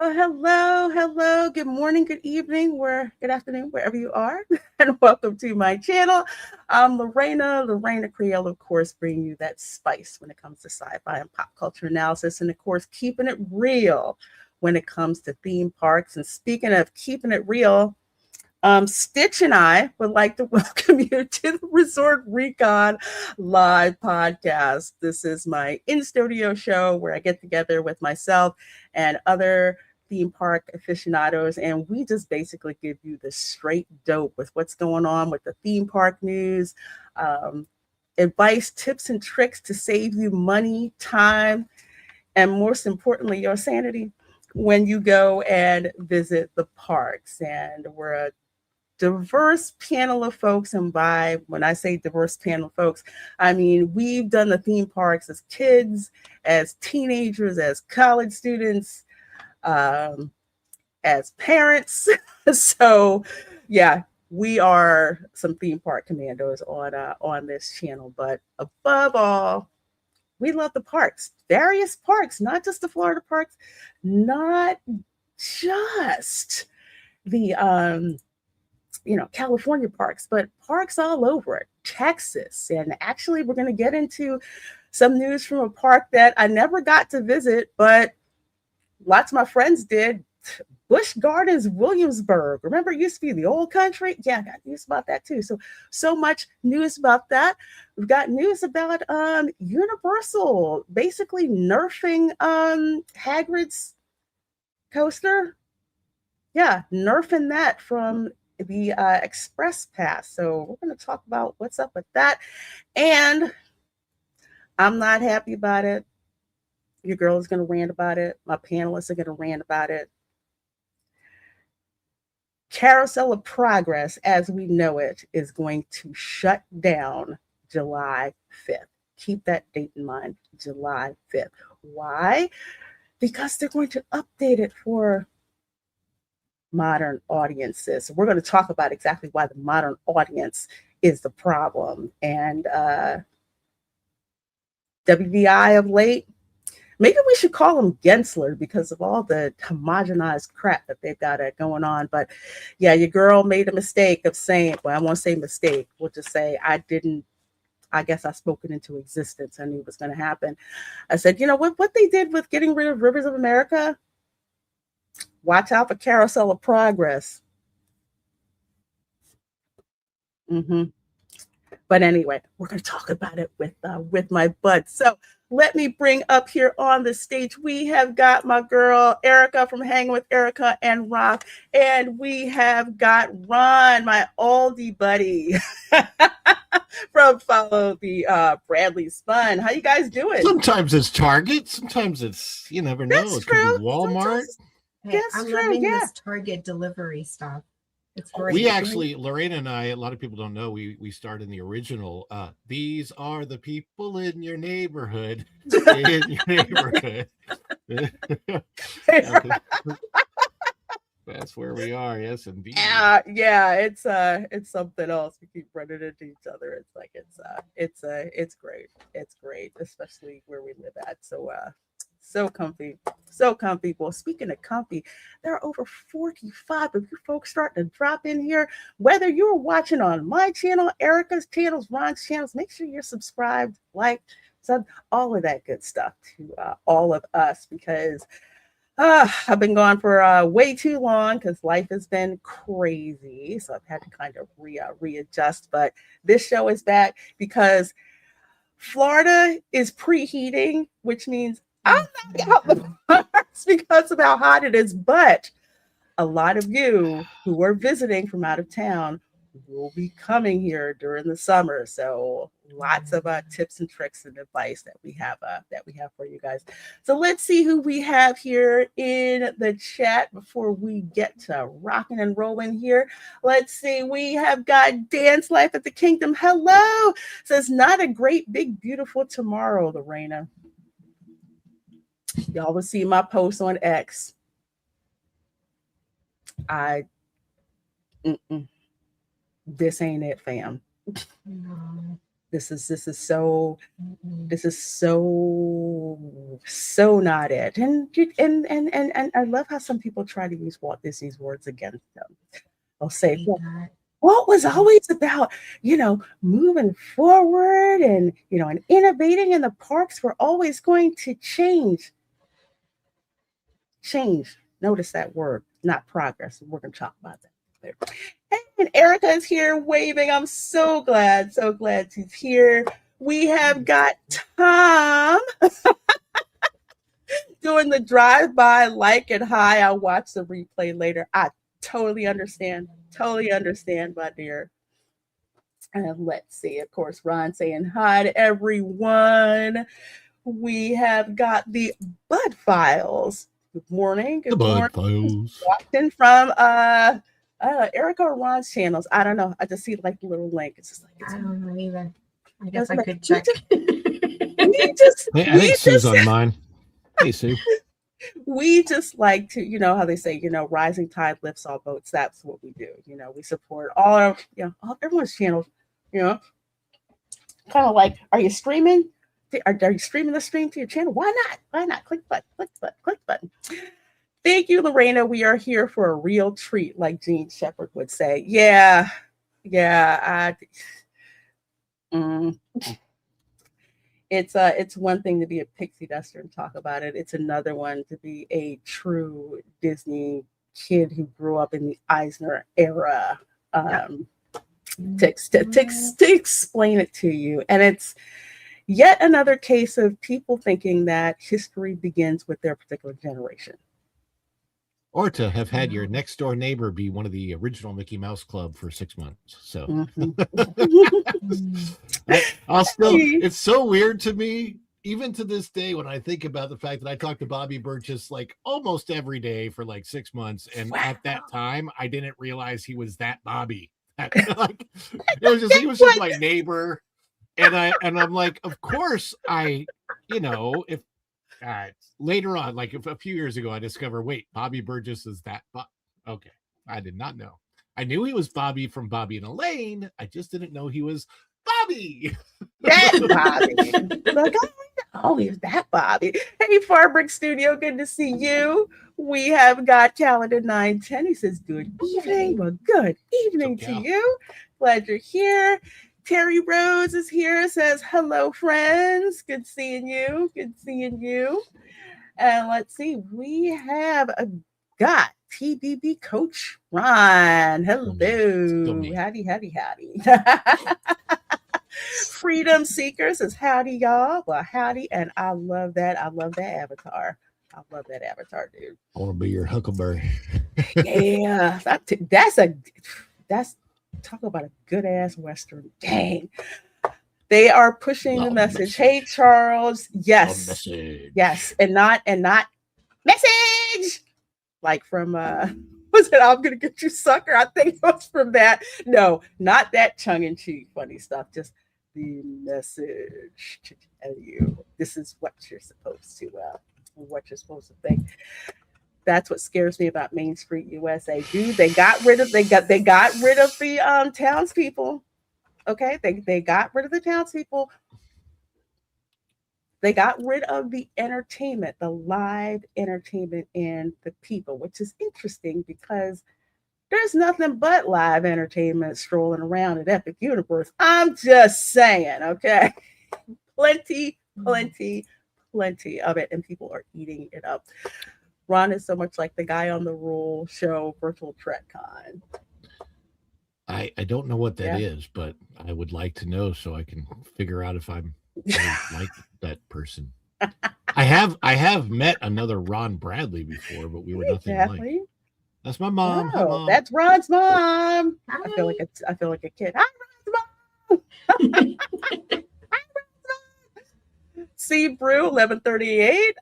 Hello. Good morning, good evening, good afternoon, wherever you are, and welcome to my channel. I'm Lorena Creole, of course, bringing you that spice when it comes to sci-fi and pop culture analysis, and of course, keeping it real when it comes to theme parks. And speaking of keeping it real, Stitch and I would like to welcome you to the Resort Recon live podcast. This is my in studio show where I get together with myself and other theme park aficionados, and we just basically give you the straight dope with what's going on with the theme park news, um, advice, tips, and tricks to save you money, time, and most importantly, your sanity when you go and visit the parks. And we're a diverse panel of folks. And by when I say diverse panel of folks, I mean we've done the theme parks as kids, as teenagers, as college students, um, as parents. So, yeah, we are some theme park commandos on this channel. But above all, we love the parks, various parks, not just the Florida parks, not just the California parks, but parks all over Texas. And actually, we're going to get into some news from a park that I never got to visit, but lots of my friends did. Busch Gardens, Williamsburg. Remember, it used to be the old country. Yeah, I got news about that too. So much news about that. We've got news about Universal basically nerfing Hagrid's coaster. Yeah, nerfing that from the Express Pass. So we're going to talk about what's up with that. And I'm not happy about it. Your girl is going to rant about it. My panelists are going to rant about it. Carousel of Progress, as we know it, is going to shut down July 5th. Keep that date in mind, July 5th. Why? Because they're going to update it for modern audiences. We're going to talk about exactly why the modern audience is the problem. And WDI of late, maybe we should call them Gensler because of all the homogenized crap that they've got going on. But yeah, your girl made a mistake of saying, well, I won't say mistake. We'll just say I guess I spoke it into existence. I knew it was going to happen. I said, what they did with getting rid of Rivers of America? Watch out for Carousel of Progress. Mm-hmm. But anyway, we're going to talk about it with my bud. So let me bring up here on the stage. We have got my girl Erica from Hanging with Erica and Rock, and we have got Ron, my oldie buddy from Follow the Bradley Spun. How you guys doing? Sometimes it's Target. Sometimes it's, you never know. That's it true. could be Walmart. Hey, I'm loving this Target delivery stuff. It's great. We actually, Lorena and I, a lot of people don't know, we started in the original. These are the people in your neighborhood. In your neighborhood. That's where we are. Yes, indeed. Yeah, it's something else. We keep running into each other. It's like it's great. It's great, especially where we live at. So comfy. So comfy. Well, speaking of comfy, there are over 45 of you folks starting to drop in here. Whether you're watching on my channel, Erica's channels, Ron's channels, make sure you're subscribed, like, sub, all of that good stuff to all of us because I've been gone for way too long because life has been crazy. So I've had to kind of readjust. But this show is back because Florida is preheating, which means I'm not out the parks because of how hot it is. But a lot of you who are visiting from out of town will be coming here during the summer. So lots of tips and tricks and advice that we have for you guys. So let's see who we have here in the chat before we get to rocking and rolling here. Let's see. We have got Dance Life at the Kingdom. Hello. Says not a great big beautiful tomorrow, Lorena. Y'all will see my post on X. This ain't it, fam. No. This is so No, so not it. And I love how some people try to use Walt Disney's words against them. They'll say, Hate well, that. Walt was always about, moving forward and innovating, and the parks were always going to change. Change. Notice that word, not progress. We're going to talk about that later. And Erica is here waving. I'm so glad she's here. We have got Tom doing the drive-by, like and hi. I'll watch the replay later. I totally understand. Totally understand, my dear. And let's see, of course, Ron saying hi to everyone. We have got the Bud Files. Good morning. The Good Bud morning. Files. Walked in from Erica or Ron's channels. I don't know. I just see like the little link. It's just like I don't know either. I guess I like, could check. we just I think Sue's on mine. Hey, Sue. we just like to, how they say, rising tide lifts all boats. That's what we do. We support all of, everyone's channels, kind of like, are you streaming? Are you streaming the stream to your channel? Why not? Why not? Click button, click button, click button. Thank you, Lorena. We are here for a real treat, like Gene Shepherd would say. Yeah. It's one thing to be a pixie duster and talk about it. It's another one to be a true Disney kid who grew up in the Eisner era. To explain it to you. And it's yet another case of people thinking that history begins with their particular generation. Or to have had your next door neighbor be one of the original Mickey Mouse Club for 6 months. So I'll still, it's so weird to me, even to this day, when I think about the fact that I talked to Bobby Burgess like almost every day for like 6 months. And at that time, I didn't realize he was that Bobby. Like, he was just my neighbor. And I'm like, of course if later on, like a few years ago, I discovered, wait, Bobby Burgess is that. Okay. I did not know. I knew he was Bobby from Bobby and Elaine. I just didn't know he was Bobby. That Bobby. Like, oh, he's that Bobby. Hey, Farbrick Studio, good to see you. We have got Calendar 910. He says, good evening. Well, good evening to you. Glad you're here. Terry Rose is here, says, hello, friends. Good seeing you. Good seeing you. And let's see, we have got TBB Coach Ron. Hello. Howdy. Freedom Seeker says, howdy, y'all. Well, howdy. And I love that. I love that avatar. I love that avatar, dude. I want to be your Huckleberry. Yeah. That's talk about a good ass Western. Dang. They are pushing the message. Hey, Charles. Yes. Yes. And not message. Like from was it I'm gonna get you, sucker? I think it was from that. No, not that tongue-in-cheek funny stuff. Just the message to tell you this is what you're supposed to think. That's what scares me about Main Street USA. Dude, they got rid of the townspeople. Okay, they got rid of the townspeople. They got rid of the entertainment, the live entertainment, and the people, which is interesting because there's nothing but live entertainment strolling around at Epic Universe. I'm just saying, okay? Plenty of it, and people are eating it up. Ron is so much like the guy on the Rule show, Virtual TrekCon. I don't know what that is, but I would like to know so I can figure out if I'm like that person. I have met another Ron Bradley before, but we were nothing alike. That's my mom. Oh, hi, Mom. That's Ron's mom. Hi. I feel like a kid. Hi, Ron's mom. See, Brew 1138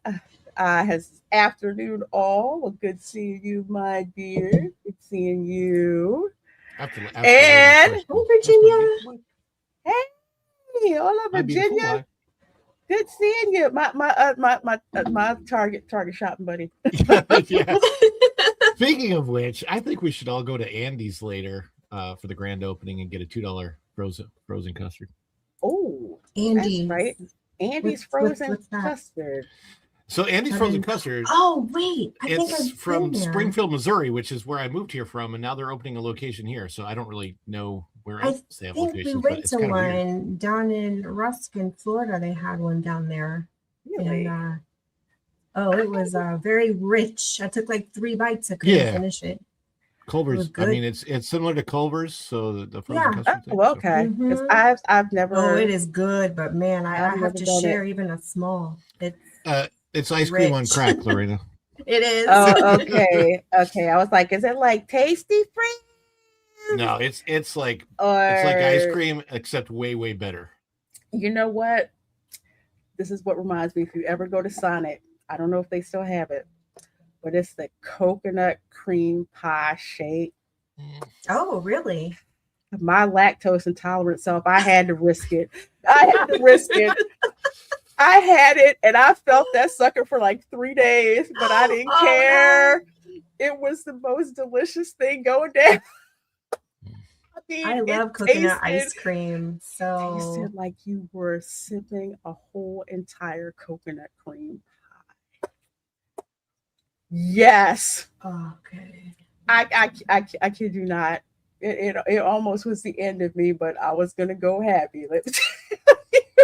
has afternoon all. Well, good seeing you, my dear. Good seeing you. After and Virginia. Hey, hola, Virginia. Good seeing you. My Target shopping buddy. Yes. Speaking of which, I think we should all go to Andy's later for the grand opening and get a $2 frozen custard. Oh, Andy's. that's right. Andy's frozen what's that? custard. So Andy's frozen custard. Oh wait, I think It's I've from been there. Springfield, Missouri, which is where I moved here from, and now they're opening a location here. So I don't really know where else they have think we locations, but went it's to kind of weird. one down in Ruskin, Florida. They had one down there. Really? And it was very rich. I took like 3 bites. I couldn't finish it. Culver's. I mean, it's similar to Culver's, so the frozen custard thing. Oh, okay. Because I've never. Oh, it is good, but man, I have to share even a small. It's ice cream on crack, Lorena. It is. Oh, okay. Okay. I was like, is it like Tasty Freeze? No, it's like ice cream except way, way better. You know what? This is what reminds me. If you ever go to Sonic, I don't know if they still have it, but it's the coconut cream pie shake. Oh, really? My lactose intolerant self, I had to risk it. I had it, and I felt that sucker for like 3 days, but I didn't care. No. It was the most delicious thing going down. I love coconut ice cream. So it tasted like you were sipping a whole entire coconut cream pie. Yes. Okay. I kid you not. It almost was the end of me, but I was gonna go happy.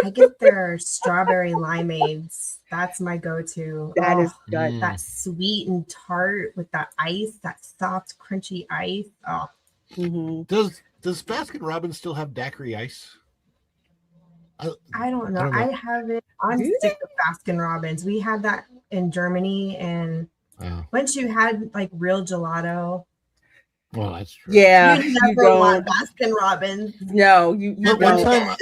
I get their strawberry limeades. That's my go-to. That is good. That sweet and tart with that ice, that soft, crunchy ice. Oh. Mm-hmm. Does Baskin Robbins still have daiquiri ice? I don't know. I have it on stick with Baskin Robbins. We had that in Germany, and once you had like real gelato. Well, that's true. Yeah, you never want Baskin Robbins. No, you don't.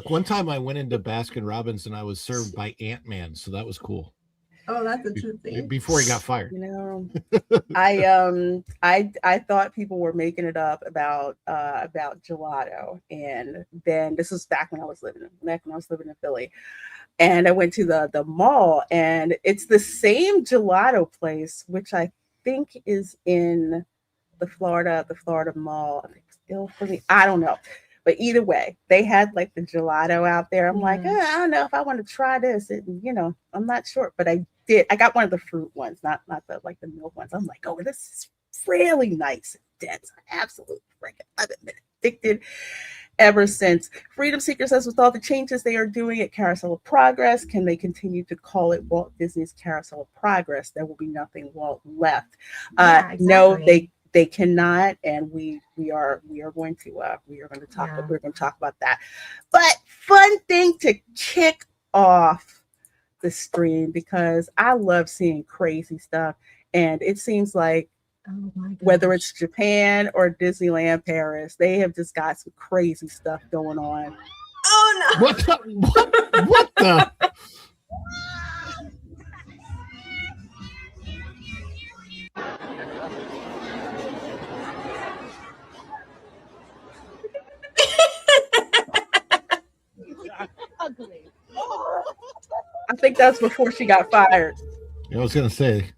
One time I went into Baskin Robbins and I was served by Ant-Man, so that was cool. Oh, that's interesting. Before he got fired. You know, I thought people were making it up about gelato, and then this was back when I was living in Philly, and I went to the mall, and it's the same gelato place, which I think is in the Florida Mall. I think still for me. I don't know. But either way, they had like the gelato out there. I'm like, I don't know if I want to try this. I'm not sure, but I did. I got one of the fruit ones, not the like the milk ones. I'm like, oh, this is really nice and dense. I absolutely freaking love it. I've been addicted ever since. Freedom Seeker says, with all the changes they are doing at Carousel of Progress, can they continue to call it Walt Disney's Carousel of Progress? There will be nothing Walt left. Exactly. No, they cannot, and we are going to talk about that. But fun thing to kick off the stream, because I love seeing crazy stuff, and it seems like whether it's Japan or Disneyland Paris, they have just got some crazy stuff going on. Oh no! What the? Ugly. I think that's before she got fired. I was gonna say.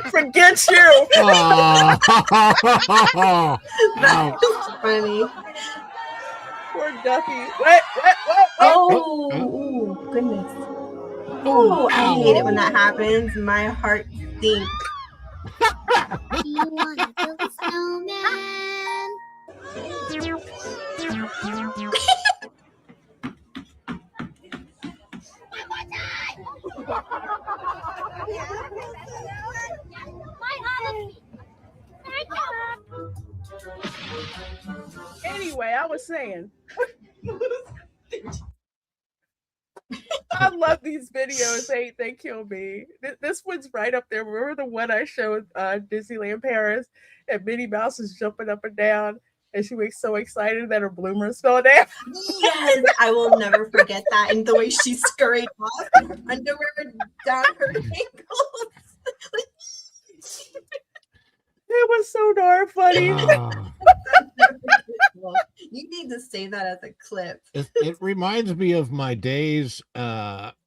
Forget you. That's funny. Poor Duffy. What? Oh, goodness. Oh, I hate it when that happens. My heart sinks. You wanna build a snowman? Anyway, I was saying, I love these videos. They kill me. This one's right up there. Remember the one I showed Disneyland Paris, and Minnie Mouse is jumping up and down, and she was so excited that her bloomers fell down. Yes, I will never forget that. And the way she scurried off, her underwear down her ankles. It was so darn funny. You need to say that as a clip. It reminds me of my days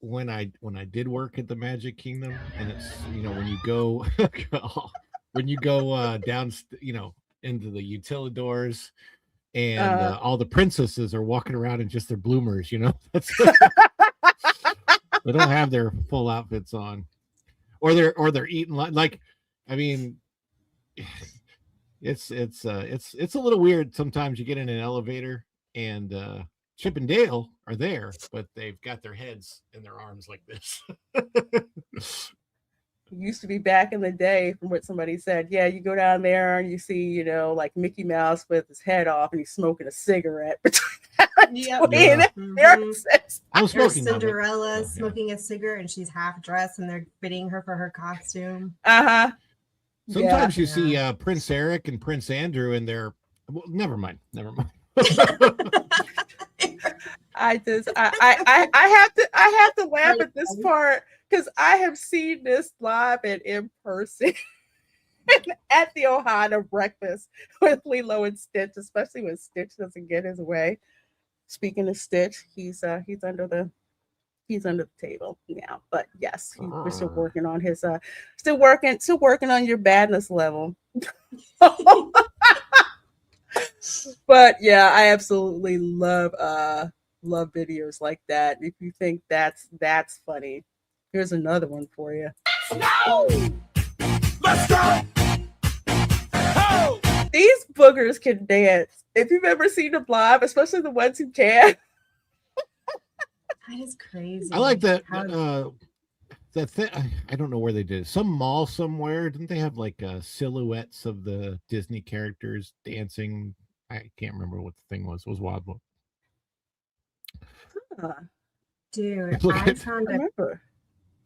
when I did work at the Magic Kingdom, and it's when you go down into the utilidors, and all the princesses are walking around in just their bloomers. You know, they don't have their full outfits on, or they're eating like. I mean, it's a little weird. Sometimes you get in an elevator and Chip and Dale are there, but they've got their heads in their arms like this. It used to be back in the day, from what somebody said. Yeah, you go down there and you see, like Mickey Mouse with his head off and he's smoking a cigarette between appearances. I'm smoking Cinderella smoking a cigarette and she's half dressed and they're fitting her for her costume. Sometimes you see Prince Eric and Prince Andrew in their. Well, never mind. I have to laugh at this part because I have seen this live and in person at the Ohana breakfast with Lilo and Stitch, especially when Stitch doesn't get his way. Speaking of Stitch, he's under the table now. But yes, we're still working on his still working on your badness level. But yeah, I absolutely love videos like that. If you think that's funny, here's another one for you. Let's go. Oh! These boogers can dance. If you've ever seen them live, especially the ones who can. That is crazy. I like that. That thing. I don't know where they did it. Some mall somewhere. Didn't they have like silhouettes of the Disney characters dancing? I can't remember what the thing was. It was wild. Dude,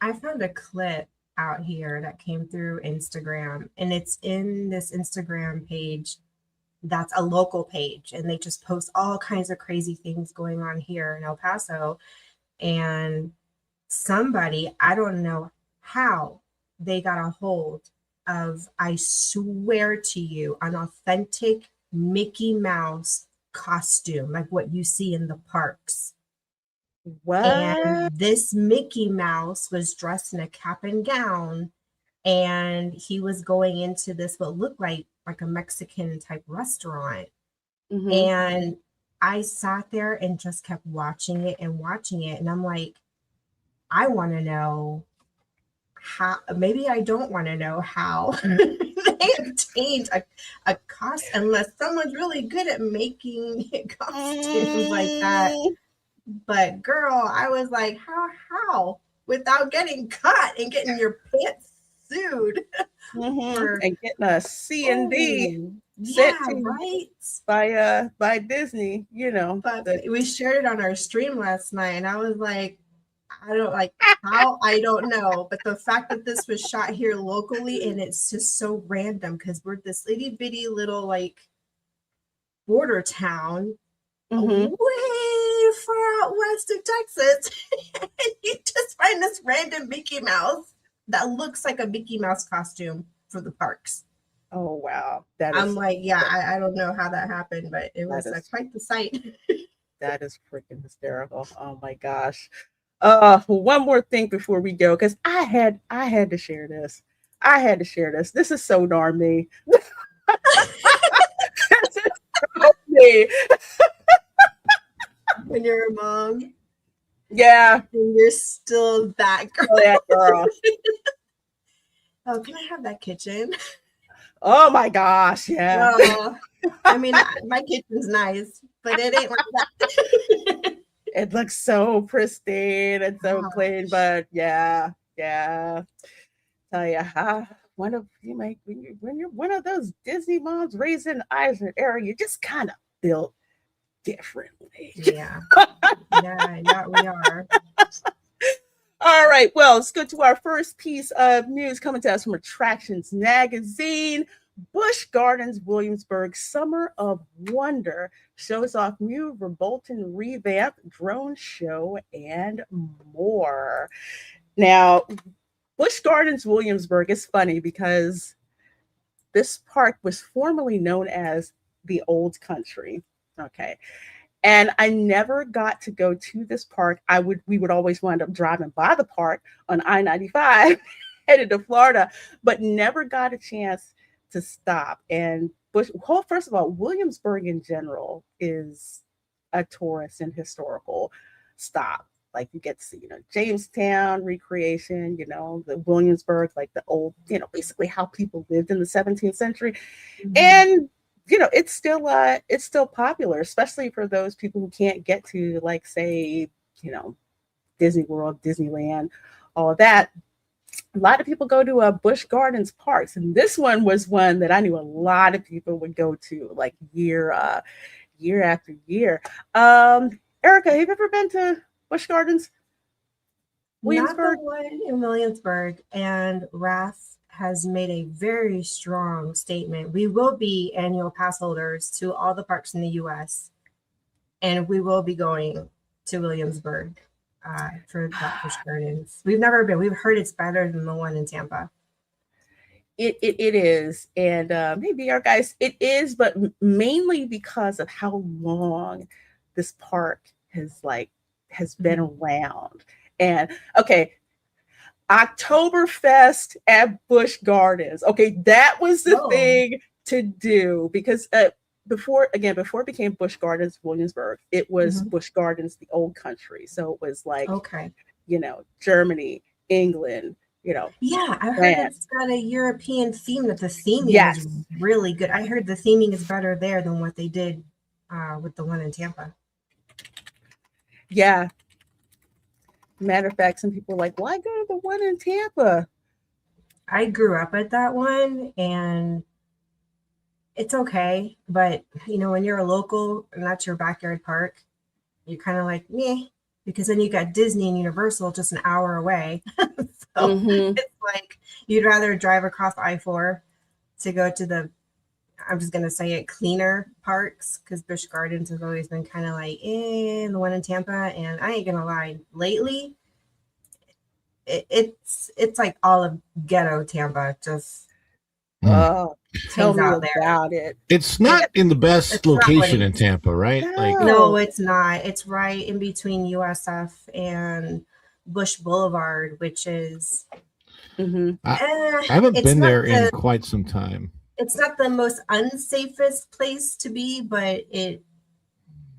I found a clip out here that came through Instagram, and it's in this Instagram page that's a local page, and they just post all kinds of crazy things going on here in El Paso. And somebody, I don't know how, they got a hold of, I swear to you, an authentic Mickey Mouse costume, like what you see in the parks. What? And this Mickey Mouse was dressed in a cap and gown, and he was going into this what looked like a Mexican type restaurant. Mm-hmm. And I sat there and just kept watching it. And I'm like, I want to know how, maybe I don't want to know how they obtained a costume, unless someone's really good at making costumes like that. But girl, I was like, how? Without getting caught and getting your pants sued. And getting a C&D by Disney, But we shared it on our stream last night, and I was like, I don't know. But the fact that this was shot here locally, and it's just so random because we're this itty bitty little like border town, way far out west of Texas, and you just find this random Mickey Mouse that looks like a Mickey Mouse costume for the parks. Oh wow! I'm like, yeah, I don't know how that happened, but it was quite the sight. That is freaking hysterical! Oh my gosh! One more thing before we go, because I had to share this. This is so darn me. This is so me. When you're a mom. Yeah. And you're still that girl. Oh, that girl. Oh, can I have that kitchen? Oh my gosh, yeah. I mean, my kitchen's nice, but it ain't like that. It looks so pristine and so clean, but yeah. Tell you, when you're one of those Disney moms raised in the Eisner era, you just kind of built differently. Yeah, we are. All right, well, let's go to our first piece of news coming to us from Attractions Magazine. Busch Gardens Williamsburg Summer of Wonder shows off new Revolton revamp, drone show, and more. Now, Busch Gardens Williamsburg is funny because this park was formerly known as the Old Country. Okay. And I never got to go to this park. We would always wind up driving by the park on I-95 headed to Florida, but never got a chance to stop. And First of all, Williamsburg in general is a tourist and historical stop. Like you get to see, Jamestown recreation, the Williamsburg, like the old, basically how people lived in the 17th century. Mhm. And it's still popular, especially for those people who can't get to, like, say, you know, Disney World, Disneyland, all of that. A lot of people go to Busch Gardens parks, and this one was one that I knew a lot of people would go to, like year after year. Erica, have you ever been to Busch Gardens, Not the Williamsburg? one in Williamsburg, and RAF has made a very strong statement. We will be annual pass holders to all the parks in the US, and we will be going to Williamsburg for that Busch Gardens. We've never been. We've heard it's better than the one in Tampa. It is, and maybe our guys, it is, but mainly because of how long this park has been around. And okay, Oktoberfest at Busch Gardens. Okay, that was the Oh, thing to do because before it became Busch Gardens Williamsburg, it was mhm. Busch Gardens the old country. So it was like, Okay. Germany, England, Yeah, I heard France. it's got a European theme, that the theming is Yes. really good. I heard the theming is better there than what they did with the one in Tampa. Yeah. Matter of fact, some people are like, why go to the one in Tampa? I grew up at that one, and it's okay. But, when you're a local and that's your backyard park, you're kind of like, meh, because then you got Disney and Universal just an hour away. So Mm-hmm. it's like you'd rather drive across I-4 to go to I'm just going to say it, cleaner parks, because Busch Gardens has always been kind of like, the one in Tampa. And I ain't going to lie, lately, it's like all of ghetto Tampa just Oh, tell hangs me out there. about it. It's And not in the best it's not what location it in Tampa, right? Like, No, No. it's not. It's right in between USF and Bush Boulevard, which is Mm-hmm. I haven't it's been not there in quite some time. it's not the most unsafest place to be, but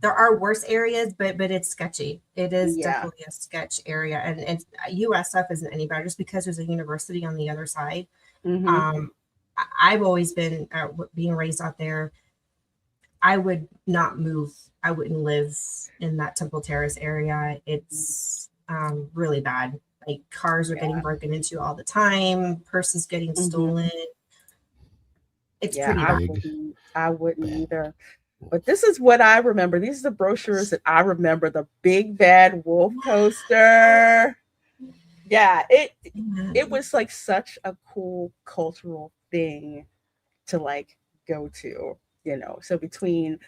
there are worse areas, but it's sketchy. It is Yeah. definitely a sketch area, and USF isn't any better just because there's a university on the other side. Mm-hmm. I've always been being raised out there. I would not move. I wouldn't live in that Temple Terrace area. It's really bad. Like cars are getting Yeah. broken into all the time, purses getting Mm-hmm. stolen. It's Yeah, pretty I bad. Big. wouldn't. I wouldn't Bad. either. But this is what I remember. These are the brochures that I remember. The Big Bad Wolf poster. Yeah, it was like such a cool cultural thing to like go to. So between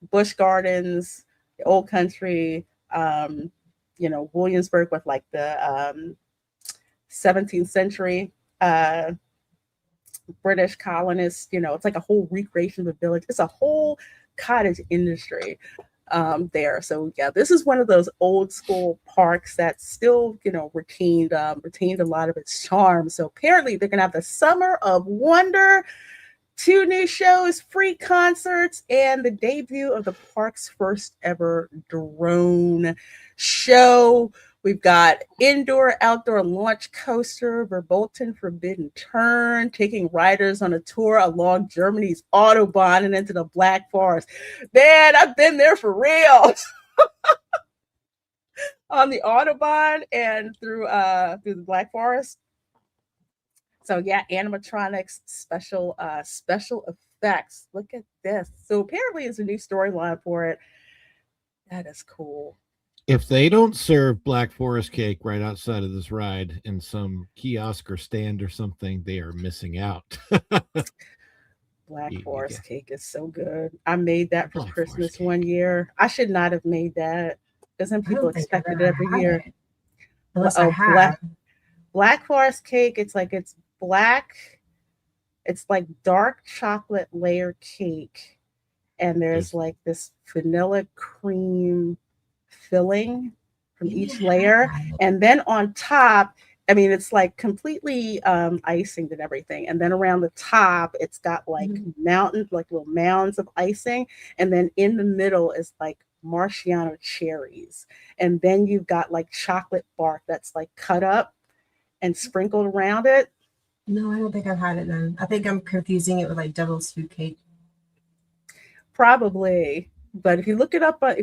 Busch Gardens, the old country, Williamsburg with like the 17th century British colonists, it's like a whole recreation of a village. It's a whole cottage industry there. So yeah, this is one of those old school parks that still, retained a lot of its charm. So apparently they're gonna have the Summer of Wonder, 2 new shows, free concerts, and the debut of the park's first ever drone show. We've got indoor outdoor launch coaster, Verbolten Forbidden Turn, taking riders on a tour along Germany's Autobahn and into the Black Forest. Man, I've been there for real. On the Autobahn and through the Black Forest. So yeah, animatronics, special effects. Look at this. So apparently it's a new storyline for it. That is cool. If they don't serve Black Forest cake right outside of this ride in some kiosk or stand or something, they are missing out. Black You Forest get cake is so good. I made that for Black Forest Christmas cake. one year. I should not have made that. Doesn't I people don't think I've expect it ever every had year? it, unless I Oh, have. Black Forest cake. It's black. It's like dark chocolate layer cake, and there's There's like this vanilla cream filling from Maybe each I have layer. had it. And then on top I mean, it's like completely icing and everything. And then around the top, it's got like mountains, like little mounds of icing. And then in the middle is like Marciano cherries. And then you've got like chocolate bark that's like cut up and sprinkled around it. No, I don't think I've had it then. I think I'm confusing it with like devil's food cake. Probably. But if you look it up on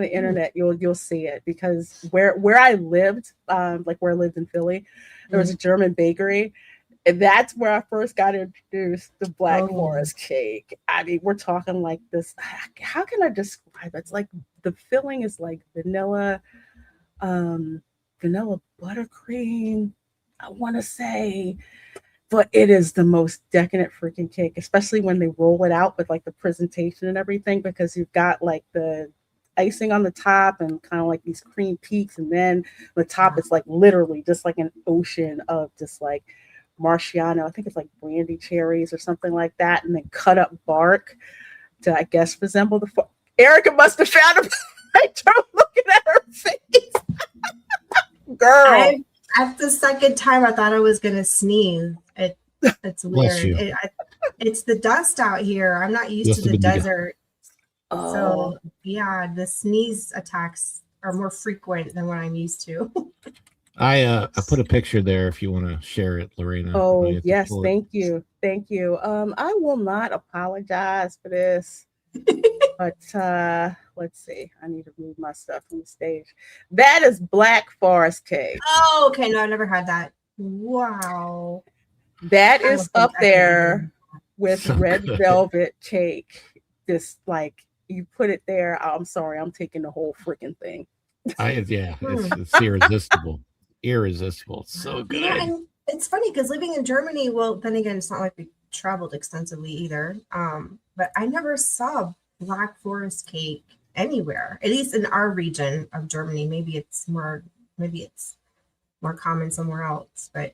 the internet, you'll see it because where I lived, like where I lived in Philly, there was a German bakery, and that's where I first got introduced to Black Forest cake. I mean, we're talking like this. How can I describe it? It's like the filling is like um, vanilla buttercream. I want to say, but it is the most decadent freaking cake, especially when they roll it out with like the presentation and everything, because you've got like the icing on the top and kind of like these cream peaks, and then the top is like literally just like an ocean of just like Marciano. I think it's like brandy cherries or something like that, and then cut up bark to, I guess, resemble the. Erica must have found a picture looking at her face. Girl. After the second time, I thought I was gonna sneeze. It's weird. It's the dust out here. I'm not used to the desert. So yeah, the sneeze attacks are more frequent than what I'm used to. I put a picture there if you want to share it, Lorena. Oh yes, thank you. I will not apologize for this. But let's see. I need to move my stuff from the stage. That is Black Forest cake. Oh, okay. No, I've never had that. Wow. That is up there with red velvet cake. Just like you put it there. I'm sorry, I'm taking the whole freaking thing. It's irresistible. Irresistible. So good. Yeah, and it's funny because living in Germany, well, then again, it's not like we traveled extensively either. But I never saw Black Forest cake anywhere, at least in our region of Germany. Maybe it's more common somewhere else, but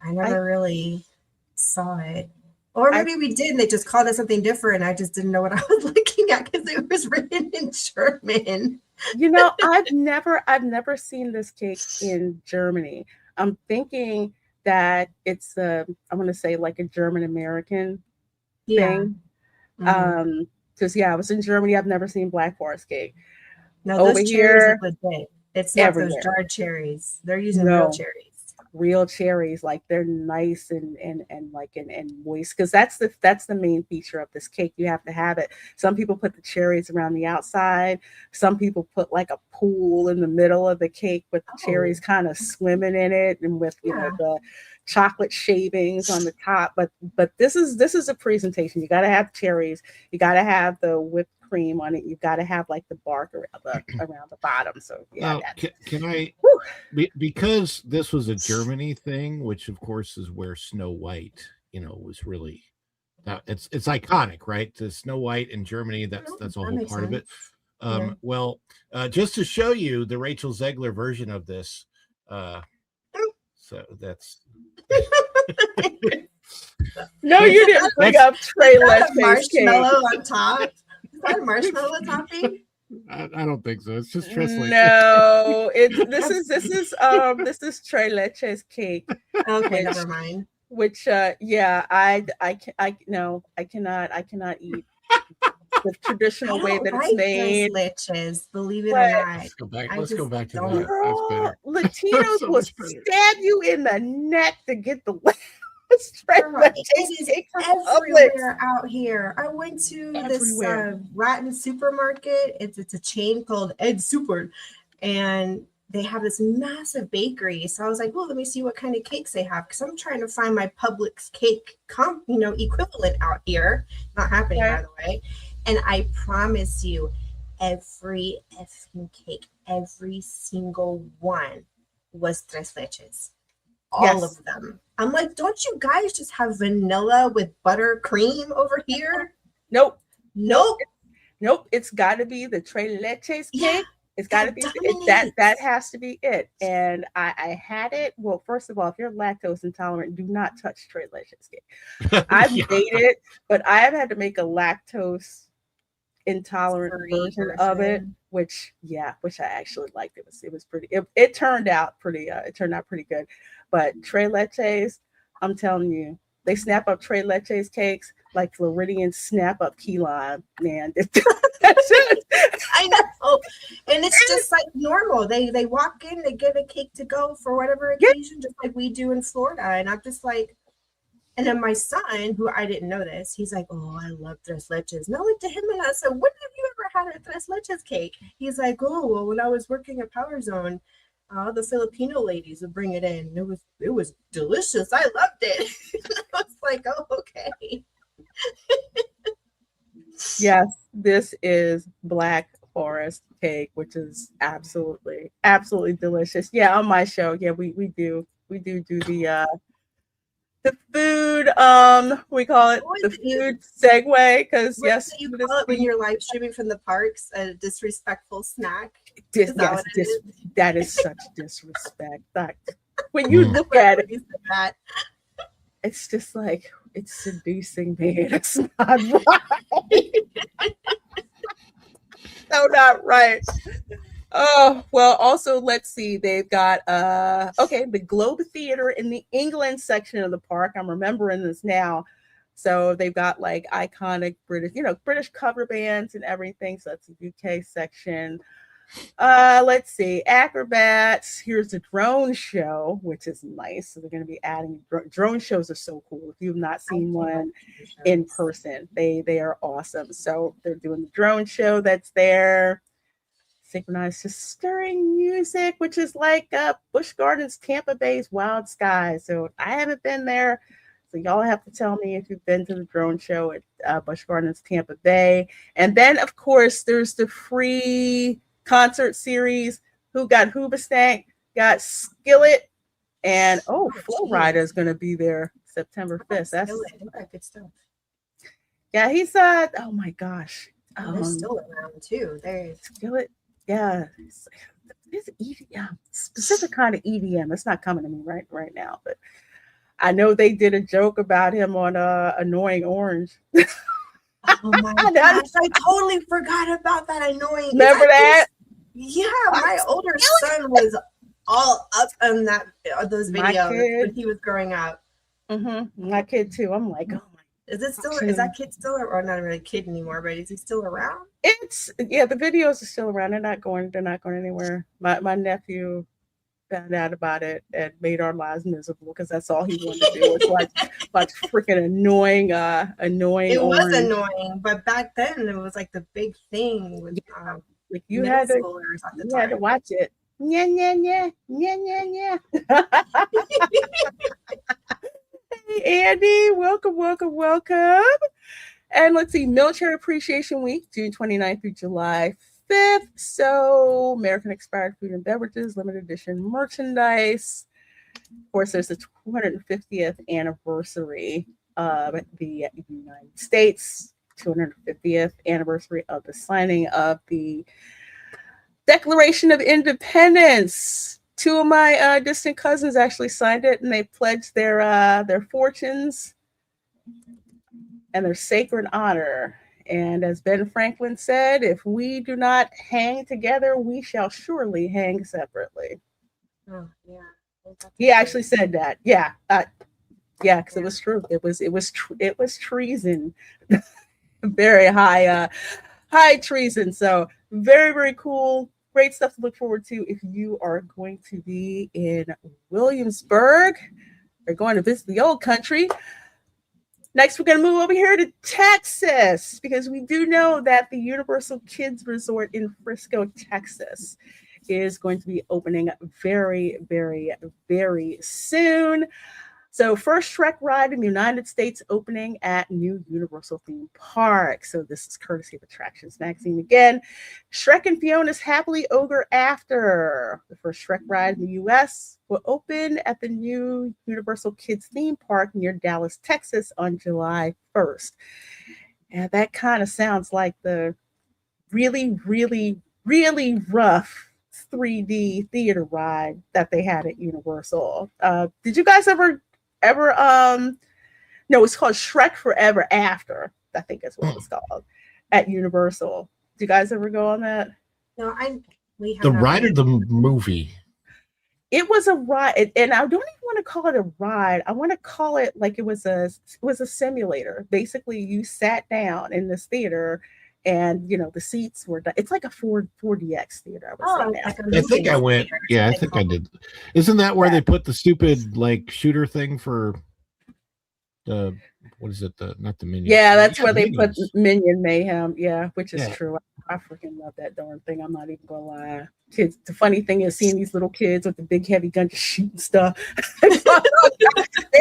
I never really saw it. Or maybe we did, and they just called it something different. I just didn't know what I was looking at because it was written in German. You know, I've never seen this cake in Germany. I'm thinking that it's I'm gonna say like a German American thing. Because I was in Germany. I've never seen Black Forest cake. No, those cherries look legit. It's not those jarred cherries. They're using real cherries. Real cherries, like they're nice and moist, because that's the main feature of this cake. You have to have it. Some people put the cherries around the outside. Some people put like a pool in the middle of the cake with the cherries kind of swimming in it, and with know the chocolate shavings on the top. But this is a presentation. You got to have cherries. You got to have the whipped cream on it. You got to have like the bark around the bottom. So now, can I because this was a Germany thing, which of course is where Snow White was really it's iconic, right? The Snow White in Germany, that's a whole part of it. Well, just to show you the Rachel Zegler version of this, so that's no, you didn't bring up Trey marshmallow on top. Is that a marshmallow topping? I don't think so. It's just tres leches. No, this is Trey Leches cake. Okay, never mind. Which I cannot eat the traditional way that it's made. Leches, believe it or not. Let's go back to that. Latinos will stab you in the neck to get the it is everywhere out here. I went to this Latin supermarket. It's a chain called Ed Super, and they have this massive bakery. So I was like, well, let me see what kind of cakes they have, because I'm trying to find my Publix cake equivalent out here. Not happening, by the way. And I promise you, every effing cake, every single one was tres leches. All of them. I'm like, don't you guys just have vanilla with buttercream over here? Nope. It's got to be the Tres Leches cake. Yeah, it's got to be that has to be it. And I had it. Well, first of all, if you're lactose intolerant, do not touch Tres Leches cake. I've made it, but I have had to make a lactose intolerant Furry version of it, version. which I actually liked. It was pretty. It turned out pretty. It turned out pretty good. But Tres Leches, I'm telling you, they snap up Tres Leches cakes like Floridians snap up key lime. Man, that's it. I know. And it's just like normal. They walk in, they get a cake to go for whatever Yeah, occasion, just like we do in Florida. And I'm just like, and then my son, who I didn't know this, he's like, "Oh, I love tres leches." And I looked at him and I said, "When have you ever had a tres leches cake?" He's like, "Oh, well, when I was working at Power Zone, the Filipino ladies would bring it in. It was delicious. I loved it." I was like, "Oh, okay." yes, this is Black Forest cake, which is absolutely delicious. Yeah, on my show, yeah, we do the food we call it What the is it you? food segue because What is yes, it you food is call it when the you're live streaming from the parks? A disrespectful snack? Is that yes what it this is? that is such disrespect. Like, when you Mm. look Love at when it, you said that. it's just like it's seducing me. It's not right. So not right. Oh, well, also let's see. They've got okay, the Globe Theater in the England section of the park. I'm remembering this now. So they've got like iconic British cover bands and everything. So that's the UK section. Let's see. Acrobats. Here's a drone show, which is nice. So they're going to be adding drone shows are so cool. If you've not I seen do like one in shows. person, they are awesome. So they're doing the drone show that's there. Synchronized to stirring music, which is like Busch Gardens, Tampa Bay's Wild Skies. So I haven't been there. So y'all have to tell me if you've been to the drone show at Busch Gardens, Tampa Bay. And then, of course, there's the free concert series. Who got Hoobastank? Got Skillet. And, Oh, Flow Rider geez. is going to be there September I like 5th. That's, Skillet. They got good stuff. yeah, he's, oh my gosh. And they're still around too. Skillet, yeah. It's EDM, specific kind of EDM. It's not coming to me right now, but I know they did a joke about him on Annoying Orange. Oh my gosh, I totally forgot about that annoying. Remember that? Yeah, my older son was all up on those My videos kid. when he was growing up. My kid too. I'm like, oh my. Is that kid still, or not really a kid anymore, but is he still around? The videos are still around. They're not going anywhere. My nephew found out about it and made our lives miserable because that's all he wanted to do was like freaking annoying It was Orange. annoying, but back then it was like the big thing with Like you middle had to schoolers at the you time. had to watch it. Yeah, yeah, yeah, yeah, yeah, yeah. Hey, Andy, welcome. And let's see, Military Appreciation Week, June 29th through July 5th. So, American expired food and beverages, limited edition merchandise. Of course, there's the 250th anniversary of the United States, 250th anniversary of the signing of the Declaration of Independence. Two of my distant cousins actually signed it, and they pledged their fortunes and their sacred honor. And as Ben Franklin said, if we do not hang together, we shall surely hang separately. Oh yeah, He actually said that. Yeah, because it was true. It was treason, very high treason. So very cool. Great stuff to look forward to if you are going to be in Williamsburg or going to visit the old country. Next, we're going to move over here to Texas because we do know that the Universal Kids Resort in Frisco, Texas is going to be opening very soon. So, first Shrek ride in the United States opening at new Universal theme park. So, this is courtesy of Attractions Magazine again. Shrek and Fiona's Happily Ogre After, the first Shrek ride in the U.S., will open at the new Universal Kids theme park near Dallas, Texas on July 1st. And that kind of sounds like the really rough 3D theater ride that they had at Universal. Did you guys ever no, it's called Shrek Forever After, I think is what it was called. at Universal. Do you guys ever go on that? No, we have The not ride been. of the movie. It was a ride, and I don't even want to call it a ride. I want to call it like it was a simulator. Basically, you sat down in this theater, and the seats were. It's like a 4DX theater. I would say Oh, now. like a I think movie I went. theater, Yeah, I they think call I it. did. Isn't that where Yeah. they put the stupid like shooter thing for the what is it? The not the minions. Yeah, that's where the they put Minions. Minion Mayhem. Yeah, which is Yeah. true. I freaking love that darn thing. I'm not even gonna lie. Kids, the funny thing is seeing these little kids with the big heavy gun just shooting stuff. They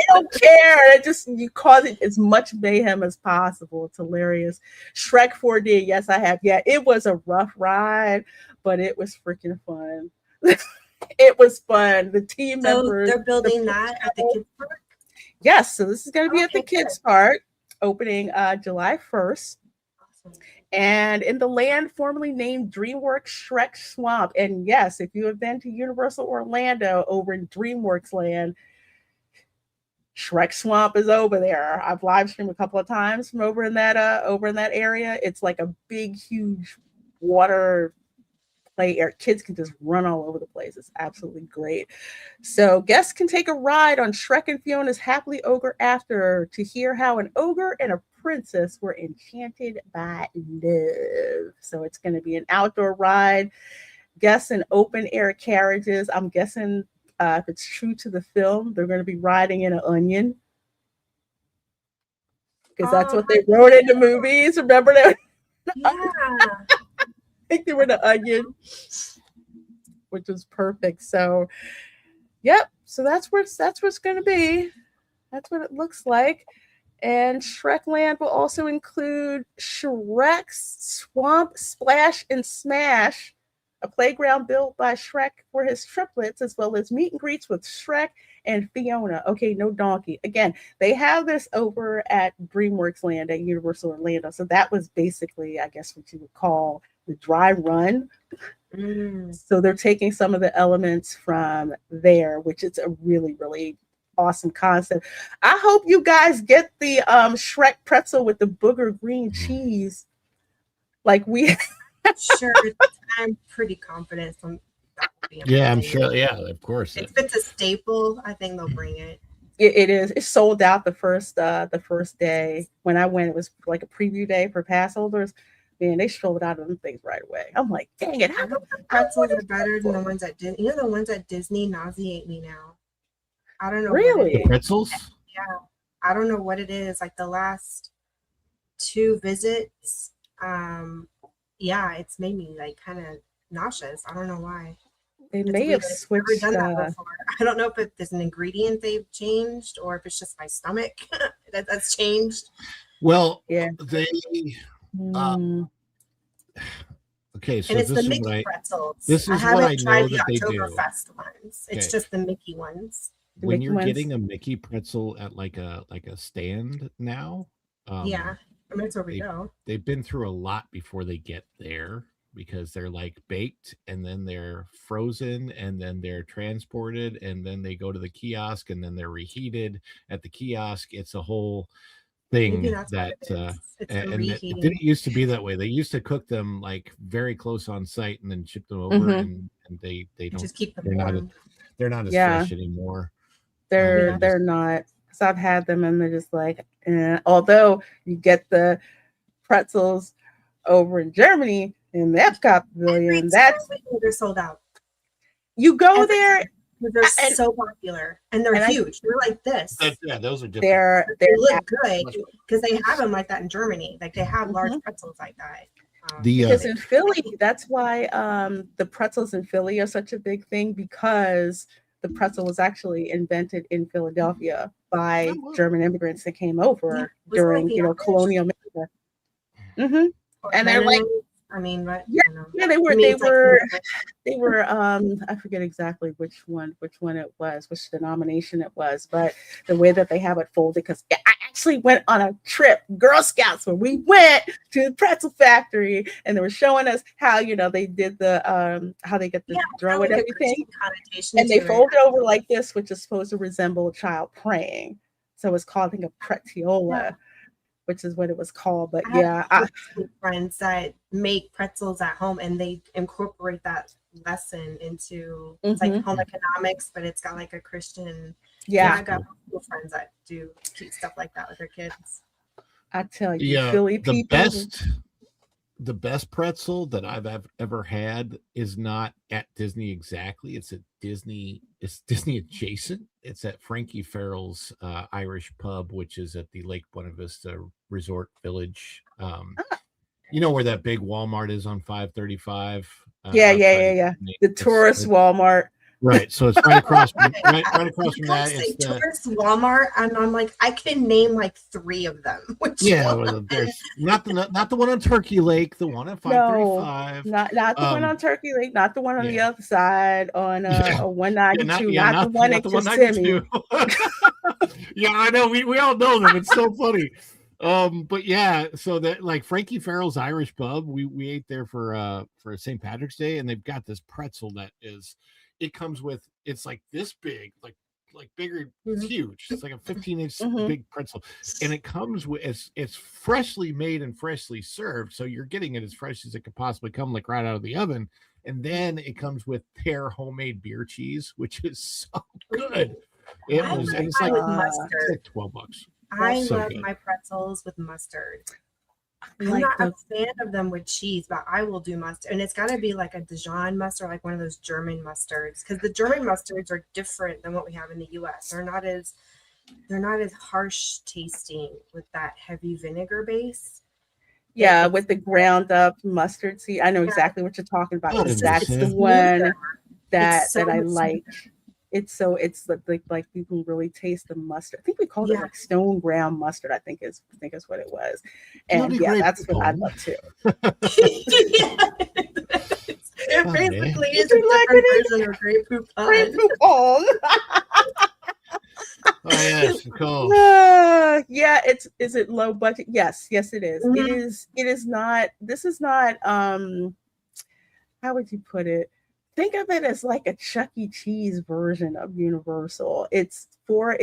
don't care. It just you cause it as much mayhem as possible. It's hilarious. Shrek 4D, yes, I have. Yeah, it was a rough ride, but it was freaking fun. It was fun. The team So members. they're building that at the kids park. Yes, so this is going to be at the Okay, good. kids park, opening July 1st. Awesome. And in the land formerly named DreamWorks Shrek Swamp. And yes, if you have been to Universal Orlando over in DreamWorks Land, Shrek Swamp is over there. I've live streamed a couple of times from over in that area. It's like a big, huge water play area. Kids can just run all over the place. It's absolutely great. So guests can take a ride on Shrek and Fiona's Happily Ogre After to hear how an ogre and a princess were enchanted by love. So it's going to be an outdoor ride. Guests in open air carriages. I'm guessing if it's true to the film, they're going to be riding in an onion. Because that's what they wrote in the movies. Remember that? Yeah. I think they were the onion, which was perfect. So, yep. So that's what's going to be. That's what it looks like. And Shrekland will also include Shrek's Swamp Splash and Smash, a playground built by Shrek for his triplets, as well as meet and greets with Shrek and Fiona. Okay, no donkey. Again, they have this over at DreamWorks Land at Universal Orlando. So that was basically, I guess, what you would call the dry run. So they're taking some of the elements from there, which is a really, really awesome concept. I hope you guys get the Shrek pretzel with the booger green cheese. Like we Sure, I'm pretty confident that will be Yeah, I'm amazing. sure. Yeah, of course. If it's a staple, I think they'll bring it. It is. It's sold out the first day. When I went, it was like a preview day for pass holders. Man, they sold out of them things right away. I'm like, dang it! How come Pretzels are better than the ones at Disney? You know, the ones at Disney nauseate me now. I don't know. Really? The pretzels? Yeah, I don't know what it is. Like the last 2 visits, yeah, it's made me like kind of nauseous. I don't know why. They It's may weird. have I've switched. never done that before. I don't know if there's an ingredient they've changed or if it's just my stomach that's changed. Well, Yeah. they. Okay, so And it's this the is Mickey what I. pretzels. This is I what haven't I tried know the that they do. Oktoberfest ones. It's Okay. just the Mickey ones. When Mickey you're ones? getting a Mickey pretzel at like a stand now, Yeah, I mean, it's where we they- go. they've been through a lot before they get there because they're like baked and then they're frozen and then they're transported and then they go to the kiosk and then they're reheated at the kiosk. It's a whole thing Maybe that's that what it is. It's the and it reheating. didn't used to be that way. They used to cook them like very close on site and then ship them over Mhm. and they don't Just keep them they're not warm. they're not as Yeah. fresh anymore. They're not. Because I've had them and they're just like, although you get the pretzels over in Germany in the Epcot Pavilion, that's They're sold out. you go Every there. time. They're and- so popular and they're and I- huge. They're like this. Yeah, those are different. They're They look good much- because they have them like that in Germany. Like they have large Mhm. pretzels like that. Because in Philly, that's why the pretzels in Philly are such a big thing, because the pretzel was actually invented in Philadelphia by Oh, wow. German immigrants that came over Yeah. Was it during, like the Irish? colonial America. hmm or and they're like- Mennonites. I mean, what? Yeah, I don't know. Yeah, they were. I mean, They it's like were. the- They were. I forget exactly which one it was, which denomination it was, but the way that they have it folded. Because I actually went on a trip, Girl Scouts, where we went to the pretzel factory, and they were showing us how they did the how they get the dough and like a everything, Christian connotation and they to it. fold it over like this, which is supposed to resemble a child praying. So it's called, I think, a pretiola. which is what it was called. But I yeah, have friends that make pretzels at home and they incorporate that lesson into it's like home economics, but it's got like a Christian. Yeah, I got multiple friends that do cute stuff like that with their kids. I tell you, Yeah, Philly the people. best pretzel that I've ever had is not at Disney exactly. It's at Disney. It's Disney adjacent. It's at Frankie Farrell's Irish Pub, which is at the Lake Buena Vista Resort Village. You know where that big Walmart is on 535? Yeah. The tourist Walmart. Right. So it's right across from, right across from that. It's tourist Walmart, and I'm like, I can name like 3 of them. Well, there's not the one on Turkey Lake, the one at 535. No, not the one on Turkey Lake, not the one on the other side on 192, not the one at Kissimmee. Yeah, I know. We all know them. It's so funny. But yeah, so that like Frankie Farrell's Irish Pub, we ate there for St. Patrick's Day, and they've got this pretzel that is, it comes with, it's like this big, like bigger, it's huge. It's like a 15-inch big pretzel, and it comes with it's freshly made and freshly served, so you're getting it as fresh as it could possibly come, like right out of the oven. And then it comes with pear homemade beer cheese, which is so good. It's like $12. I love my pretzels with mustard. I'm not a fan of them with cheese, but I will do mustard. And it's got to be like a Dijon mustard, like one of those German mustards, because the German mustards are different than what we have in the U.S. They're not as harsh tasting with that heavy vinegar base. Yeah, with the ground up mustard seed. I know exactly what you're talking about. That's the one that I like. It's like you can really taste the mustard. I think we called it like stone ground mustard. I think is what it was. And that's what I love too. It basically is a different version of Grey Poupon. Oh yes, cool. Yeah, is it low budget? Yes, it is. It is not. This is not. How would you put it? Think of it as like a Chuck E. Cheese version of Universal. It's for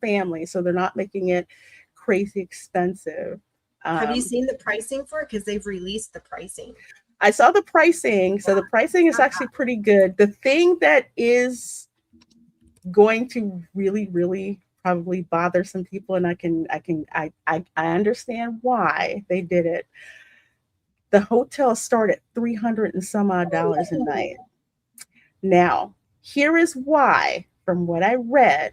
families, so they're not making it crazy expensive. Have you seen the pricing for it? Because they've released the pricing. I saw the pricing, so the pricing is actually pretty good. The thing that is going to really, really probably bother some people, and I understand why they did it. The hotel started $300 and some odd dollars a night. Now, here is why, from what I read,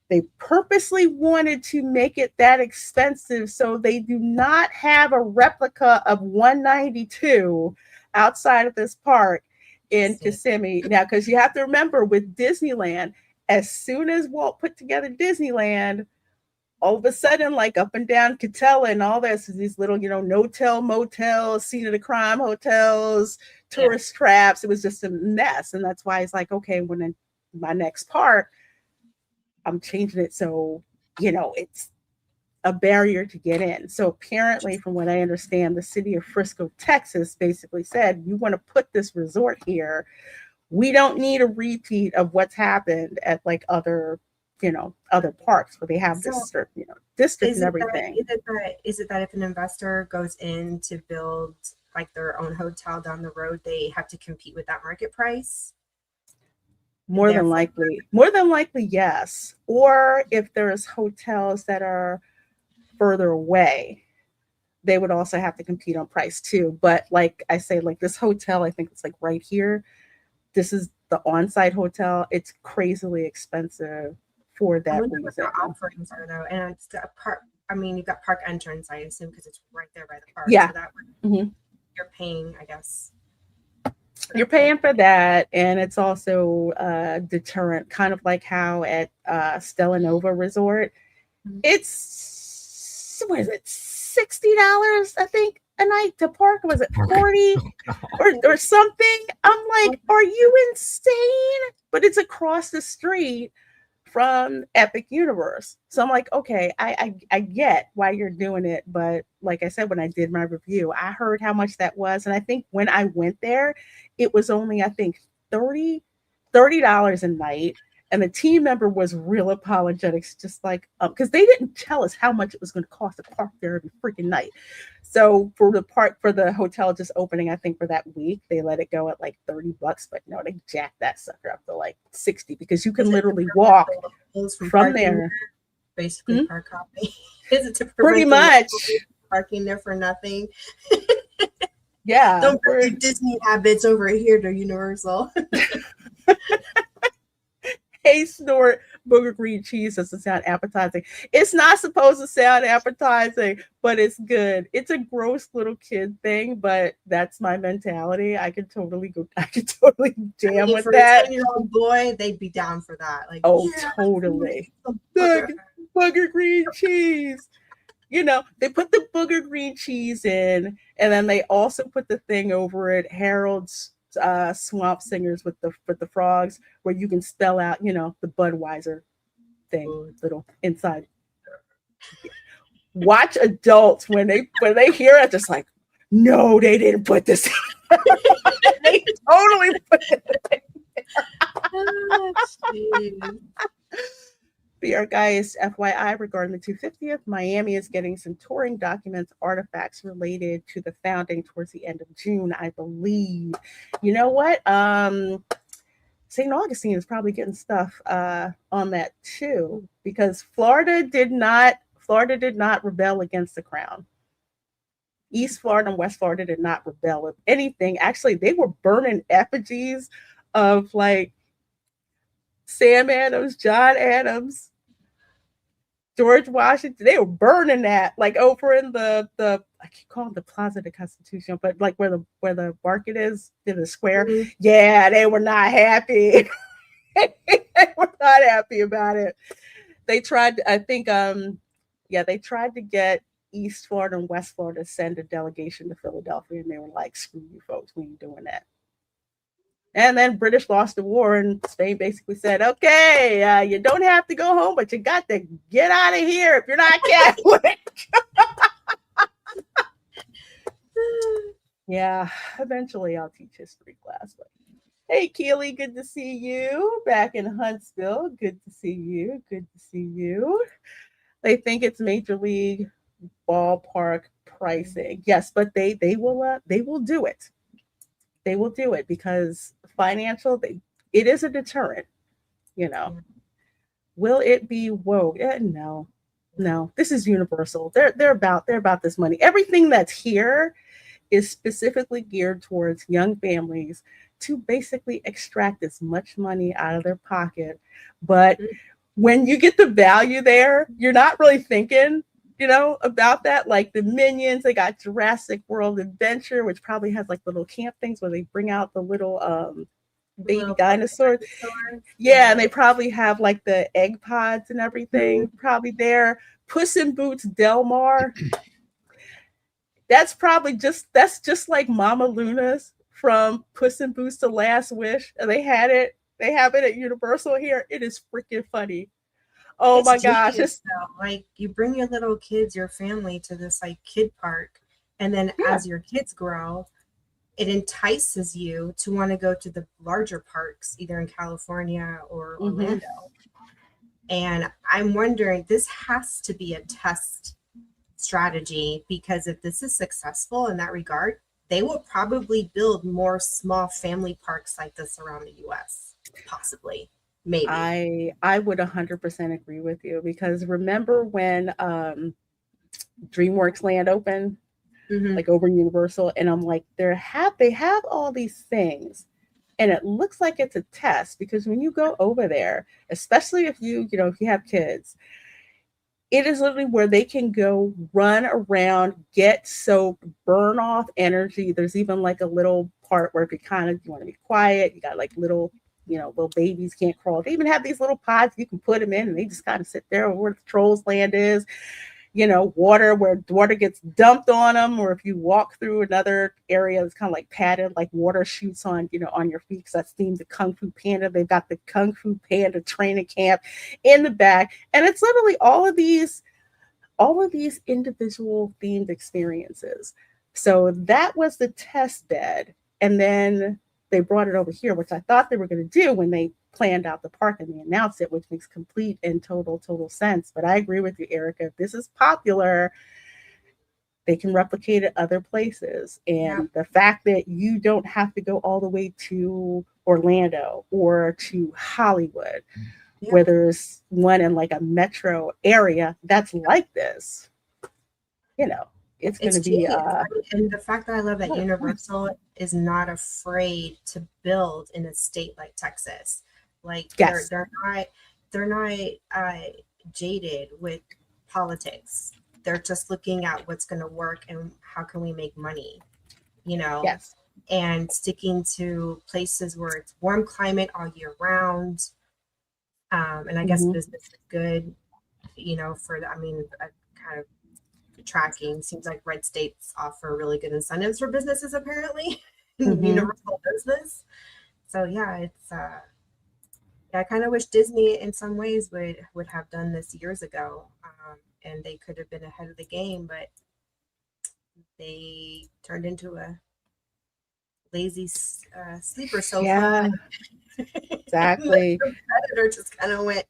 they purposely wanted to make it that expensive so they do not have a replica of 192 outside of this park in Kissimmee. Now, because you have to remember with Disneyland, as soon as Walt put together Disneyland, all of a sudden, like up and down Catella and all this, these little, no-tell motels, scene of the crime hotels, tourist traps. It was just a mess. And that's why it's like, okay, when in my next park, I'm changing it so, it's a barrier to get in. So apparently, from what I understand, the city of Frisco, Texas basically said, you want to put this resort here. We don't need a repeat of what's happened at like other parks where they have this district and everything. Is it that if an investor goes in to build like their own hotel down the road, they have to compete with that market price? More than likely, yes. Or if there's hotels that are further away, they would also have to compete on price too. But like I say, like this hotel, I think it's like right here. This is the on-site hotel. It's crazily expensive for that reason. What their offerings are though, and it's got park. I mean, you've got park entrance, I assume, because it's right there by the park. Yeah. So that you're paying, I guess. You're paying for that, and it's also deterrent, kind of like how at Stella Nova Resort, it's what is it, $60? I think a night to park. Was it 40 or something? I'm like, are you insane? But it's across the street from Epic Universe. So I'm like, okay, I get why you're doing it. But like I said, when I did my review, I heard how much that was. And I think when I went there, it was only, I think, $30 a night. And the team member was real apologetic, just like, because they didn't tell us how much it was going to cost to park there every freaking night. So for the hotel just opening, I think for that week, they let it go at like $30, but no, they jacked that sucker up to like 60 because you can literally walk from there. Basically, park hopping. Is it to prevent pretty much parking there for nothing? Yeah. Don't bring your Disney habits over here to Universal. Hey, snort booger green cheese doesn't sound appetizing. It's not supposed to sound appetizing, but it's good. It's a gross little kid thing, but that's my mentality. I could totally jam with for that. A 10-year-old boy, they'd be down for that. Like, oh, yeah, totally. Booger green cheese. You know, they put the booger green cheese in, and then they also put the thing over it, Harold's Swamp Singers with the frogs, where you can spell out, you know, the Budweiser thing, little inside. Watch adults when they hear it, just like, no, they didn't put this. They totally put it in. BR guys, FYI, regarding the 250th, Miami is getting some touring documents, artifacts related to the founding towards the end of June, I believe. You know what? St. Augustine is probably getting stuff on that too, because Florida did not rebel against the crown. East Florida and West Florida did not rebel of anything. Actually, they were burning effigies of like Sam Adams, John Adams, George Washington. They were burning that like over in the I keep calling it the Plaza de Constitution, but like where the market is in the square. Mm-hmm. Yeah, they were not happy. They were not happy about it. They tried, I think, they tried to get East Florida and West Florida to send a delegation to Philadelphia, and they were like, "Screw you, folks, we ain't doing that." And then British lost the war, and Spain basically said, "Okay, you don't have to go home, but you got to get out of here if you're not Catholic." Yeah, eventually I'll teach history class. But hey, Keely, good to see you back in Huntsville. Good to see you. Good to see you. They think it's Major League ballpark pricing. Yes, but they will do it. They will do it because financial, it is a deterrent, you know. Will it be woke? No. This is universal. They're about this money. Everything that's here is specifically geared towards young families to basically extract as much money out of their pocket. But when you get the value there, you're not really thinking, you know, about that. Like the Minions, they got Jurassic World Adventure, which probably has like little camp things where they bring out the little baby dinosaurs. Yeah, and they probably have like the egg pods and everything probably there. Puss in Boots Del Mar. That's just like Mama Luna's from Puss in Boots: The Last Wish. And they have it at Universal here. It is freaking funny. Oh, it's my gosh. Like you bring your little kids, your family to this like kid park. And then as your kids grow, it entices you to want to go to the larger parks, either in California or Orlando. And I'm wondering, this has to be a test strategy, because if this is successful in that regard, they will probably build more small family parks like this around the US, possibly. Maybe. I would 100% agree with you, because remember when DreamWorks Land opened, like over Universal, and I'm like, they have all these things, and it looks like it's a test, because when you go over there, especially if you have kids, it is literally where they can go run around, get soaked, burn off energy. There's even like a little part where if you want to be quiet, you got like little babies can't crawl. They even have these little pods you can put them in, and they just kind of sit there where the Trolls Land is. Water, where water gets dumped on them, or if you walk through another area that's kind of like padded, like water shoots on your feet, because that's themed to Kung Fu Panda. They've got the Kung Fu Panda training camp in the back, and it's literally all of these individual themed experiences. So that was the test bed, and then they brought it over here, which I thought they were going to do when they planned out the park and they announced it, which makes complete and total sense. But I agree with you, Erica. If this is popular, they can replicate it other places. And the fact that you don't have to go all the way to Orlando or to Hollywood, where there's one in like a metro area that's like this, you know, it's going to be. And the fact that I love that Universal is not afraid to build in a state like Texas. Like they're not jaded with politics. They're just looking at what's going to work and how can we make money, you know, and sticking to places where it's warm climate all year round. And I guess business is good, you know, kind of tracking seems like red states offer really good incentives for businesses apparently in universal business. So it's I kind of wish Disney in some ways would have done this years ago, and they could have been ahead of the game, but they turned into a lazy sleeper sofa. Exactly. The competitor just kind of went,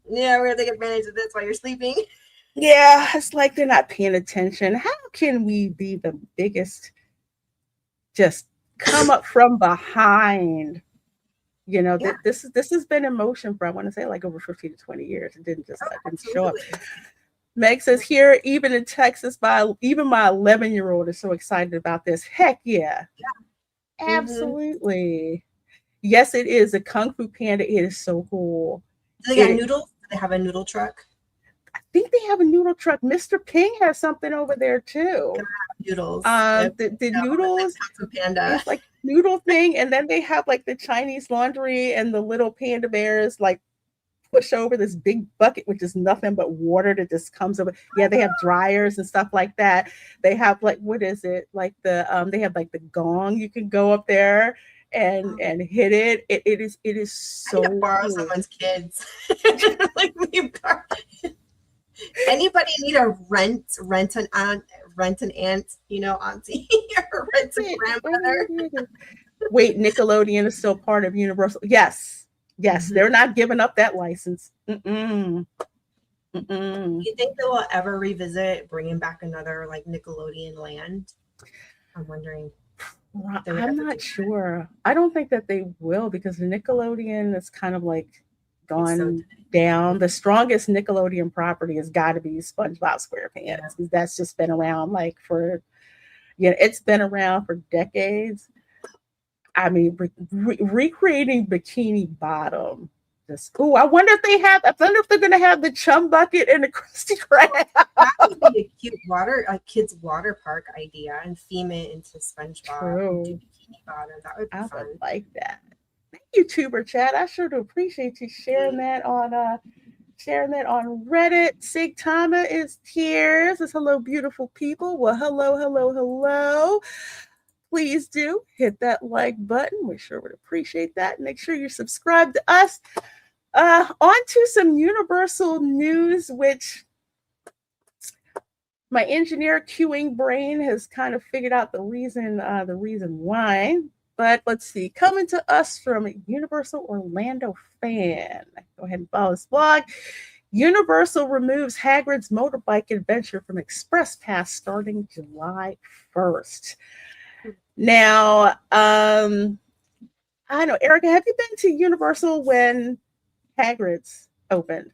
we're gonna take advantage of this while you're sleeping. Yeah, it's like they're not paying attention. How can we be the biggest, just come up from behind? You know, this has been in motion for, I want to say, like over 15 to 20 years. It didn't show up. Meg says here, even in Texas, even my 11-year-old is so excited about this. Heck yeah. Absolutely. Yes, it is. A Kung Fu Panda. It is so cool. Do they got noodles? Do they have a noodle truck? I think they have a noodle truck. Mr. Ping has something over there too. Noodles. The noodles. Panda. It's like noodle thing, and then they have like the Chinese laundry and the little panda bears like push over this big bucket, which is nothing but water that just comes over. Yeah, they have dryers and stuff like that. They have like, what is it? Like they have like the gong. You can go up there and hit it. It is so. I need to borrow someone's kids. Like anybody need a rent an aunt, you know, auntie, or rent a grandmother? Wait, Nickelodeon is still part of Universal. Yes, they're not giving up that license. Do you think they will ever revisit bringing back another like Nickelodeon land? I'm wondering. I'm not sure. I don't think that they will, because the Nickelodeon is kind of like gone down. The strongest Nickelodeon property has got to be SpongeBob SquarePants, because that's just been around like for, it's been around for decades. I mean, recreating Bikini Bottom. I wonder if they're gonna have the Chum Bucket and the Krusty Krab. That would be a cute kids water park idea, and theme it into SpongeBob. True. Bikini Bottom. That would be fun. Would like that. Thank you, Tuber Chat. I sure do appreciate you sharing that on Reddit. Sig Tama is here. Says hello, beautiful people. Well, hello. Please do hit that like button. We sure would appreciate that. Make sure you're subscribed to us. On to some Universal news, which my engineer queuing brain has kind of figured out the reason why. But let's see. Coming to us from Universal Orlando fan. Go ahead and follow this blog. Universal removes Hagrid's motorbike adventure from Express Pass starting July 1st. Now, I don't know, Erica, have you been to Universal when Hagrid's opened?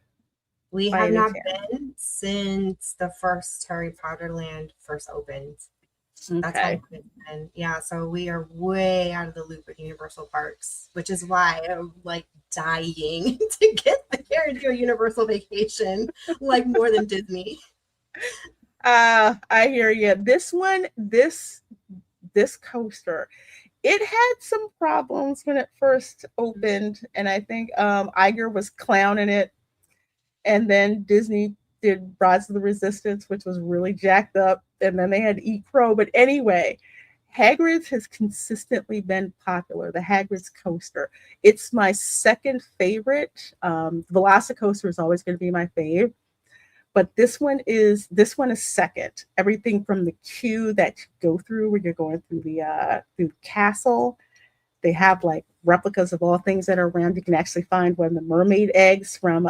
We have not been since the first Harry Potter land first opened. Okay. That's how it's been. Yeah, so we are way out of the loop with Universal Parks, which is why I'm like dying to get there and do a Universal vacation, like more than Disney. I hear you. This coaster, it had some problems when it first opened, and I think Iger was clowning it, and then Disney did Rise of the Resistance, which was really jacked up, and then they had Eat Crow. But anyway, Hagrid's has consistently been popular. The Hagrid's coaster, it's my second favorite. Velocicoaster is always going to be my fave, but this one is second. Everything from the queue that you go through when you're going through the castle, They have like replicas of all things that are around. You can actually find one of the mermaid eggs from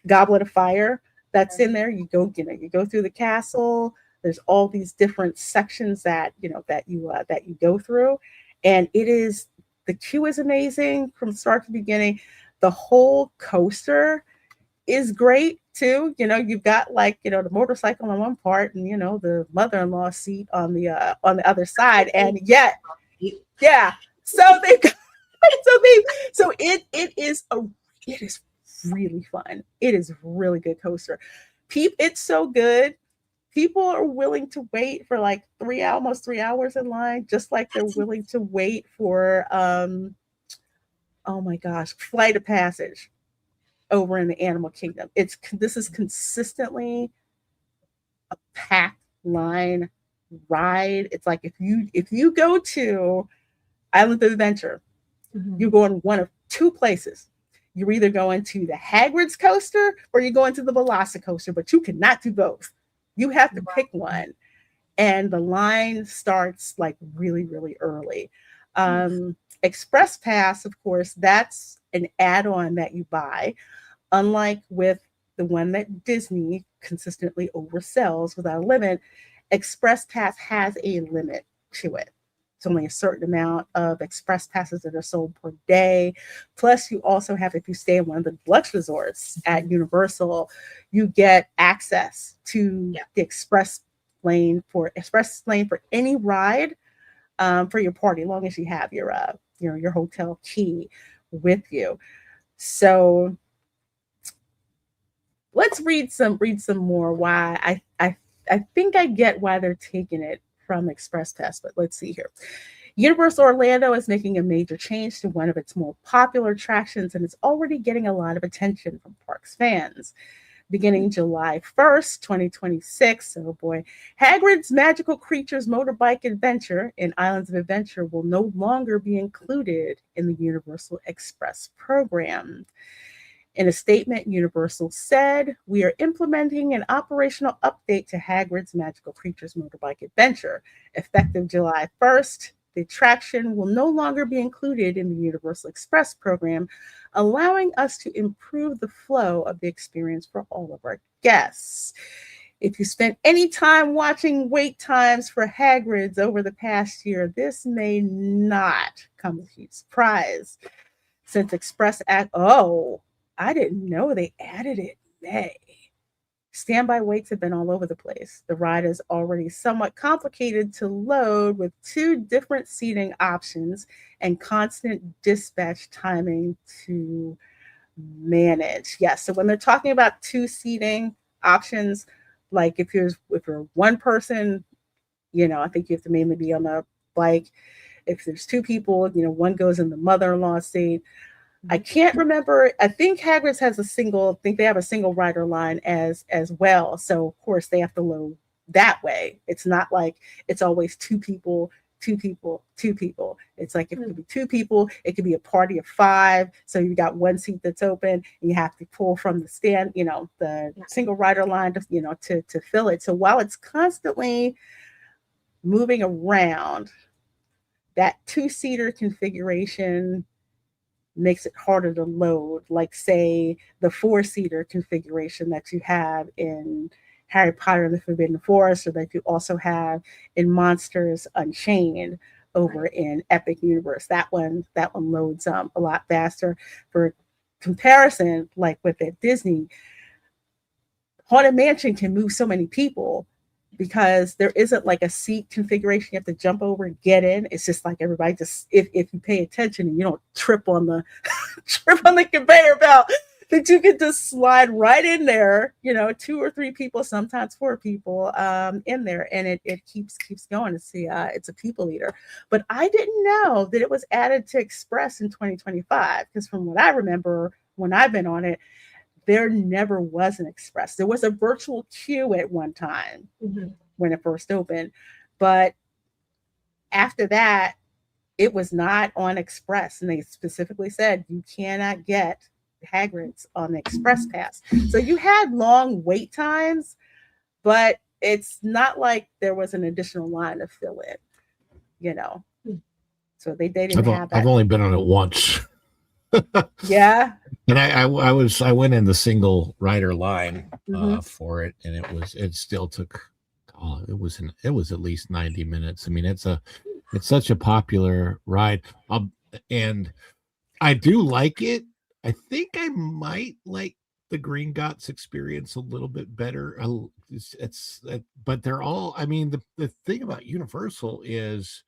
Goblet of Fire that's in there. You go through the castle. There's all these different sections that that you go through, and the queue is amazing from start to beginning. The whole coaster is great too. You've got like the motorcycle on one part, and the mother-in-law seat on the other side, and yet, yeah. So they, it is really fun. It is really good coaster. It's so good. People are willing to wait for like almost 3 hours in line, just like they're willing to wait for oh my gosh, Flight of Passage over in the Animal Kingdom. This is consistently a packed line ride. It's like if you go to Island of Adventure, you go in one of two places. You're either going to the Hagrid's coaster or you're going to the Velocicoaster, but you cannot do both. You have to pick one. And the line starts like really, really early. Express Pass, of course, that's an add-on that you buy. Unlike with the one that Disney consistently oversells without a limit, Express Pass has a limit to it. It's only a certain amount of express passes that are sold per day. Plus, you also have, if you stay in one of the deluxe resorts at Universal, you get access to the express lane for any ride for your party, as long as you have your hotel key with you. So let's read some more why I think I get why they're taking it from Express Pass, but let's see here. Universal Orlando is making a major change to one of its more popular attractions, and it's already getting a lot of attention from parks fans. Beginning July 1st, 2026, oh boy, Hagrid's Magical Creatures Motorbike Adventure in Islands of Adventure will no longer be included in the Universal Express program. In a statement, Universal said, "We are implementing an operational update to Hagrid's Magical Creatures Motorbike Adventure. Effective July 1st, the attraction will no longer be included in the Universal Express program, allowing us to improve the flow of the experience for all of our guests." If you spent any time watching wait times for Hagrid's over the past year, this may not come as a huge surprise. Since I didn't know they added it in May. Standby waits have been all over the place. The ride is already somewhat complicated to load with 2 different seating options and constant dispatch timing to manage. Yes, so when they're talking about 2 seating options, like if you're one person, I think you have to mainly be on the bike. If there's 2 people, one goes in the mother-in-law seat. I can't remember. I think Hagrid's has they have a single rider line as well. So of course they have to load that way. It's not like it's always 2 people, 2 people, 2 people. It's like if it could be 2 people, it could be a party of 5. So you got one seat that's open and you have to pull from the stand, the single rider line to fill it. So while it's constantly moving around, that 2-seater configuration makes it harder to load, like say the 4-seater configuration that you have in Harry Potter and the Forbidden Forest, or that you also have in Monsters Unchained over in Epic Universe. That one loads a lot faster. For comparison, like with at Disney, Haunted Mansion can move so many people because there isn't like a seat configuration you have to jump over and get in. It's just like everybody just if you pay attention and you don't trip on the conveyor belt, that you can just slide right in there, 2 or 3 people, sometimes 4 people in there, and it keeps going. It's a people eater. But I didn't know that it was added to Express in 2025, because from what I remember when I've been on it, there never was an Express. There was a virtual queue at one time when it first opened, but after that, it was not on Express, and they specifically said you cannot get Hagrid's on the Express Pass. So you had long wait times, but it's not like there was an additional line to fill in, So they didn't have I've that. only been on it once. Yeah. And I went in the single rider line Hmm. for it, and it still took it was at least 90 minutes. I mean, it's such a popular ride, and I do like it. I think I might like the Green Gots experience a little bit better. But they're all. I mean, the thing about Universal is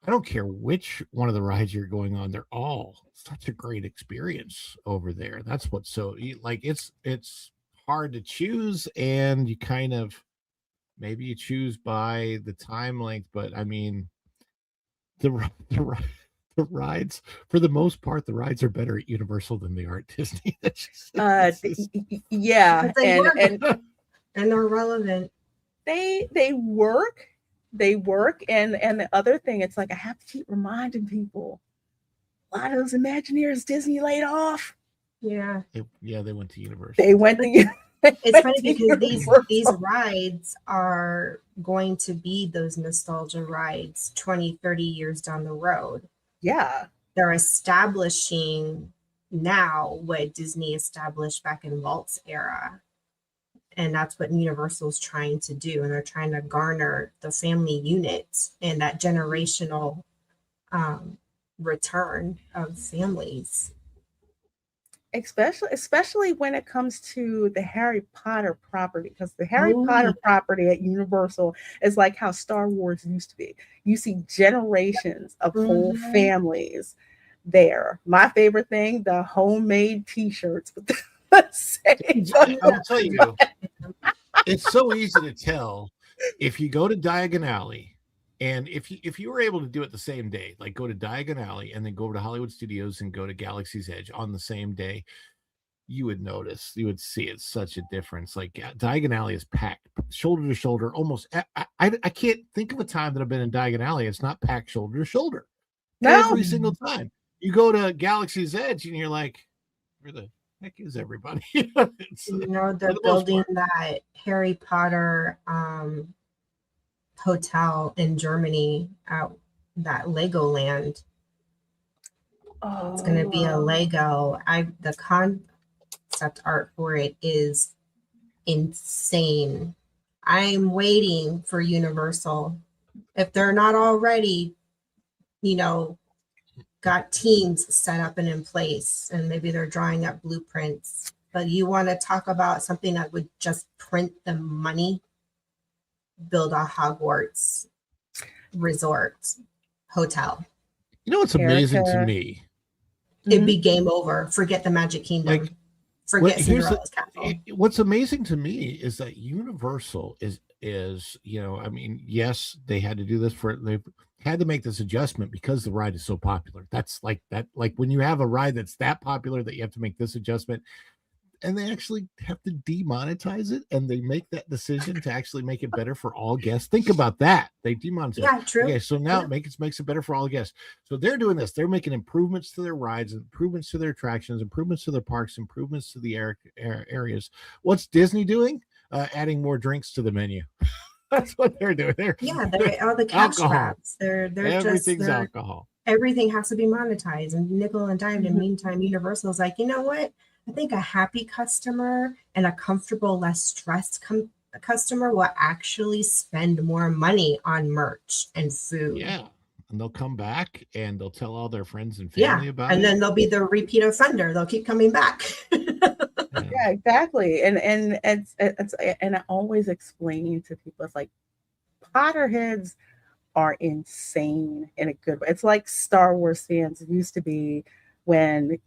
I don't care which one of the rides you're going on, they're all such a great experience over there. That's what's so like it's hard to choose, and you kind of maybe you choose by the time length, but I mean the rides for the most part, the rides are better at Universal than they are at Disney. Yeah, But they work and and they're relevant. they work, and the other thing, it's like I have to keep reminding people, a lot of those Imagineers Disney laid off. Yeah. They went to Universal. They went to It's funny because these rides are going to be those nostalgia rides 20, 30 years down the road. Yeah. They're establishing now what Disney established back in Walt's era. And that's what Universal's trying to do. And they're trying to garner the family unit and that generational return of families. Especially when it comes to the Harry Potter property, because the Harry Potter property at Universal is like how Star Wars used to be. You see generations of whole families there. My favorite thing, the homemade T-shirts with the I'll tell you, it's so easy to tell if you go to Diagon Alley. And if you were able to do it the same day, like go to Diagon Alley and then go over to Hollywood Studios and go to Galaxy's Edge on the same day, you would notice, you would see it's such a difference. Like Diagon Alley is packed shoulder to shoulder. Almost, I can't think of a time that I've been in Diagon Alley it's not packed shoulder to shoulder. Every single time. You go to Galaxy's Edge and you're like, where the heck is everybody? They're building that Harry Potter hotel in Germany at that Legoland. It's going to be a Lego. The concept art for it is insane. I'm waiting for Universal. If they're not already, got teams set up and in place, and maybe they're drawing up blueprints. But you want to talk about something that would just print the money? Build a Hogwarts resort hotel. You know what's amazing to me? It'd be game over. Forget the Magic Kingdom. Forget Cinderella's castle. What's amazing to me is that Universal is I mean, yes, they had to do this they had to make this adjustment because the ride is so popular. That's like when you have a ride that's that popular that you have to make this adjustment. And they actually have to demonetize it, and they make that decision to actually make it better for all guests. Think about that. They demonetize. Yeah, true. Okay, so now it makes it better for all guests. So they're doing this. They're making improvements to their rides, improvements to their attractions, improvements to their parks, improvements to the areas. What's Disney doing? Adding more drinks to the menu. That's what they're doing. They're all the cash wraps. Everything's alcohol. Everything has to be monetized and nickel and dime. In the meantime, Universal's like, you know what? I think a happy customer and a comfortable, less stressed customer will actually spend more money on merch and food. Yeah. And they'll come back and they'll tell all their friends and family about it. And then they'll be the repeat offender. They'll keep coming back. Yeah, exactly. And I always explain to people, it's like Potterheads are insane in a good way. It's like Star Wars fans used to be when,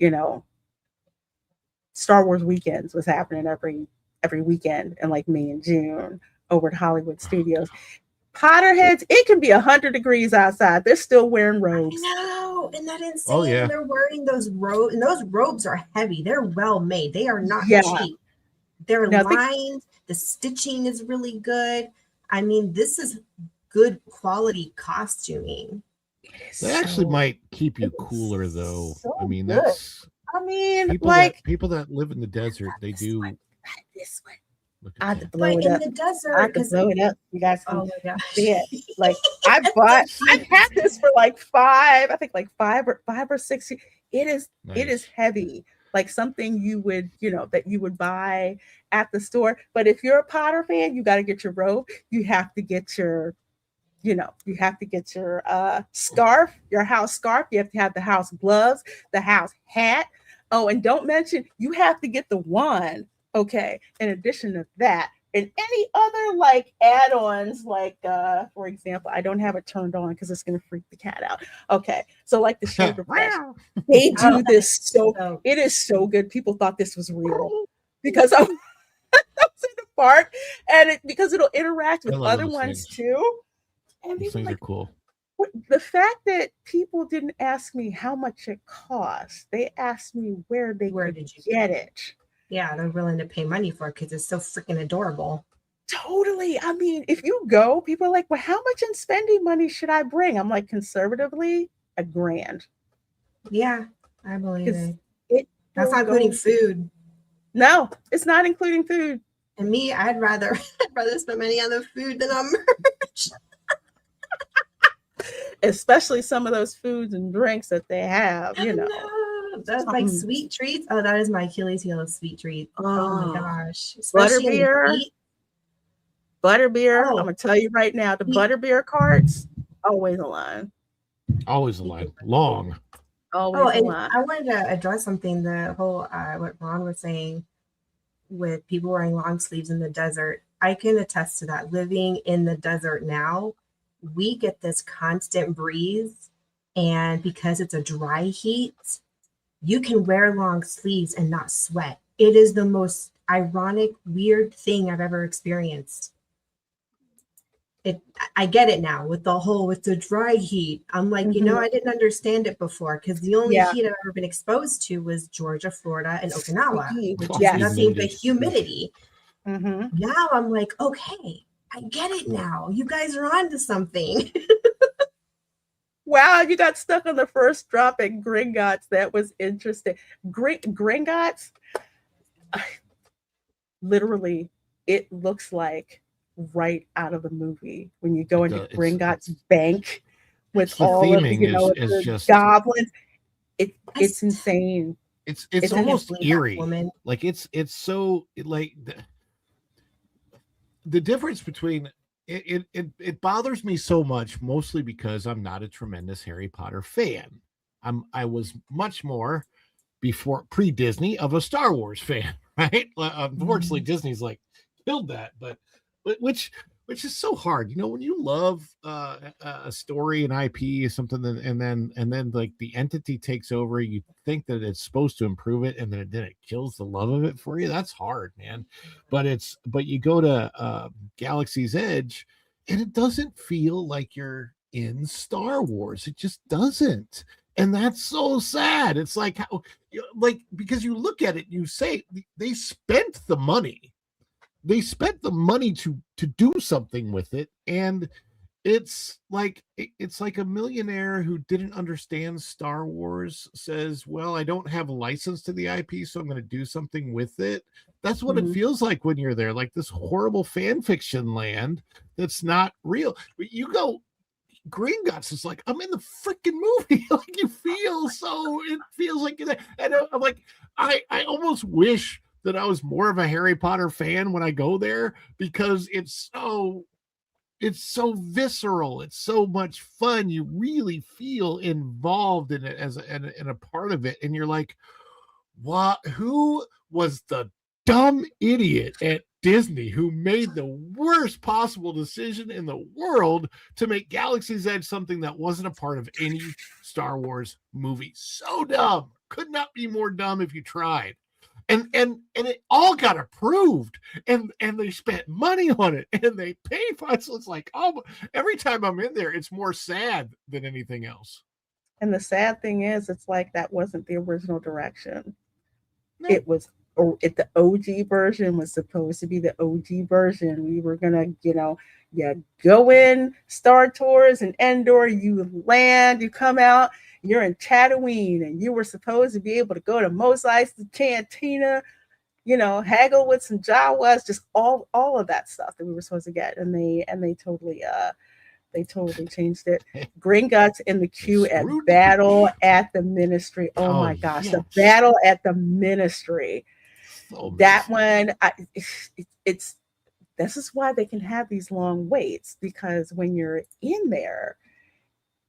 Star Wars weekends was happening every weekend in like May and June over at Hollywood Studios. Potterheads, it can be 100 degrees outside. They're still wearing robes. I know, isn't that insane? Oh, yeah. They're wearing those robes, and those robes are heavy. They're well made. They are not cheap. They're lined. The stitching is really good. I mean, this is good quality costuming. They actually might keep you cooler, though. I mean, that's. I mean, people that live in the desert, they do. This way. I had to But blow it in up. the desert, I had to because blow it up. You guys can oh my gosh, see it. Like I've huge. had this for like I think like 5 or 6 years. It is Nice. heavy. Like something you would, that you would buy at the store. But if you're a Potter fan, you got to get your robe. You have to get your, you have to get your scarf, your house scarf. You have to have the house gloves, the house hat. Oh, and don't mention you have to get the wand. Okay. In addition to that, and any other like add-ons, like for example, I don't have it turned on because it's gonna freak the cat out. Okay, so like the shoulder brush, they Oh, do this so so it is so good. People thought this was real because I was in the park, and because it'll interact I with love other those ones things. too. And they Those were things are like, cool. the fact that people didn't ask me how much it cost, they asked me where they where could did you get it. Yeah, they're willing to pay money for it because it's so freaking adorable. Totally. I mean, if you go, people are like, well, how much in spending money should I bring? I'm like, conservatively, $1,000. Yeah, I believe Because it. it That's will not including go. food. No, it's not including food. And me, I'd rather spend money on the food than on merch. Especially some of those foods and drinks that they have, No, that's like sweet treats. Oh, that is my Achilles heel of sweet treats. Oh my gosh. Especially in the Butterbeer. heat. Butterbeer. Oh, I'm gonna tell you right now, the butterbeer carts, always a line. Always a line. Long. Oh, Always a and line. I wanted to address something, the whole what Ron was saying with people wearing long sleeves in the desert. I can attest to that. Living in the desert now, we get this constant breeze, and because it's a dry heat, you can wear long sleeves and not sweat. It is the most ironic, weird thing I've ever experienced. I get it now with the dry heat. I'm like, I didn't understand it before because the only heat I've ever been exposed to was Georgia, Florida, and Okinawa, which is nothing but humidity. Now I'm like, okay, I get it now. You guys are onto something. Wow, you got stuck on the first drop at Gringotts. That was interesting. Gringotts, literally, it looks like right out of the movie when you go into Gringotts Bank with all of is the just goblins. It's insane. It's almost eerie. Like it's so like the difference between it bothers me so much, mostly because I'm not a tremendous Harry Potter fan. I was much more before pre-Disney of a Star Wars fan, right? Unfortunately, Disney's like killed that, but which is so hard. When you love a story, an IP, something, and then like the entity takes over, you think that it's supposed to improve it, and then it kills the love of it for you. That's hard, man. But you go to Galaxy's Edge, and it doesn't feel like you're in Star Wars. It just doesn't. And that's so sad. It's like because you look at it, you say they spent the money. They spent the money to do something with it, and it's like a millionaire who didn't understand Star Wars says, "Well, I don't have a license to the IP, so I'm going to do something with it." That's what it feels like when you're there, like this horrible fan fiction land that's not real. But you go. Gringotts is like, I'm in the freaking movie. Like it feels like that. And I'm like, I almost wish that I was more of a Harry Potter fan when I go there because it's so visceral. It's so much fun. You really feel involved in it as a part of it. And you're like, what? Who was the dumb idiot at Disney who made the worst possible decision in the world to make Galaxy's Edge something that wasn't a part of any Star Wars movie? So dumb. Could not be more dumb if you tried. And it all got approved, and they spent money on it, and they paid for it. So it's like, every time I'm in there, it's more sad than anything else. And the sad thing is, it's like that wasn't the original direction. No. It was the OG version was supposed to be the OG version. We were gonna, you go in Star Tours and Endor, you land, you come out, you're in Tatooine, and you were supposed to be able to go to Mos Eisley's Cantina haggle with some Jawas, just all of that stuff that we were supposed to get, and they totally changed it. Gringotts in the queue at Screwed. Battle at the Ministry. Oh Oh, my gosh, yes. the Battle at the Ministry. So That amazing. one, it's this is why they can have these long waits, because when you're in there,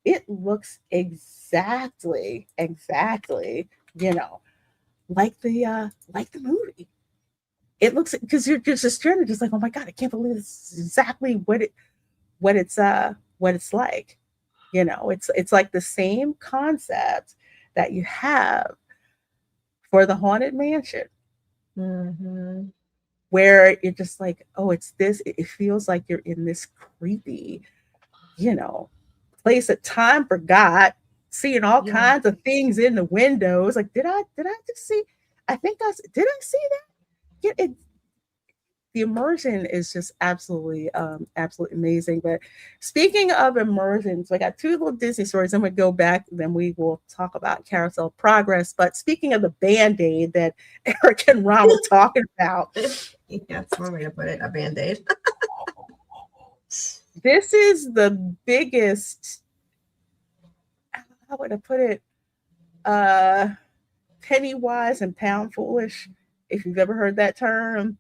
it looks exactly, like the movie. It looks, because you're just trying to just like, oh my god, I can't believe this is exactly what it's like. It's like the same concept that you have for the Haunted Mansion, Mm-hmm. where you're just like, oh, it's this. It feels like you're in this creepy, you know, place that time forgot, seeing all Yeah. kinds of things in the windows. Like, did I just see? I think did I see that? Yeah, the immersion is just absolutely amazing. But speaking of immersions, I got two little Disney stories. I'm gonna go back, then we will talk about Carousel Progress. But speaking of the Band-Aid that Eric and Ron were talking about, Yeah, that's one way to put it, a Band-Aid. this is the biggest, how would I put it, penny wise and pound foolish, if you've ever heard that term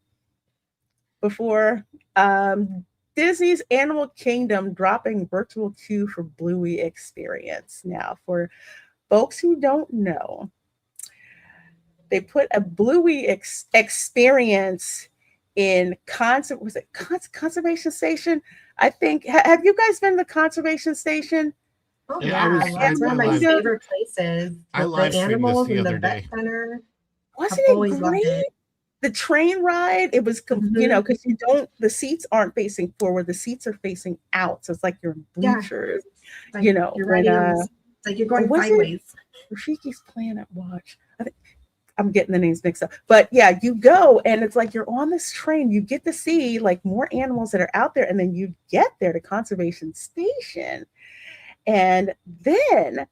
before. Disney's Animal Kingdom dropping virtual queue for Bluey experience. Now, for folks who don't know, they put a Bluey experience in conservation station. I think. Have you guys been to the conservation station? Oh Yeah, yeah, that's one of my Kingdom? favorite places. I The live streamed this animals the in the other vet day. center. I've Wasn't it always loved great? it. The train ride, it was, Mhm. because the seats aren't facing forward, the seats are facing out. So it's like you're in Yeah, bleachers, it's like you're when, riding on this. It's like you're going was it sideways. Rafiki's Planet Watch? I think I'm getting the names mixed up. But yeah, you go and it's like you're on this train. You get to see like more animals that are out there, and then you get there to conservation station. And then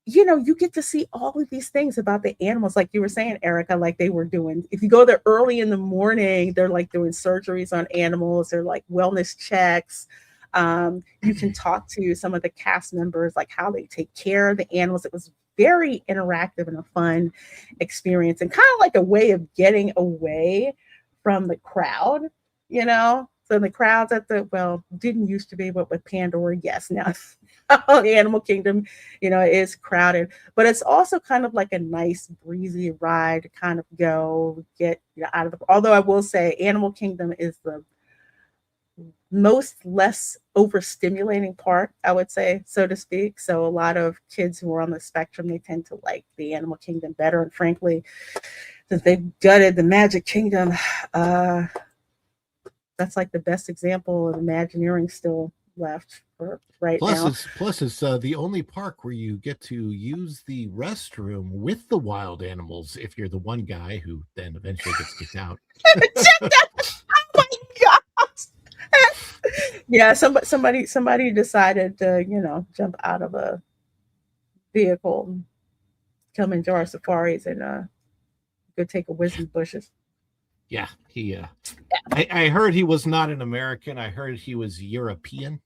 you get to see all of these things about the animals, like you were saying, Erica, like they were doing. If you go there early in the morning, they're like doing surgeries on animals. They're like wellness checks. You can talk to some of the cast members, like how they take care of the animals. It was very interactive and a fun experience, and kind of like a way of getting away from the crowd, you know. So the crowds at the didn't used to be, but with Pandora, yes, now Animal Kingdom, is crowded, but it's also kind of like a nice breezy ride to kind of go get out of the. Although I will say, Animal Kingdom is the most less overstimulating part, I would say, so to speak. So a lot of kids who are on the spectrum, they tend to like the Animal Kingdom better. And frankly, since they've gutted the Magic Kingdom, uh, that's like the best example of Imagineering still left for right now. Plus it's the only park where you get to use the restroom with the wild animals if you're the one guy who then eventually gets kicked out. Oh my gosh! Yeah, somebody decided to jump out of a vehicle, and come enjoy our safaris, and go take a whiz in the bushes. Yeah, he. I heard he was not an American. I heard he was European.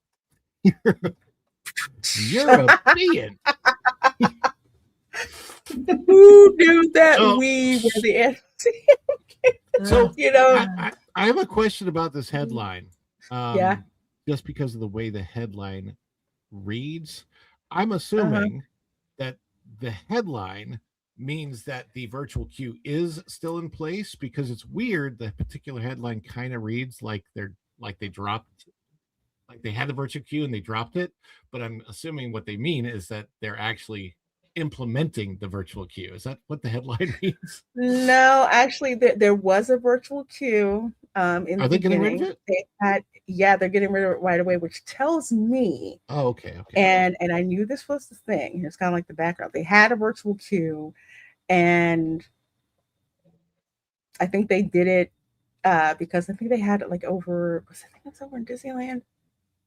European. Who knew that we were the answer? So You know, I have a question about this headline. Yeah. Just because of the way the headline reads, I'm assuming that the headline means that the virtual queue is still in place, because it's weird. The particular headline kind of reads like they dropped, like they had the virtual queue and they dropped it. But I'm assuming what they mean is that they're actually implementing the virtual queue. Is that what the headline means? No, actually, there was a virtual queue in Are the they getting rid of beginning. it? They're getting rid of it right away, which tells me, Oh, okay. and I knew this was the thing. It's kind of like the background. They had a virtual queue, and I think they did it because I think they had it like over. I think it was over in Disneyland.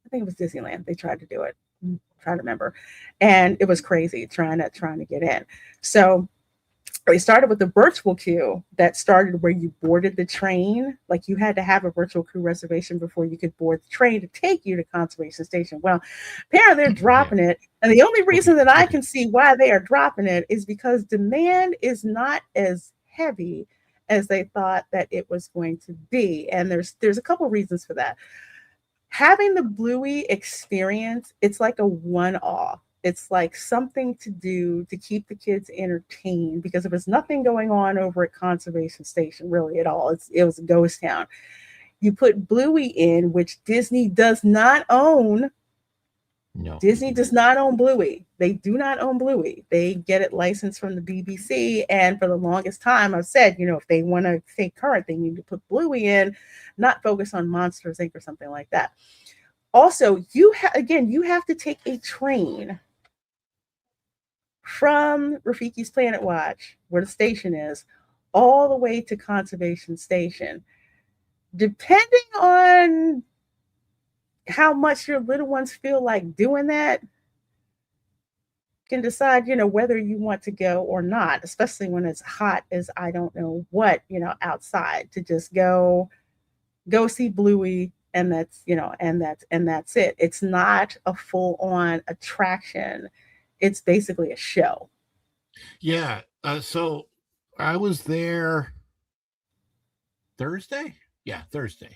I think it was Disneyland. They tried to do it. I'm trying to remember, and it was crazy trying to get in. So They started with the virtual queue that started where you boarded the train. Like you had to have a virtual queue reservation before you could board the train to take you to conservation station. Well, apparently they're dropping it. And the only reason that I can see why they are dropping it is because demand is not as heavy as they thought that it was going to be. And there's a couple reasons for that. Having the Bluey experience, it's like a one-off. It's like something to do to keep the kids entertained because there was nothing going on over at Conservation Station really at all. It was a ghost town. You put Bluey in, which Disney does not own. No. Disney does not own Bluey. They do not own Bluey. They get it licensed from the BBC. And for the longest time, I've said, if they want to stay current, they need to put Bluey in, not focus on Monsters Inc. or something like that. Also, you have to take a train from Rafiki's Planet Watch, where the station is, all the way to Conservation Station. Depending on how much your little ones feel like doing that, can decide, whether you want to go or not, especially when it's hot as I don't know what, outside, to just go see Bluey, and that's it. It's not a full-on attraction. It's basically a show. Yeah. So I was there Thursday. Yeah, Thursday.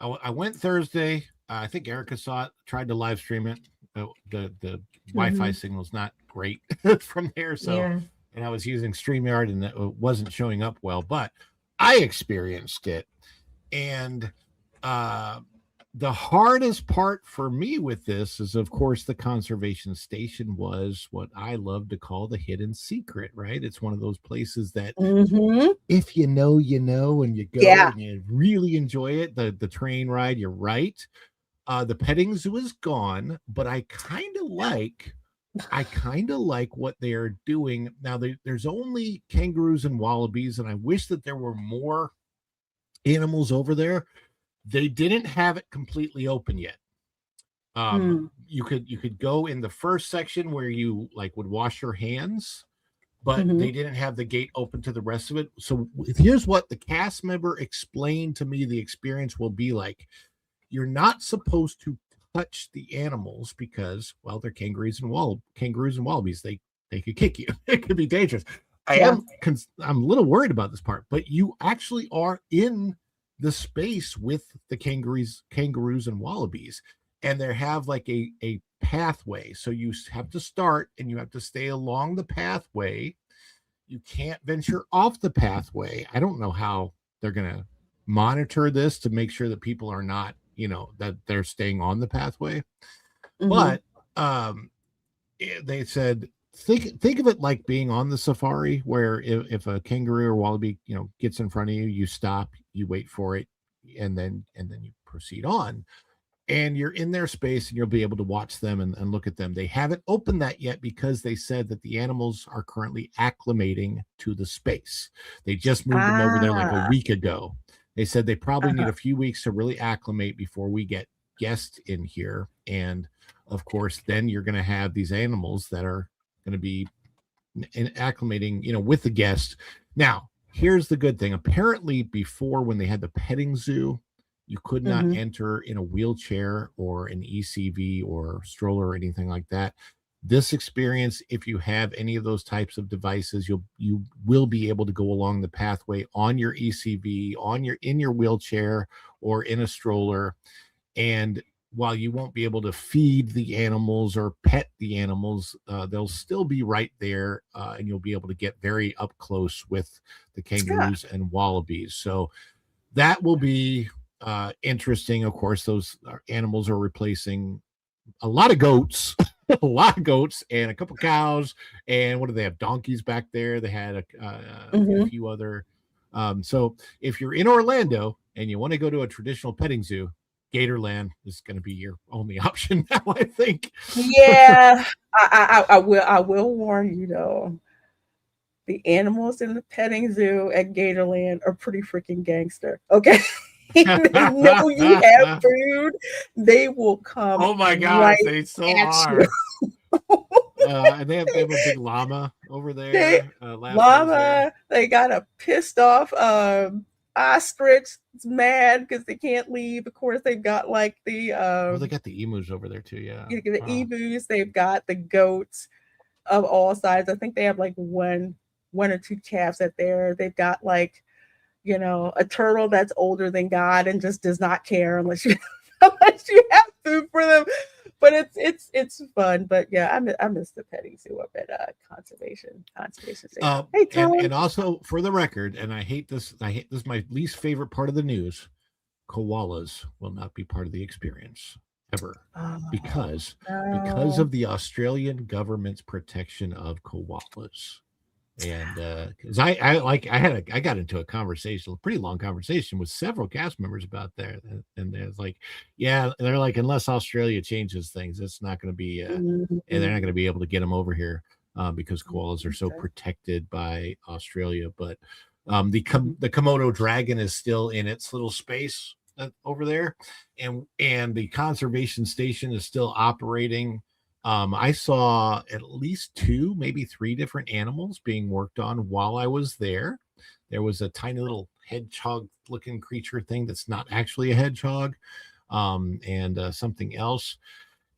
I went Thursday. I think Erica saw it, tried to live stream it. The Wi-Fi signal's not great from there. So, and I was using StreamYard and it wasn't showing up well, but I experienced it. And the hardest part for me with this is, of course, the conservation station was what I love to call the hidden secret, right? It's one of those places that if you know, and you go and you really enjoy it, the train ride, you're right. The petting zoo is gone, but I kind of like what they're doing. Now, there's only kangaroos and wallabies, and I wish that there were more animals over there. They didn't have it completely open yet. You could go in the first section where you would wash your hands, but they didn't have the gate open to the rest of it. So here's what the cast member explained to me the experience will be like. You're not supposed to touch the animals because, well, they're kangaroos and wallabies. They could kick you. It could be dangerous. I'm a little worried about this part, but you actually are in the space with the kangaroos and wallabies, and they have like a pathway. So you have to start and you have to stay along the pathway. You can't venture off the pathway. I don't know how they're going to monitor this to make sure that people are not, that they're staying on the pathway. But they said, think of it like being on the safari, where if a kangaroo or wallaby, gets in front of you, you stop, you wait for it, and then you proceed on, and you're in their space and you'll be able to watch them and look at them. They haven't opened that yet because they said that the animals are currently acclimating to the space. They just moved them over there like a week ago. They said they probably need a few weeks to really acclimate before we get guests in here. And of course, then you're going to have these animals that are going to be acclimating, with the guests. Now, here's the good thing. Apparently, before, when they had the petting zoo, you could not enter in a wheelchair or an ECV or stroller or anything like that. This experience, if you have any of those types of devices, you will be able to go along the pathway on your ECV, in your wheelchair, or in a stroller. And while you won't be able to feed the animals or pet the animals, they'll still be right there, and you'll be able to get very up close with the kangaroos and wallabies. So that will be interesting. Of course, those animals are replacing a lot of goats. And a couple cows, and what do they have? Donkeys back there. They had a few other. So if you're in Orlando and you want to go to a traditional petting zoo, Gatorland is going to be your only option now, I think. Yeah, I will warn you though. The animals in the petting zoo at Gatorland are pretty freaking gangster. Okay. They know you have food, they will come. Oh my god, they so are. And they have a big llama over They there. Lasso's there. llama. They got a pissed off ostrich. It's mad because they can't leave. Of course, they've got like the Oh, they got the emus over there too. Yeah. the Wow. emus. They've got the goats of all sizes. I think they have like one or two calves at there. They've got like a turtle that's older than God and just does not care unless you unless you have food for them. But it's fun. But yeah, I miss the petting zoo up at conservation station. Hey And Tom. also for the record, and I hate this. I hate this. Is my least favorite part of the news. Koalas will not be part of the experience ever Oh, because no. of the Australian government's protection of koalas. And because I got into a conversation, a pretty long conversation with several cast members about that, and they're like, yeah, they're like, unless Australia changes things, it's not going to be, and they're not going to be able to get them over here because koalas are so Okay. protected by Australia. But Mhm. the Komodo dragon is still in its little space over there, and the conservation station is still operating. I saw at least two, maybe three different animals being worked on while I was there. There was a tiny little hedgehog looking creature thing that's not actually a hedgehog, and something else.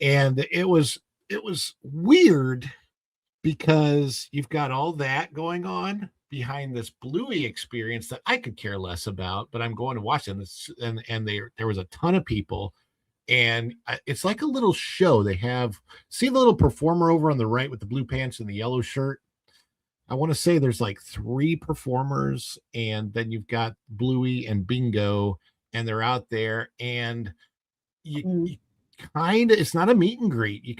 And it was weird because you've got all that going on behind this Bluey experience that I could care less about, but I'm going to watch it. And there was a ton of people, and it's like a little show. They have see the little performer over on the right with the blue pants and the yellow shirt. I want to say there's like three performers, and then you've got Bluey and Bingo, and they're out there, and you kind of it's not a meet and greet. You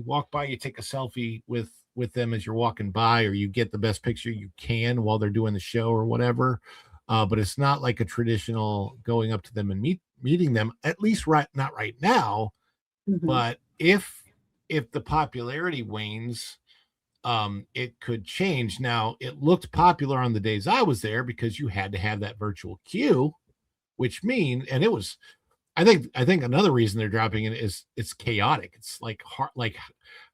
walk by, you take a selfie with them as you're walking by, or you get the best picture you can while they're doing the show or whatever. But it's not like a traditional going up to them and meeting them, at least not right now. Mhm. But if the popularity wanes, it could change. Now it looked popular on the days I was there because you had to have that virtual queue, which and it was I think another reason they're dropping it is it's chaotic. It's like hard, like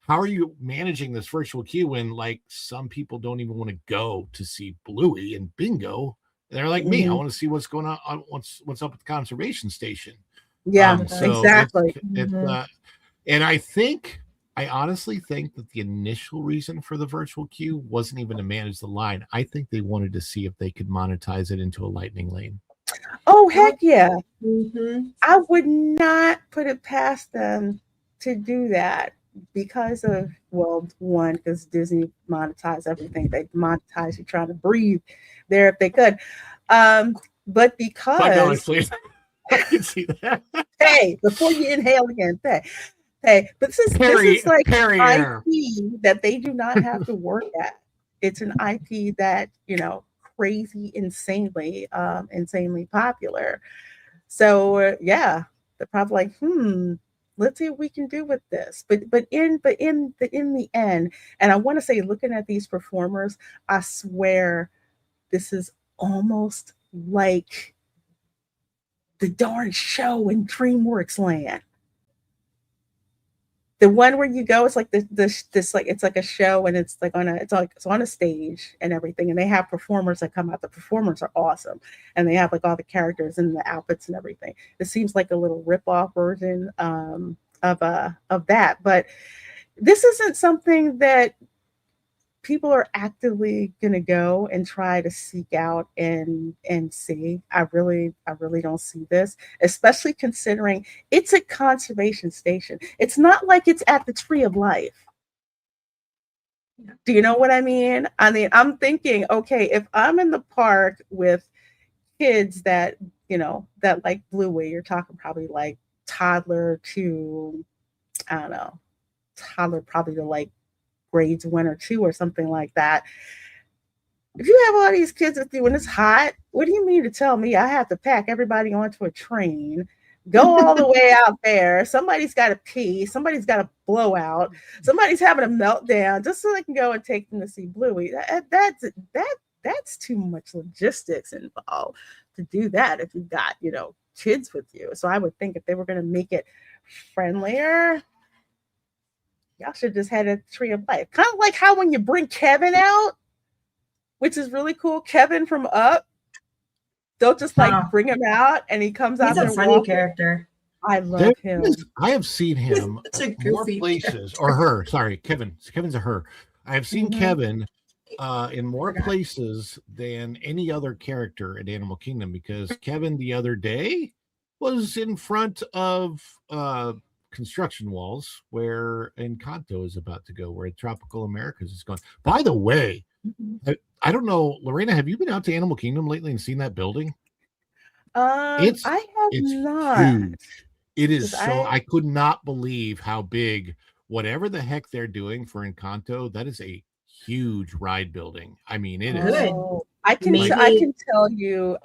how are you managing this virtual queue when like some people don't even want to go to see Bluey and Bingo? They're like me. I Mhm. want to see what's going on, what's up at the conservation station. Yeah, So Yes. exactly. it's Mhm. and I honestly think that the initial reason for the virtual queue wasn't even to manage the line. I think they wanted to see if they could monetize it into a lightning lane. Oh heck Yep. yeah. Mhm. I would not put it past them to do that because of, well, one, because Disney monetized everything. They monetize you trying to breathe there if they could. But But no, because, please, I can see that. hey, before you inhale again, hey, but this Perry is like an Perrier. IP that they do not have to work at. It's an IP that, crazy, insanely popular. So yeah, they're probably like, let's see what we can do with this. But in the end, and I want to say, looking at these performers, I swear this is almost like the darn show in DreamWorks Land. The one where you go, it's like this like it's like a show, and it's like it's on a stage and everything, and they have performers that come out. The performers are awesome, and they have like all the characters and the outfits and everything. It seems like a little rip off version of that, but this isn't something that people are actively going to go and try to seek out and see. I really don't see this, especially considering it's a conservation station. It's not like it's at the Tree of Life. Do you know what I mean? I mean, I'm thinking, okay, if I'm in the park with kids that like Bluey, you're talking probably like toddler to, I don't know, toddler probably to like grades 1 or 2 or something like that. If you have all these kids with you and it's hot, what do you mean to tell me I have to pack everybody onto a train, go all the way out there? Somebody's got to pee, somebody's got a blowout, somebody's having a meltdown just so they can go and take them to see Bluey. That's too much logistics involved to do that if you've got kids with you. So I would think if they were going to make it friendlier, Y'all should just had a tree of life. Kind of like how when you bring Kevin out, which is really cool. Kevin from Up, they'll just like bring him out and he comes He's out there a funny walking. character. I love him. I have seen him more places, character. or her. Sorry, Kevin. Kevin's a her. I have seen Kevin in more places than any other character at Animal Kingdom, because Kevin the other day was in front of construction walls where Encanto is about to go, where Tropical Americas is going. By the way, I don't know, Lorena, have you been out to Animal Kingdom lately and seen that building? I have not. Huge. It is so. I could not believe how big. Whatever the heck they're doing for Encanto, that is a huge ride building. I mean, it is. I can tell you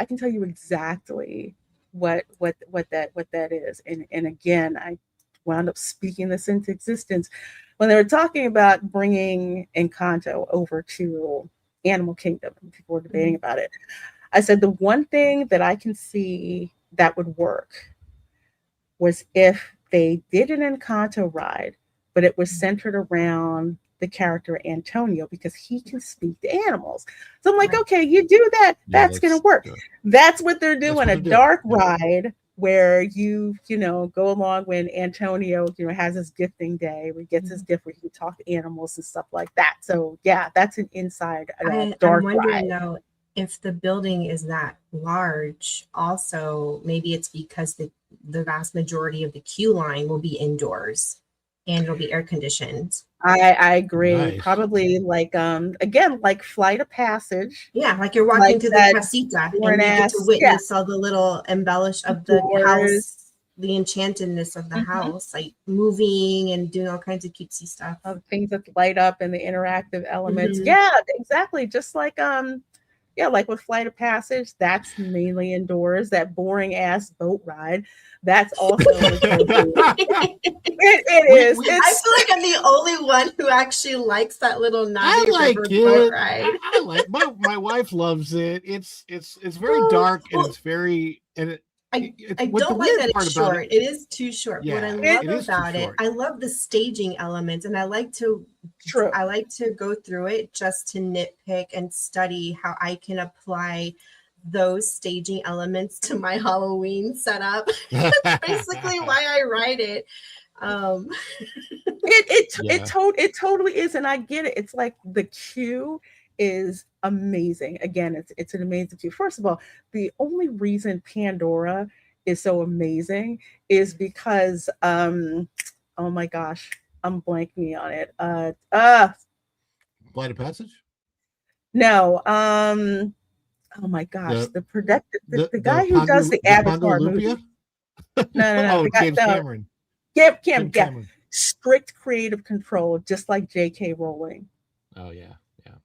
exactly what that is. And again, I wound up speaking this into existence when they were talking about bringing Encanto over to Animal Kingdom, and people were debating about it. I said the one thing that I can see that would work was if they did an Encanto ride, but it was centered around the character Antonio, because he can speak to animals. So I'm like, okay, you do that, that's going to work. That's what they're doing, a dark ride where you go along when Antonio, has his gifting day, where he gets his gift, where he can talk to animals and stuff like that. So yeah, that's an inside dark I'm wondering ride. though, if the building is that large, also maybe it's because the vast majority of the queue line will be indoors and it'll be air conditioned. I agree. Nice. Probably like again, like Flight of Passage. Yeah, like you're walking to the casita and you get to witness all the little embellish of the house, the enchantedness of the house, like moving and doing all kinds of cutesy stuff. Of things that light up and the interactive elements. Yeah, exactly. Just like like with Flight of Passage, that's mainly indoors. That boring ass boat ride, that's also it is. I feel like I'm the only one who actually likes that little Navi River boat ride. I like my wife loves it. It's very dark and it's very I don't like that it's short. It is too short. Yeah, what I love about it, I love the staging elements, and I like to go through it just to nitpick and study how I can apply those staging elements to my Halloween setup. That's basically why I write it. It totally is, and I get it. It's like the queue is amazing. Again, it's an amazing queue. First of all, the only reason Pandora is so amazing is because oh my gosh, I'm blanking on it. Flight of Passage? No. Oh my gosh, the guy who does the Avatar movie. No. James Cameron. Cameron. Strict creative control, just like J.K. Rowling. Oh yeah.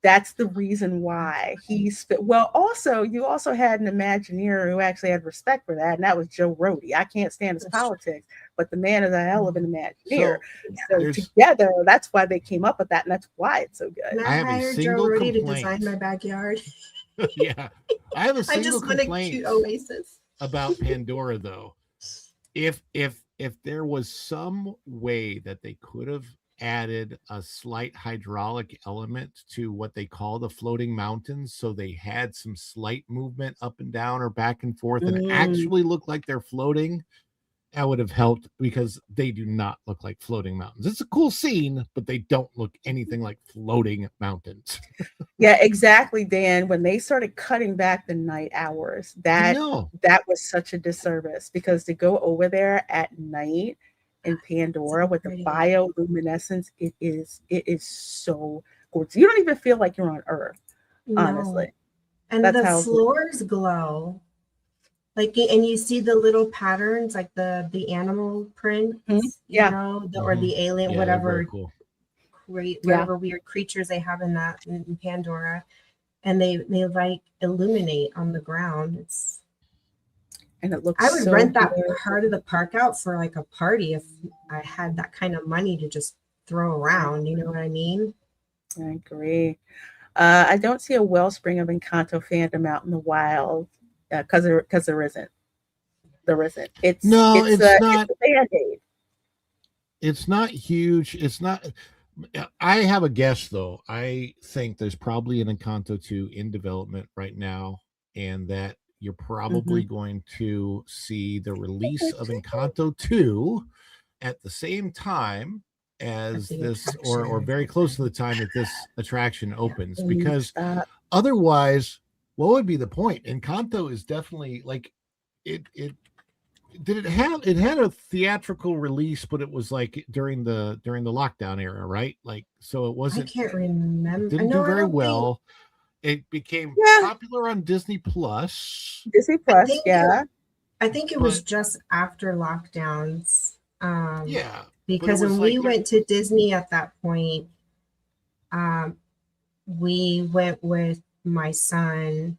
That's the reason why also you also had an Imagineer who actually had respect for that, and that was Joe Rohde. I can't stand his politics, but the man is a hell of an Imagineer. So together, that's why they came up with that, and that's why it's so good. I hired Joe Rohde to design my backyard. Yeah, I have a single I just want complaint a cute oasis about Pandora, though. If there was some way that they could have added a slight hydraulic element to what they call the floating mountains, so they had some slight movement up and down or back and forth and actually look like they're floating, that would have helped, because they do not look like floating mountains. It's a cool scene, but they don't look anything like floating mountains. Yeah, exactly, Dan. When they started cutting back the night hours, that was such a disservice, because to go over there at night in Pandora with the bioluminescence, it is so gorgeous. You don't even feel like you're on Earth, honestly. And that's the floors glow. Like, and you see the little patterns, like the animal prints, or the alien, whatever cool. whatever weird creatures they have in Pandora, and they like illuminate on the ground. And it looks. I would rent that part of the park out for like a party if I had that kind of money to just throw around. You know what I mean? I agree. I don't see a wellspring of Encanto fandom out in the wild, because there isn't. There isn't. It's not. It's a Band-Aid. it's not huge. It's not. I have a guess though. I think there's probably an Encanto 2 in development right now, and that you're Mm-hmm. probably going to see the release of Encanto 2 at the same time At as the this, or attraction. very close to the time that this attraction Yeah. opens, because Stop. otherwise, what would be the point? Encanto is definitely like it did it had a theatrical release, but it was like during the lockdown era, right? Like, so it I wasn't, can't it remember. didn't do No, I very don't think. well. It became Yeah, popular on Disney Plus, Disney I Plus. think it. Yeah. I think it was but just after lockdowns. yeah, but it Because was when we like went to Disney at that point, um, we went with my son,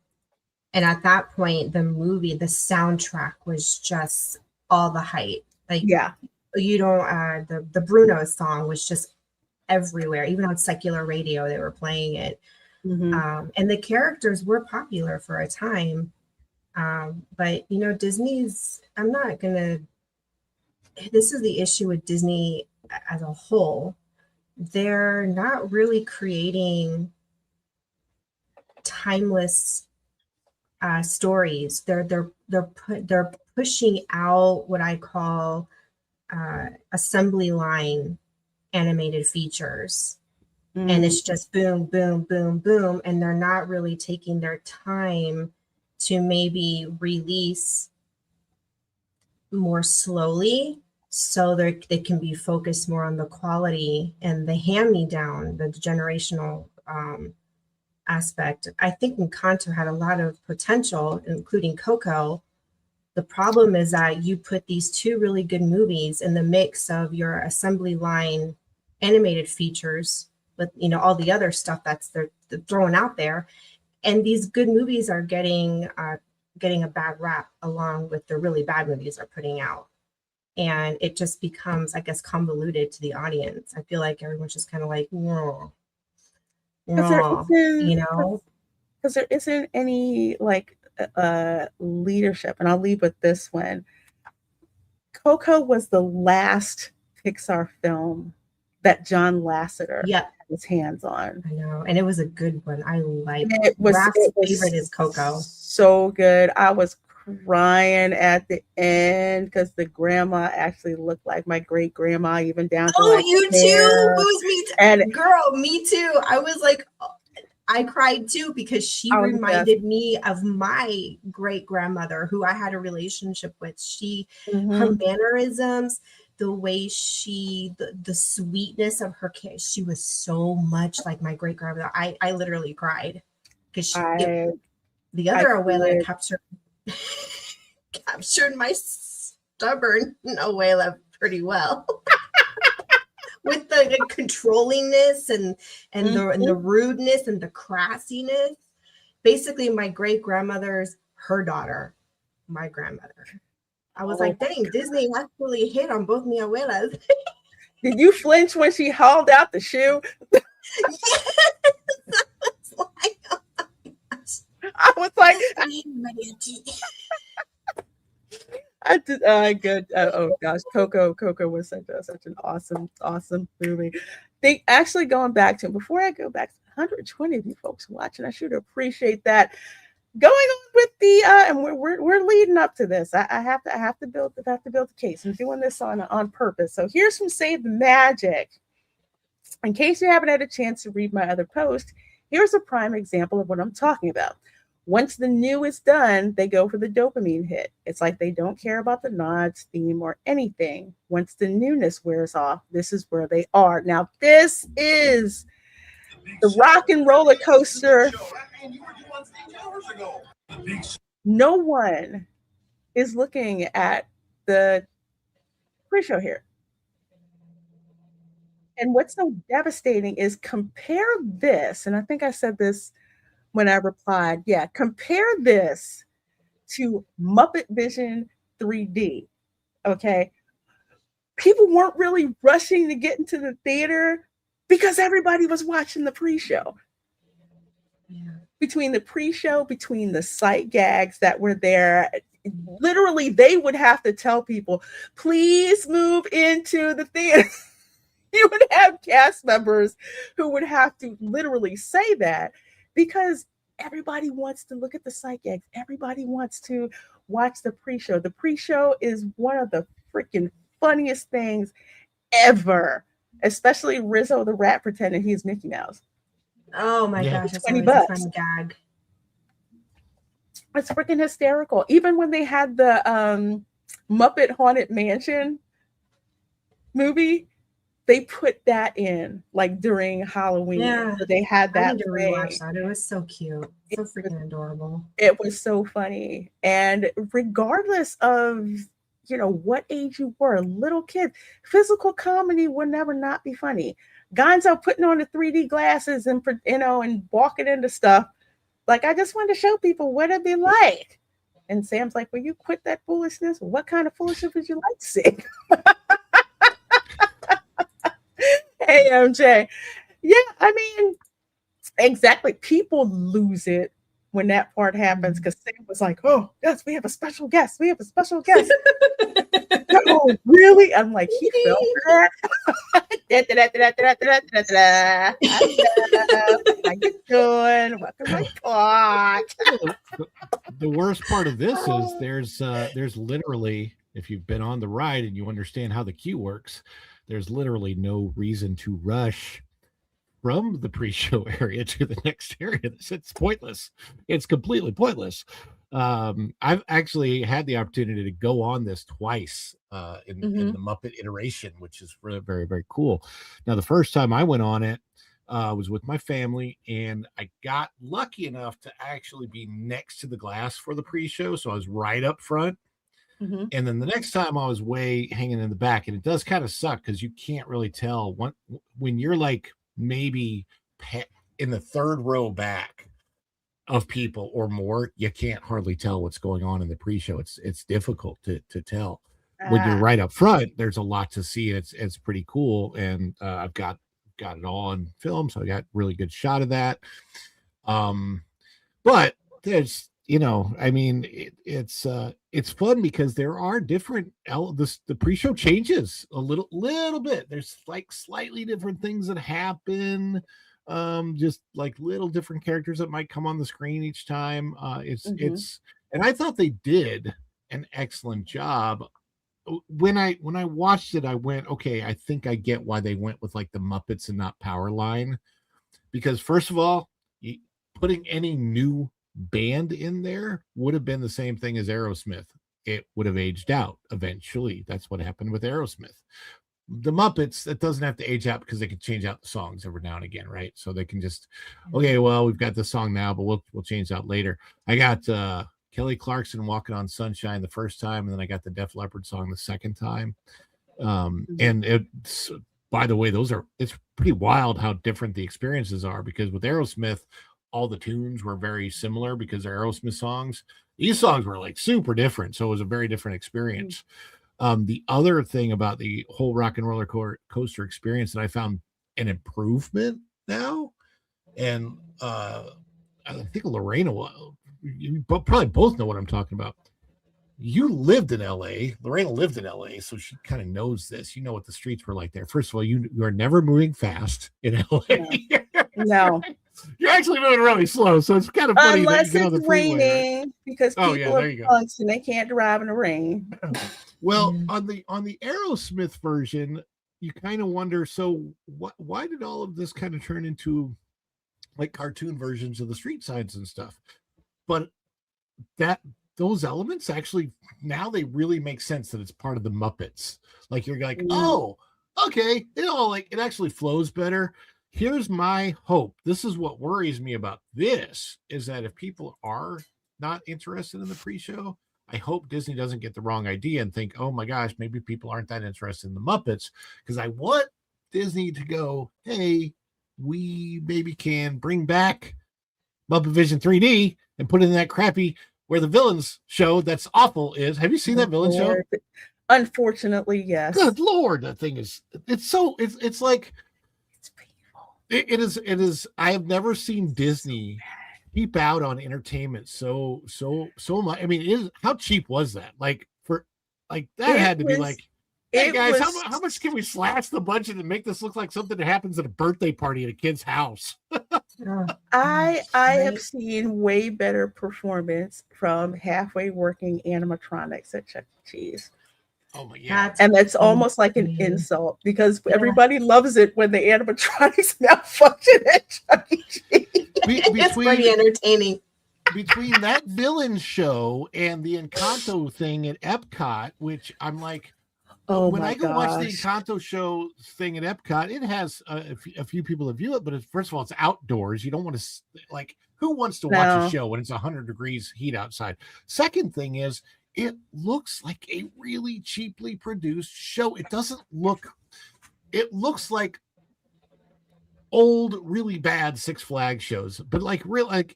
and at that point, the soundtrack was just all the hype. Like Yeah. you don't, the Bruno song was just everywhere. Even on secular radio, they were playing it. Mm-hmm. And the characters were popular for a time. But Disney's. I'm not gonna. This is the issue with Disney as a whole. They're not really creating timeless stories. They're pushing out what I call assembly line animated features, and Mm. it's just boom, boom, boom, boom, and they're not really taking their time to maybe release more slowly, so they can be focused more on the quality and the hand me down, the generational aspect. I think Encanto had a lot of potential, including Coco. The problem is that you put these two really good movies in the mix of your assembly line animated features with all the other stuff they're throwing out there, and these good movies are getting a bad rap along with the really bad movies they're putting out, and it just becomes, I guess, convoluted to the audience. I feel like everyone's just kind of like, no, Because there no, isn't, you know. because there isn't any like leadership, and I'll leave with this one. Coco was the last Pixar film that John Lasseter Yep, had his hands on. I know, and it was a good one. I like It Raph's was favorite is Coco. so good. I was crying at the end because the grandma actually looked like my great grandma, even down to Oh, like you too? It hair. was me, And girl. Me too. I was like, I cried too because she I was just, reminded me of my great grandmother who I had a relationship with. Her mhm. mannerisms, the way the sweetness of her kiss, she was so much like my great grandmother. I literally cried because I the I other abuela did. captured my stubborn abuela pretty well. With the controllingness and the Mhm. rudeness and the crassiness. Basically, my great grandmother's her daughter, my grandmother. I was Oh like, my dang, God. Disney actually hit on both mi abuelas. Did you flinch when she hauled out the shoe? I was like, I did. Good. Oh gosh, Coco was such an awesome movie. They actually going back to, before I go back, 120 of you folks watching. I should appreciate that. Going on with the and we're leading up to this. I have to build the case. I'm doing this on purpose. So here's from Save the Magic. In case you haven't had a chance to read my other post, here's a prime example of what I'm talking about. Once the new is done, they go for the dopamine hit. It's like they don't care about the nods, theme, or anything. Once the newness wears off, this is where they are. Now, this is the rock and roller coaster. No one is looking at the pre-show here. And what's so devastating is, compare this, and I think I said this when I replied, yeah, compare this to Muppet Vision 3D. Okay. People weren't really rushing to get into the theater because everybody was watching the pre show. Yeah. Between the pre show, between the sight gags that were there, literally they would have to tell people, please move into the theater. You would have cast members who would have to literally say that because everybody wants to look at the psych eggs. Everybody wants to watch the pre-show. The pre-show is one of the freaking funniest things ever, especially Rizzo the rat pretending he's Mickey Mouse. Oh my gosh, that's 20 always a bucks. fun gag. It's freaking hysterical. Even when they had the Muppet Haunted Mansion movie, they put that in like during Halloween. Yeah. So they had that. I need to rewatch that. It was so cute. So freaking adorable. It was so funny. And regardless of, you know, what age you were, little kid, physical comedy will never not be funny. Gonzo putting on the 3D glasses and, you know, and walking into stuff. Like, I just wanted to show people what it'd be like. And Sam's like, will you quit that foolishness? What kind of foolishness would you like to see? Hey, MJ. Yeah, I mean, exactly. People lose it when that part happens because Sam was like, oh, yes, we have a special guest. We have a special guest. Oh, really? I'm like, he felt that. How you doing? Welcome to my pod. The worst part of this is there's literally, if you've been on the ride and you understand how the queue works, there's literally no reason to rush from the pre-show area to the next area. It's pointless. It's completely pointless. I've actually had the opportunity to go on this twice in the Muppet iteration, which is really very, very cool. Now, the first time I went on it was with my family, and I got lucky enough to actually be next to the glass for the pre-show, so I was right up front. And then the next time I was way hanging in the back, and it does kind of suck because you can't really tell when you're like maybe in the third row back of people or more, you can't hardly tell what's going on in the pre-show. It's difficult to tell. When you're right up front, there's a lot to see. It's pretty cool, and I've got it all on film, so I got really good shot of that. But there's, you know, I mean, it's fun because there are different the pre-show changes a little bit. There's like slightly different things that happen, just like little different characters that might come on the screen each time. It's and I thought they did an excellent job. When I watched it, I went, okay, I think I get why they went with like the Muppets and not Powerline, because first of all, putting any new band in there would have been the same thing as Aerosmith. It would have aged out eventually. That's what happened with Aerosmith. The Muppets, it doesn't have to age out because they can change out the songs every now and again, right? So they can just, okay, well, we've got this song now, but we'll change that later. I got Kelly Clarkson Walking on Sunshine the first time, and then I got the Def Leppard song the second time. And it's, by the way, it's pretty wild how different the experiences are, because with Aerosmith, all the tunes were very similar because they're Aerosmith songs. These songs were like super different, so it was a very different experience. The other thing about the whole Rock and Roller Coaster experience that I found an improvement now, and I think Lorena, you probably both know what I'm talking about. You lived in LA. Lorena lived in LA, so she kind of knows this. You know what the streets were like there. First of all, you are never moving fast in LA. No. You're actually moving really slow, so it's kind of funny. Unless that you get it's on the freeway, raining, right? because people are punks and they can't drive in the rain. Well, on the Aerosmith version, you kind of wonder, so why did all of this kind of turn into like cartoon versions of the street signs and stuff? But those elements actually, now they really make sense that it's part of the Muppets. Like you're like, oh, okay, it actually flows better. Here's my hope. This is what worries me about this, is that if people are not interested in the pre-show, I hope Disney doesn't get the wrong idea and think, oh my gosh, maybe people aren't that interested in the Muppets, because I want Disney to go, hey, we maybe can bring back Muppet Vision 3D and put it in that crappy where the villains show that's awful is. Have you seen that villain show? Unfortunately, yes. Good Lord, that thing is, it's like, it's painful. It is. I have never seen Disney cheap out on entertainment so much. I mean, how cheap was that? Like that had to be like, hey guys, how much can we slash the budget and make this look like something that happens at a birthday party at a kid's house? I have seen way better performance from halfway working animatronics at Chuck E. Cheese. Oh my god! And that's almost like an insult because everybody loves it when the animatronics malfunction at Chuck E. Cheese. It's pretty entertaining. Between that villain show and the Encanto thing at Epcot, which I'm like, when I go watch the Encanto show thing at Epcot, it has a few people that view it, but first of all, it's outdoors. You don't want to, like, who wants to watch a show when it's 100 degrees heat outside? Second thing is, it looks like a really cheaply produced show. It doesn't look, it looks like old, really bad Six Flags shows, but like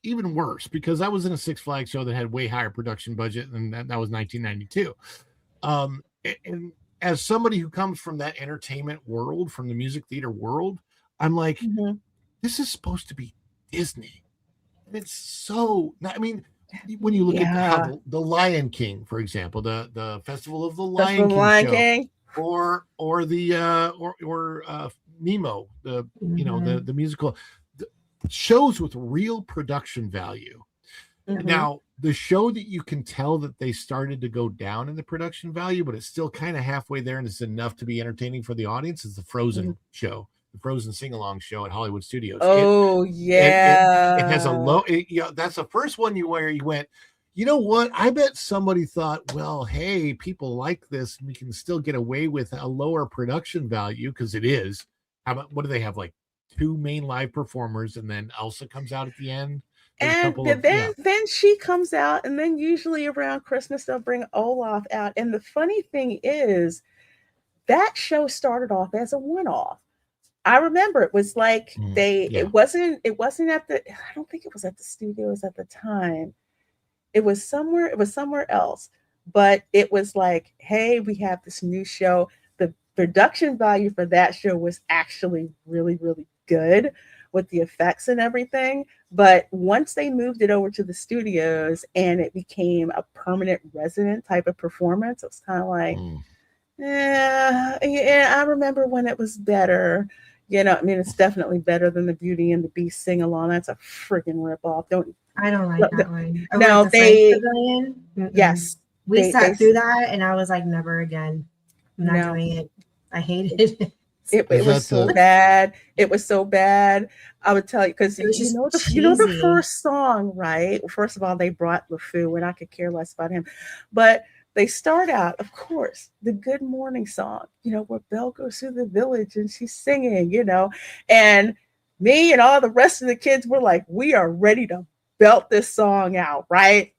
even worse, because I was in a Six Flags show that had way higher production budget, and that was 1992. And as somebody who comes from that entertainment world, from the music theater world, I'm like, this is supposed to be Disney. And it's so, I mean, when you look at how the Lion King, for example, the Festival of the Lion King show, or the Nemo, the the musical, shows with real production value. Now, the show that you can tell that they started to go down in the production value, but it's still kind of halfway there and it's enough to be entertaining for the audience, is the Frozen show, the Frozen sing-along show at Hollywood Studios. Oh, it has a low, that's the first one where you went, you know what? I bet somebody thought, well, hey, people like this. We can still get away with a lower production value because it is. How about, what do they have? Like 2 main live performers, and then Elsa comes out at the end. And then she comes out, and then usually around Christmas they'll bring Olaf out. And the funny thing is, that show started off as a one-off. I remember it was like it wasn't at the, I don't think it was at the studios at the time. It was somewhere else. But it was like, hey, we have this new show. The production value for that show was actually really, really good with the effects and everything. But once they moved it over to the studios and it became a permanent resident type of performance, it was kind of like, yeah, I remember when it was better. You know, I mean, it's definitely better than the Beauty and the Beast sing along. That's a freaking ripoff. I don't like that one. No, yes. We sat through that and I was like, never again. I'm not doing it. I hated it. It was so bad. It was so bad. I would tell you, because you know the first song, right? First of all, they brought LeFou, and I could care less about him. But they start out, of course, the Good Morning song, you know, where Belle goes through the village and she's singing, you know, and me and all the rest of the kids were like, we are ready to belt this song out, right?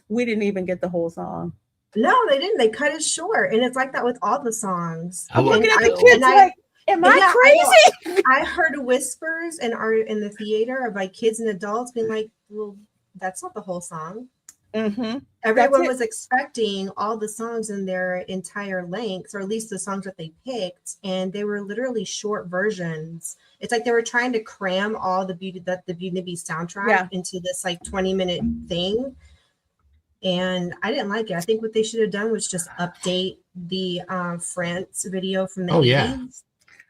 We didn't even get the whole song. No, they didn't. They cut it short. And it's like that with all the songs. I'm looking at the kids like, am I crazy? I heard whispers in the theater of like kids and adults being like, well, that's not the whole song. Everyone was expecting all the songs in their entire lengths, or at least the songs that they picked, and they were literally short versions. It's like they were trying to cram all the Beauty and the Beast soundtrack into this like 20-minute thing. And I didn't like it. I think what they should have done was just update the France video from the 80s.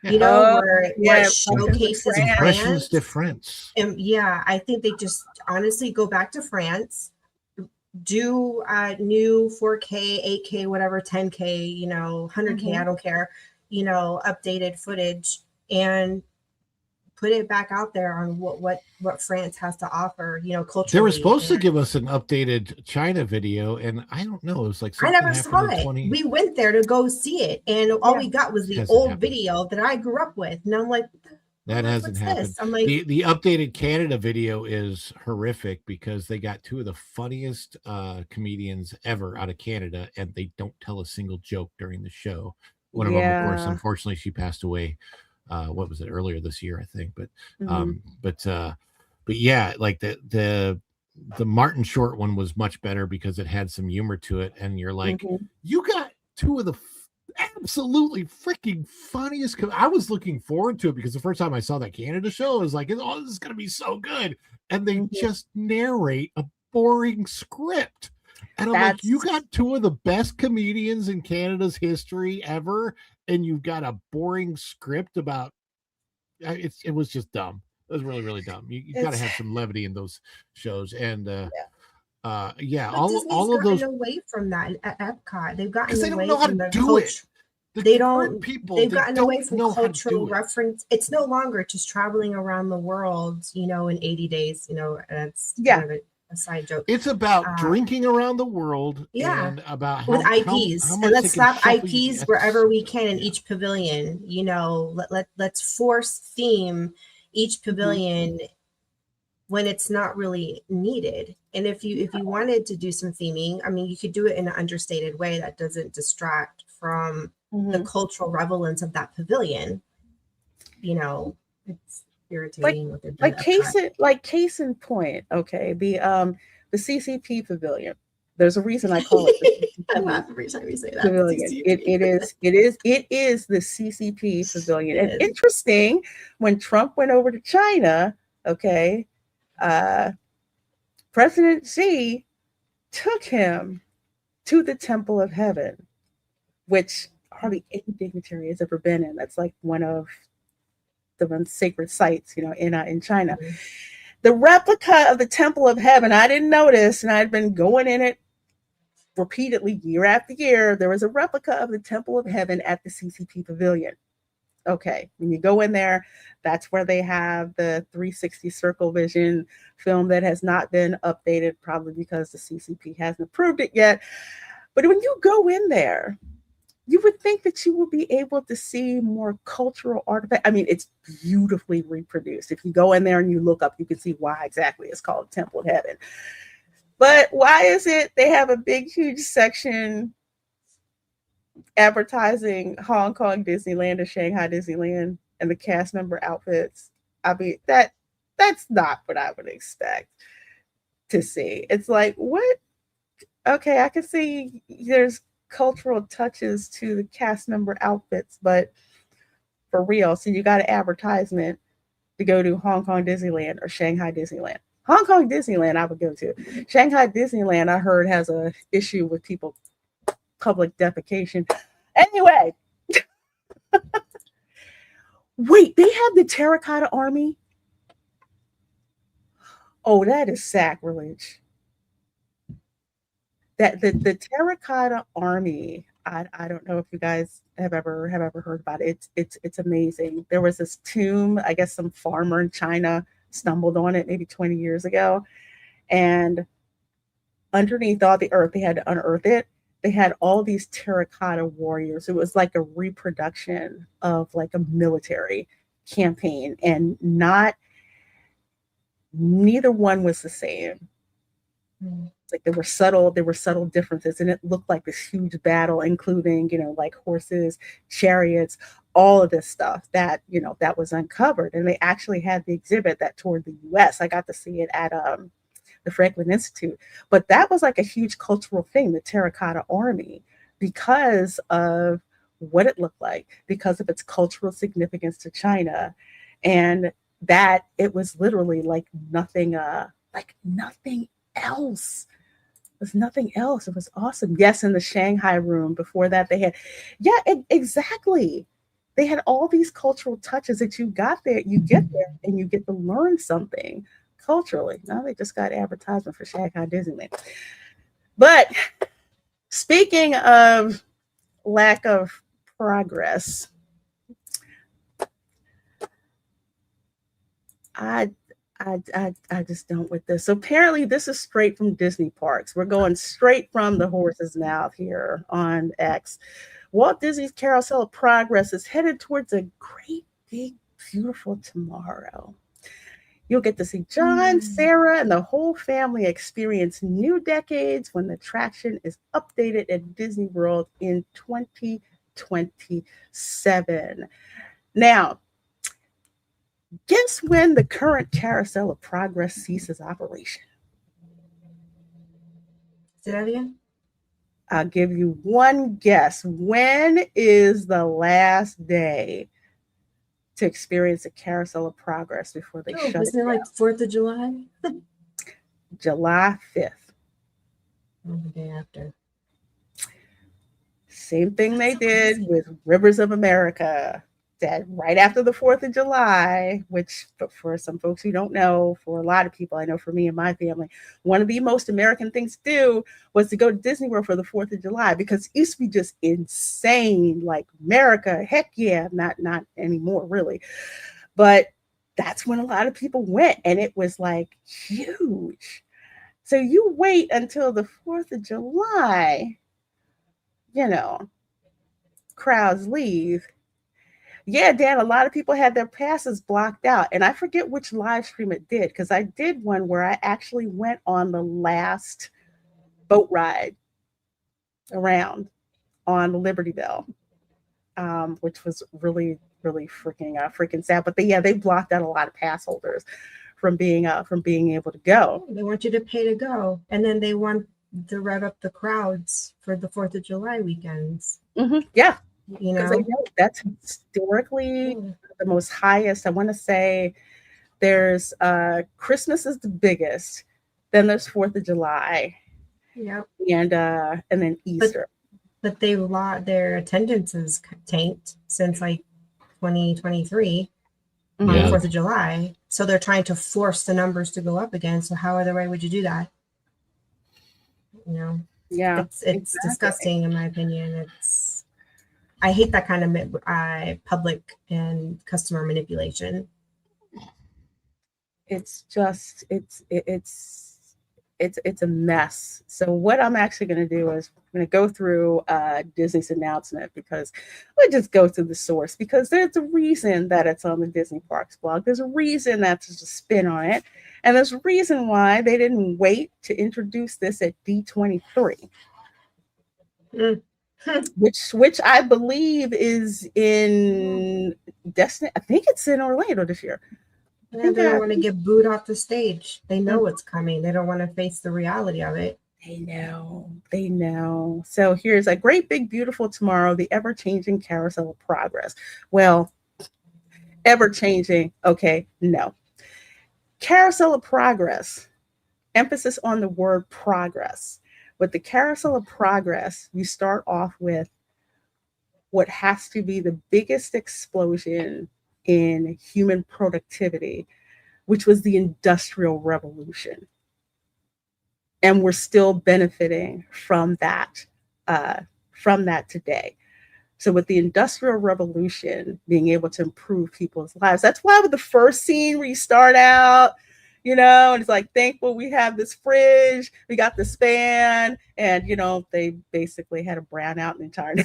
You know, where it showcases Impressions de France. And I think they just honestly go back to France, do new 4K, 8K, whatever, 10K, you know, 100K, I don't care, you know, updated footage, and put it back out there on what France has to offer, you know, culturally. They were supposed to give us an updated China video, and I don't know. It was like I never saw it. We went there to go see it, and all we got was the old video that I grew up with, and I'm like, that hasn't happened. I'm like, the updated Canada video is horrific because they got 2 of the funniest comedians ever out of Canada, and they don't tell a single joke during the show. One of them, of course, unfortunately, she passed away. What was it, earlier this year, I think, but yeah, like the Martin Short one was much better because it had some humor to it, and you're like, you got 2 of the absolutely freaking funniest. I was looking forward to it because the first time I saw that Canada show, I was like, oh, this is going to be so good. And they just narrate a boring script. And I'm like, you got two of the best comedians in Canada's history ever, and you've got a boring script about it was just dumb. It was really, really dumb. You got to have some levity in those shows. And yeah, But Disney's all of those away from that at Epcot. They've gotten because they don't away know how from to the do culture. it. They don't. People. They've they gotten don't away from know cultural reference. It's no longer just traveling around the world, in 80 days. That's kind of a side joke. It's about drinking around the world. And about with IPs. How and let's slap IPs Yes. wherever we can in each pavilion. Let's force theme each pavilion when it's not really needed. And if you wanted to do some theming, I mean, you could do it in an understated way that doesn't distract from the cultural relevance of that pavilion. It's irritating what they're doing. Case in point, okay, the CCP pavilion. There's a reason I call it the I laugh every time you say that. pavilion. It is the CCP pavilion. And interesting, when Trump went over to China, okay, President Xi took him to the Temple of Heaven, which hardly any dignitary has ever been in. That's like one of the sacred sites, in China. Mm-hmm. The replica of the Temple of Heaven, I didn't notice, and I'd been going in it repeatedly year after year. There was a replica of the Temple of Heaven at the CCP Pavilion. Okay, when you go in there, that's where they have the 360 circle vision film that has not been updated, probably because the CCP hasn't approved it yet. But when you go in there, you would think that you will be able to see more cultural artifacts. I mean, it's beautifully reproduced. If you go in there and you look up, you can see why exactly it's called Temple of Heaven. But why is it they have a big, huge section advertising Hong Kong Disneyland or Shanghai Disneyland and the cast member outfits? I mean, that's not what I would expect to see. It's like, what? Okay, I can see there's cultural touches to the cast member outfits, but for real, so you got an advertisement to go to Hong Kong Disneyland or Shanghai Disneyland. Hong Kong Disneyland I would go to. Shanghai Disneyland, I heard, has a issue with people public defecation. Anyway, wait, they have the Terracotta Army? Oh, that is sacrilege. That the Terracotta Army, I don't know if you guys have ever heard about it. It's amazing. There was this tomb, I guess some farmer in China stumbled on it maybe 20 years ago, and underneath all the earth, they had to unearth it. They had all these terracotta warriors. It was like a reproduction of like a military campaign, and neither one was the same. Like there were subtle differences, and it looked like this huge battle, including, like horses, chariots, all of this stuff that, that was uncovered. And they actually had the exhibit that toured the US. I got to see it at the Franklin Institute. But that was like a huge cultural thing, the Terracotta Army, because of what it looked like, because of its cultural significance to China, and that it was literally like nothing else. It was nothing else. It was awesome. Yes, in the Shanghai room before that, they had, exactly. They had all these cultural touches that you get there and you get to learn something culturally. Now they just got advertisement for Shanghai Disneyland. But speaking of lack of progress, I just don't with this. So apparently this is straight from Disney parks. We're going straight from the horse's mouth here on X. Walt Disney's Carousel of Progress is headed towards a great, big, beautiful tomorrow. You'll get to see John, Sarah, and the whole family experience new decades when the attraction is updated at Disney World in 2027. Now, guess when the current Carousel of Progress ceases operation? Say that again? I'll give you one guess. When is the last day to experience a carousel of progress before they Oh, shut it wasn't it down? like 4th of July? July 5th. Or the day after. Same thing That's they so did crazy. with Rivers of America. That right after the 4th of July, which for some folks who don't know, for a lot of people, I know for me and my family, one of the most American things to do was to go to Disney World for the 4th of July because it used to be just insane. Like America, heck yeah, not anymore really. But that's when a lot of people went and it was like huge. So you wait until the 4th of July, you know, crowds leave. Yeah, Dan, a lot of people had their passes blocked out. And I forget which live stream it did because I did one where I actually went on the last boat ride around on the Liberty Bell, which was really, really freaking sad. But they blocked out a lot of pass holders from being able to go. They want you to pay to go. And then they want to rev up the crowds for the 4th of July weekends. Yeah, You because know? they know that's historically Yeah. the most highest. I want to say there's Christmas is the biggest, then there's 4th of July, Yep. and then Easter. But their attendance is tanked since like 2023 on the Yeah. 4th of July. So they're trying to force the numbers to go up again. So how other way would you do that? You know, Yeah, it's exactly. disgusting in my opinion. I hate that kind of public and customer manipulation. It's just it's a mess. So what I'm actually going to do is I'm going to go through Disney's announcement because we'll just go through the source because there's a reason that it's on the Disney Parks blog. There's a reason that there's a spin on it, and there's a reason why they didn't wait to introduce this at D23. which I believe is in Destiny. I think it's in Orlando this year. Yeah, they don't want to get booed off the stage. They know what's coming. They don't want to face the reality of it. They know. So here's a great big beautiful tomorrow, the ever-changing carousel of progress. Well, ever-changing, okay, no. Carousel of progress, emphasis on the word progress. With the carousel of progress, you start off with what has to be the biggest explosion in human productivity, which was the Industrial Revolution. And we're still benefiting from that today. So with the Industrial Revolution being able to improve people's lives, that's why with the first scene where you start out, and it's like, thankful we have this fridge, we got this fan, and they basically had a brownout in the entire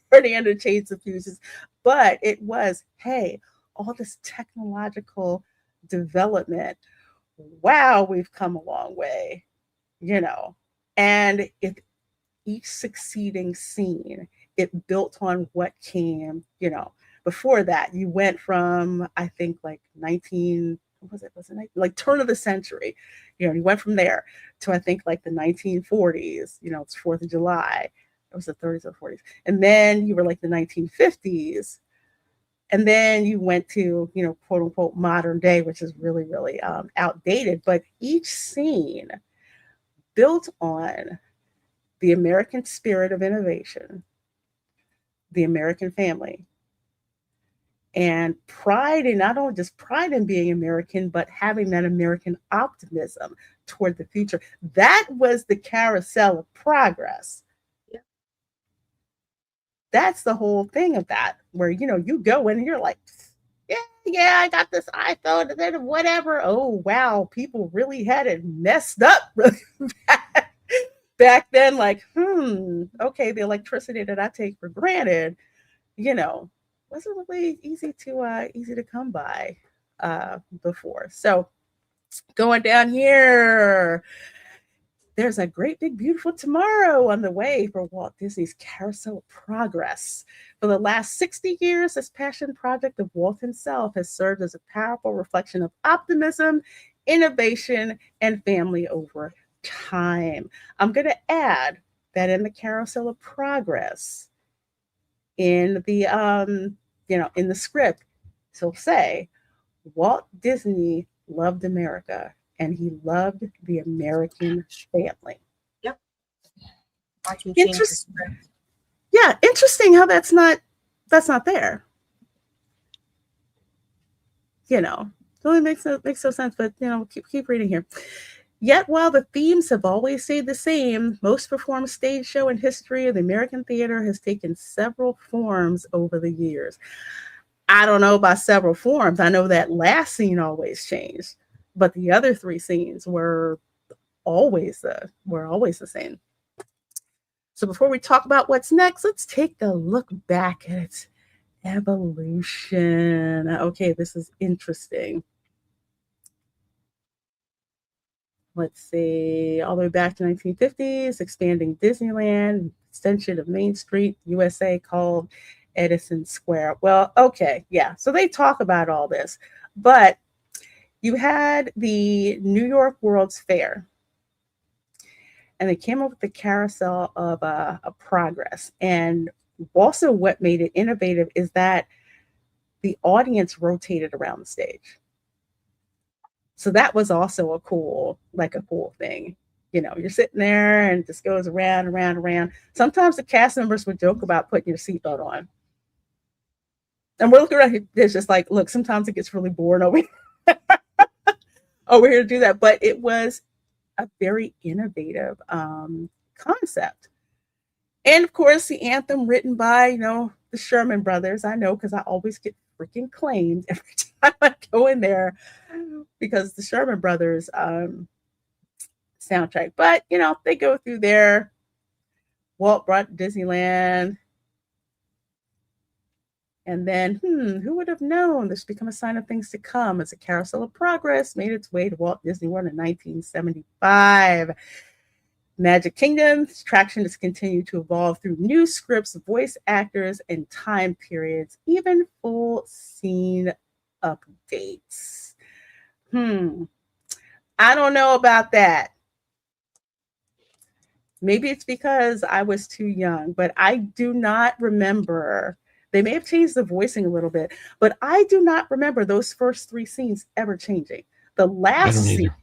for the end of Chains of Fuses. But it was, hey, all this technological development. Wow, we've come a long way, And if each succeeding scene, it built on what came, before that. You went from, I think, like 19, was it like turn of the century, you went from there to, I think, like the 1940s, it's 4th of July. It was the 30s or 40s. And then you were like the 1950s. And then you went to, quote unquote, modern day, which is really, really outdated. But each scene built on the American spirit of innovation, the American family, and pride in not only just pride in being American, but having that American optimism toward the future. That was the carousel of progress. Yeah. That's the whole thing of that, where, you go in and you're like, yeah, I got this iPhone and then whatever. Oh, wow, people really had it messed up really bad. Back then, like, okay, the electricity that I take for granted, wasn't really easy to come by before. So going down here, there's a great big beautiful tomorrow on the way for Walt Disney's Carousel of Progress. For the last 60 years, this passion project of Walt himself has served as a powerful reflection of optimism, innovation, and family over time. I'm going to add that in the Carousel of Progress, in the in the script, he'll say, Walt Disney loved America and he loved the American family. Yep. Watch me change the Interest, script. yeah, interesting how that's not there. So it makes no sense. But keep reading here. Yet, while the themes have always stayed the same, most performed stage show in history of the American theater has taken several forms over the years. I don't know about several forms. I know that last scene always changed, but the other three scenes were always the same. So before we talk about what's next, let's take a look back at its evolution. Okay, this is interesting. Let's see, all the way back to 1950s, expanding Disneyland, extension of Main Street, USA, called Edison Square. Well, okay, yeah. So they talk about all this, but you had the New York World's Fair, and they came up with the Carousel of a Progress. And also, what made it innovative is that the audience rotated around the stage. So that was also a cool thing. You're sitting there and it just goes around, around, around. Sometimes the cast members would joke about putting your seatbelt on. And we're looking around here, it's just like, look, sometimes it gets really boring over here to do that. But it was a very innovative concept. And of course, the anthem written by, the Sherman Brothers. I know because I always get freaking claimed every time I go in there because the Sherman Brothers soundtrack. But, they go through there. Walt brought Disneyland. And then, who would have known this become a sign of things to come as a Carousel of Progress made its way to Walt Disney World in 1975. Magic Kingdom's attraction has continued to evolve through new scripts, voice actors, and time periods, even full scene updates. I don't know about that. Maybe it's because I was too young, but I do not remember. They may have changed the voicing a little bit, but I do not remember those first three scenes ever changing. The I last don't scene. either.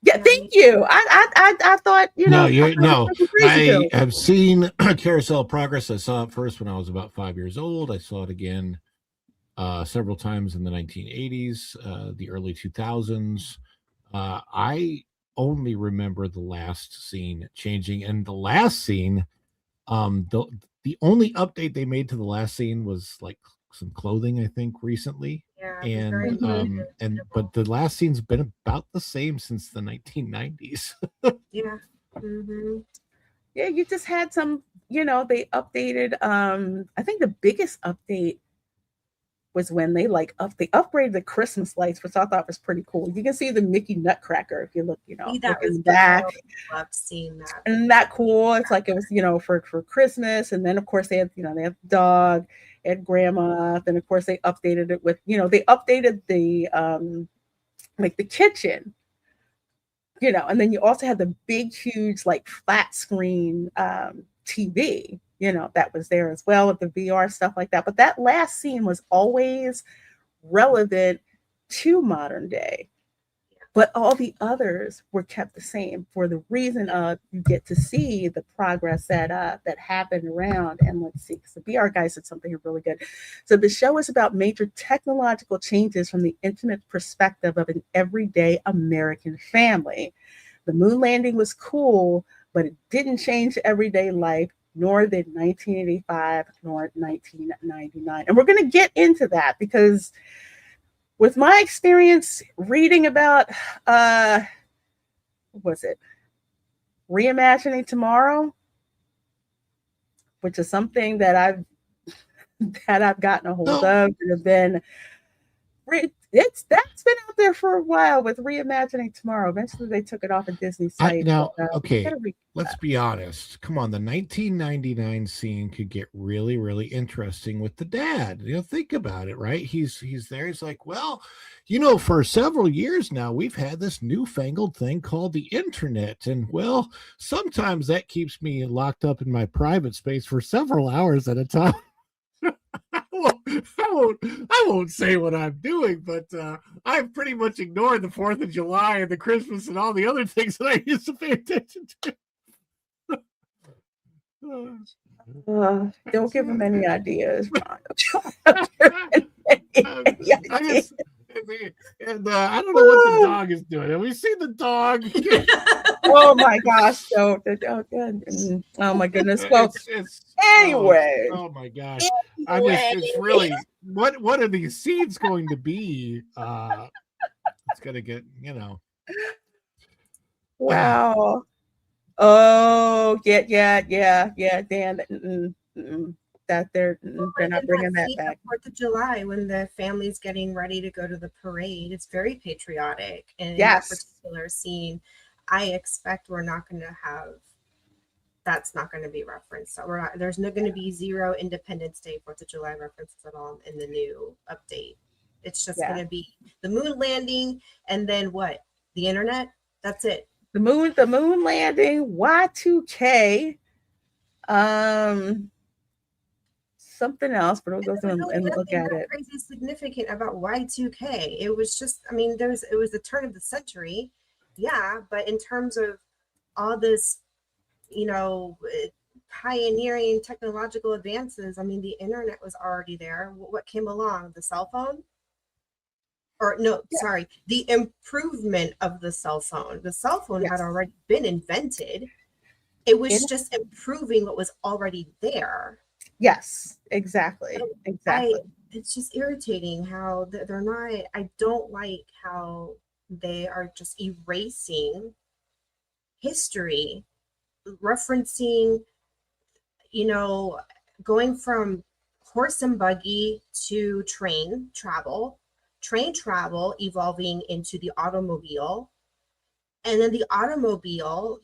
Yeah, thank you. I thought, No, I thought it was no. something crazy I too. have seen Carousel Progress. I saw it first when I was about 5 years old. I saw it again several times in the 1980s, the early 2000s. I only remember the last scene changing, and the last scene, the only update they made to the last scene was like some clothing, I think, recently. Yeah, it was very And Mhm. but the last scene's been about the same since the 1990s. Yeah. Mm-hmm. Yeah, you just had some, they updated I think the biggest update was when they upgraded the Christmas lights, which I thought was pretty cool. You can see the Mickey Nutcracker if you look, See, that look in was the good. I back. loved seeing that. Isn't that cool? It's like it was, for Christmas. And then of course they had the dog, they had grandma. Then of course they updated it with, they updated the like the kitchen, and then you also had the big, huge, like flat screen TV, that was there as well with the VR stuff like that. But that last scene was always relevant to modern day. But all the others were kept the same for the reason of you get to see the progress that happened around. And let's see, because the BR guy said something really good. So the show is about major technological changes from the intimate perspective of an everyday American family. The moon landing was cool, but it didn't change everyday life, nor did 1985 nor 1999. And we're going to get into that because with my experience reading about what was it, reimagining tomorrow, which is something that I've gotten a hold So of and have been That's been out there for a while with Reimagining Tomorrow. Eventually, they took it off a Disney I site, but now we okay. gotta re. Let's be honest. Come on, the 1999 scene could get really, really interesting with the dad. Think about it, right? He's there. He's like, well, for several years now, we've had this newfangled thing called the internet, and well, sometimes that keeps me locked up in my private space for several hours at a time. I won't say what I'm doing, but I've pretty much ignored the 4th of July and the Christmas and all the other things that I used to pay attention to. Don't give him any ideas, Ron. I just and I don't know what the dog is doing. Have we seen the dog? Oh my gosh! Don't. Oh my goodness. Well, anyway. Oh my gosh! It's really what are these seeds going to be? It's gonna get Wow. Oh, yeah, Dan. That they're not bringing that back. 4th of July, when the family's getting ready to go to the parade, it's very patriotic. And in Yes. that particular scene, I expect we're not going to have. That's not going to be referenced. So there's not going to be 0 Independence Day, 4th of July references at all in the new update. It's just going to be the moon landing, and then what? The internet. That's it. The moon landing, Y2K, something else, but we'll go through and look at it. Crazy significant about Y2K. It was just, it was the turn of the century, yeah, but in terms of all this, pioneering technological advances, the internet was already there. What came along? The cell phone? Or no, sorry, the improvement of the cell phone. The cell phone had already been invented. It was just improving what was already there. Yes, exactly. It's just irritating how they're not. I don't like how they are just erasing history, referencing, going from horse and buggy to train travel evolving into the automobile, and then the automobile,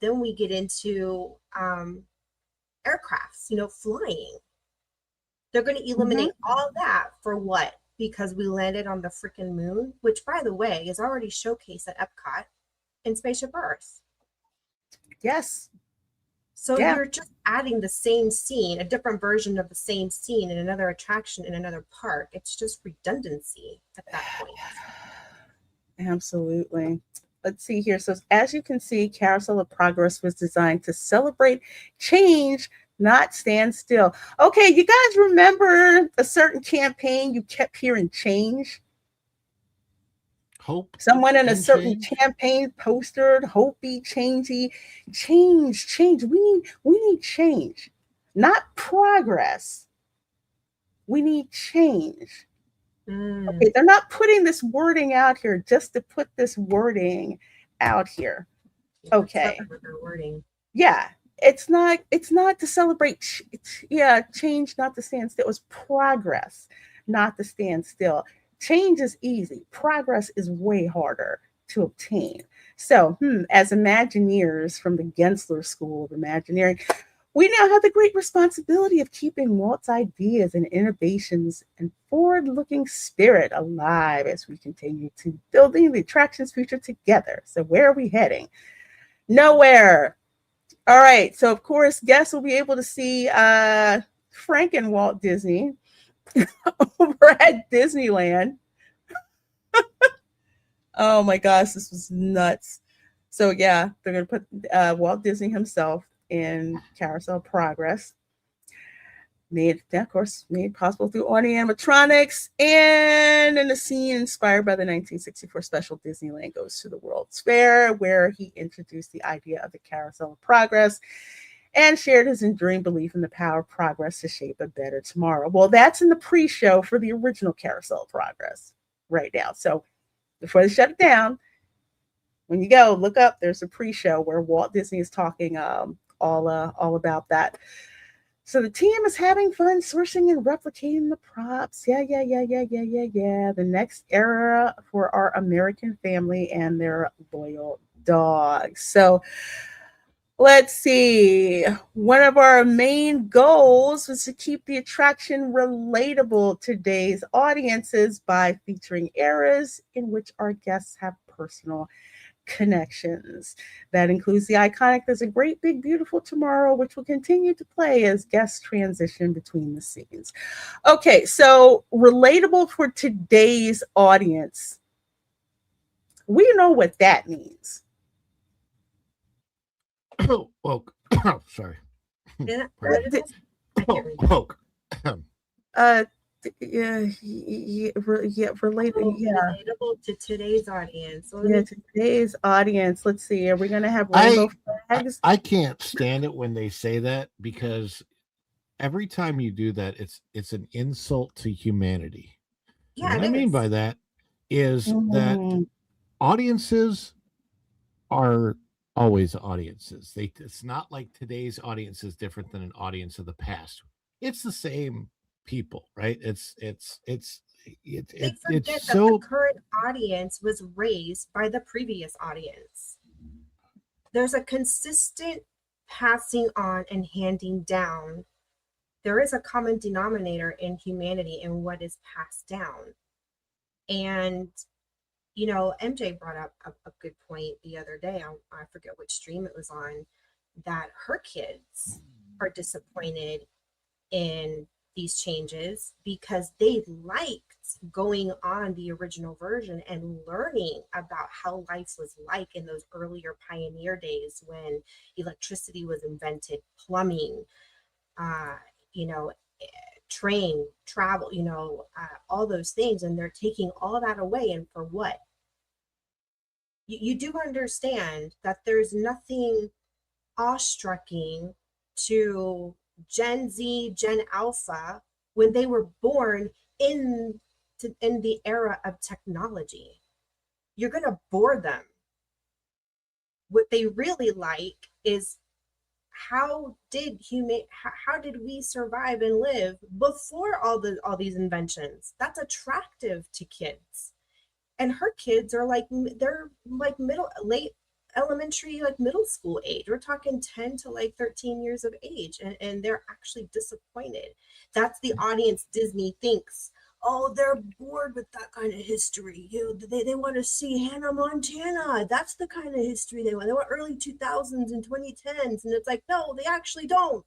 then we get into aircrafts, flying. They're going to eliminate all that for what? Because we landed on the freaking moon, which, by the way, is already showcased at Epcot in Spaceship Earth. Yes. So you're just adding the same scene, a different version of the same scene in another attraction in another park. It's just redundancy at that point. Absolutely. Let's see here. So as you can see, Carousel of Progress was designed to celebrate change, not stand still. Okay, you guys remember a certain campaign you kept hearing change? Hope. Someone in a certain campaign postered, hopey, changey, change. We need change, not progress. We need change. Okay, they're not putting this wording out here just to put this wording out here. Okay. Wording. Yeah, it's not to celebrate. Change, not to stand still. It was progress, not to stand still. Change is easy. Progress is way harder to obtain. So, as Imagineers from the Gensler School of Imagineering, we now have the great responsibility of keeping Walt's ideas and innovations and forward-looking spirit alive as we continue to building the attraction's future together. So where are we heading? Nowhere. All right. So, of course, guests will be able to see Frank and Walt Disney over at Disneyland. Oh my gosh, this was nuts. So yeah, they're going to put Walt Disney himself in Carousel Progress. Made possible through audio animatronics, and in a scene inspired by the 1964 special, Disneyland Goes to the World's Fair, where he introduced the idea of the Carousel of Progress and shared his enduring belief in the power of progress to shape a better tomorrow. Well, that's in the pre-show for the original Carousel of Progress right now. So before they shut it down, when you go, look up, there's a pre-show where Walt Disney is talking all about that. So the team is having fun sourcing and replicating the props. Yeah. The next era for our American family and their loyal dogs. So let's see. One of our main goals was to keep the attraction relatable to today's audiences by featuring eras in which our guests have personal connections. That includes the iconic There's a Great Big Beautiful Tomorrow, which will continue to play as guests transition between the scenes. Okay, so relatable for today's audience. We know what that means. Woke. Sorry. What is this? I can't read. Woke. Uh, yeah, related. Yeah, Relatable to today's audience. So yeah. Today's audience. Let's see. Are we gonna have I rainbow flags? I can't stand it when they say that, because every time you do that, it's an insult to humanity. And yeah, what I it mean is. by that is that Mhm. audiences are always audiences. It's not like today's audience is different than an audience of the past. It's the same people, right? They It's forget that the so current audience was raised by the previous audience. There's a consistent passing on and handing down. There is a common denominator in humanity in what is passed down. And, MJ brought up a good point the other day. I forget which stream it was on, that her kids are disappointed in these changes because they liked going on the original version and learning about how life was like in those earlier pioneer days when electricity was invented, plumbing, uh, you know, train, travel, all those things. And they're taking all that away. And for what? You do understand that there's nothing awestrucking to Gen Z, Gen Alpha when they were born in the era of technology. You're going to bore them. What they really like is how did we survive and live before all these inventions? That's attractive to kids. And her kids are they're like late elementary, like middle school age. We're talking 10 to like 13 years of age, and they're actually disappointed. That's the audience Disney thinks. Oh, they're bored with that kind of history. They want to see Hannah Montana. That's the kind of history they want. They want early 2000s and 2010s. And it's like, no, they actually don't.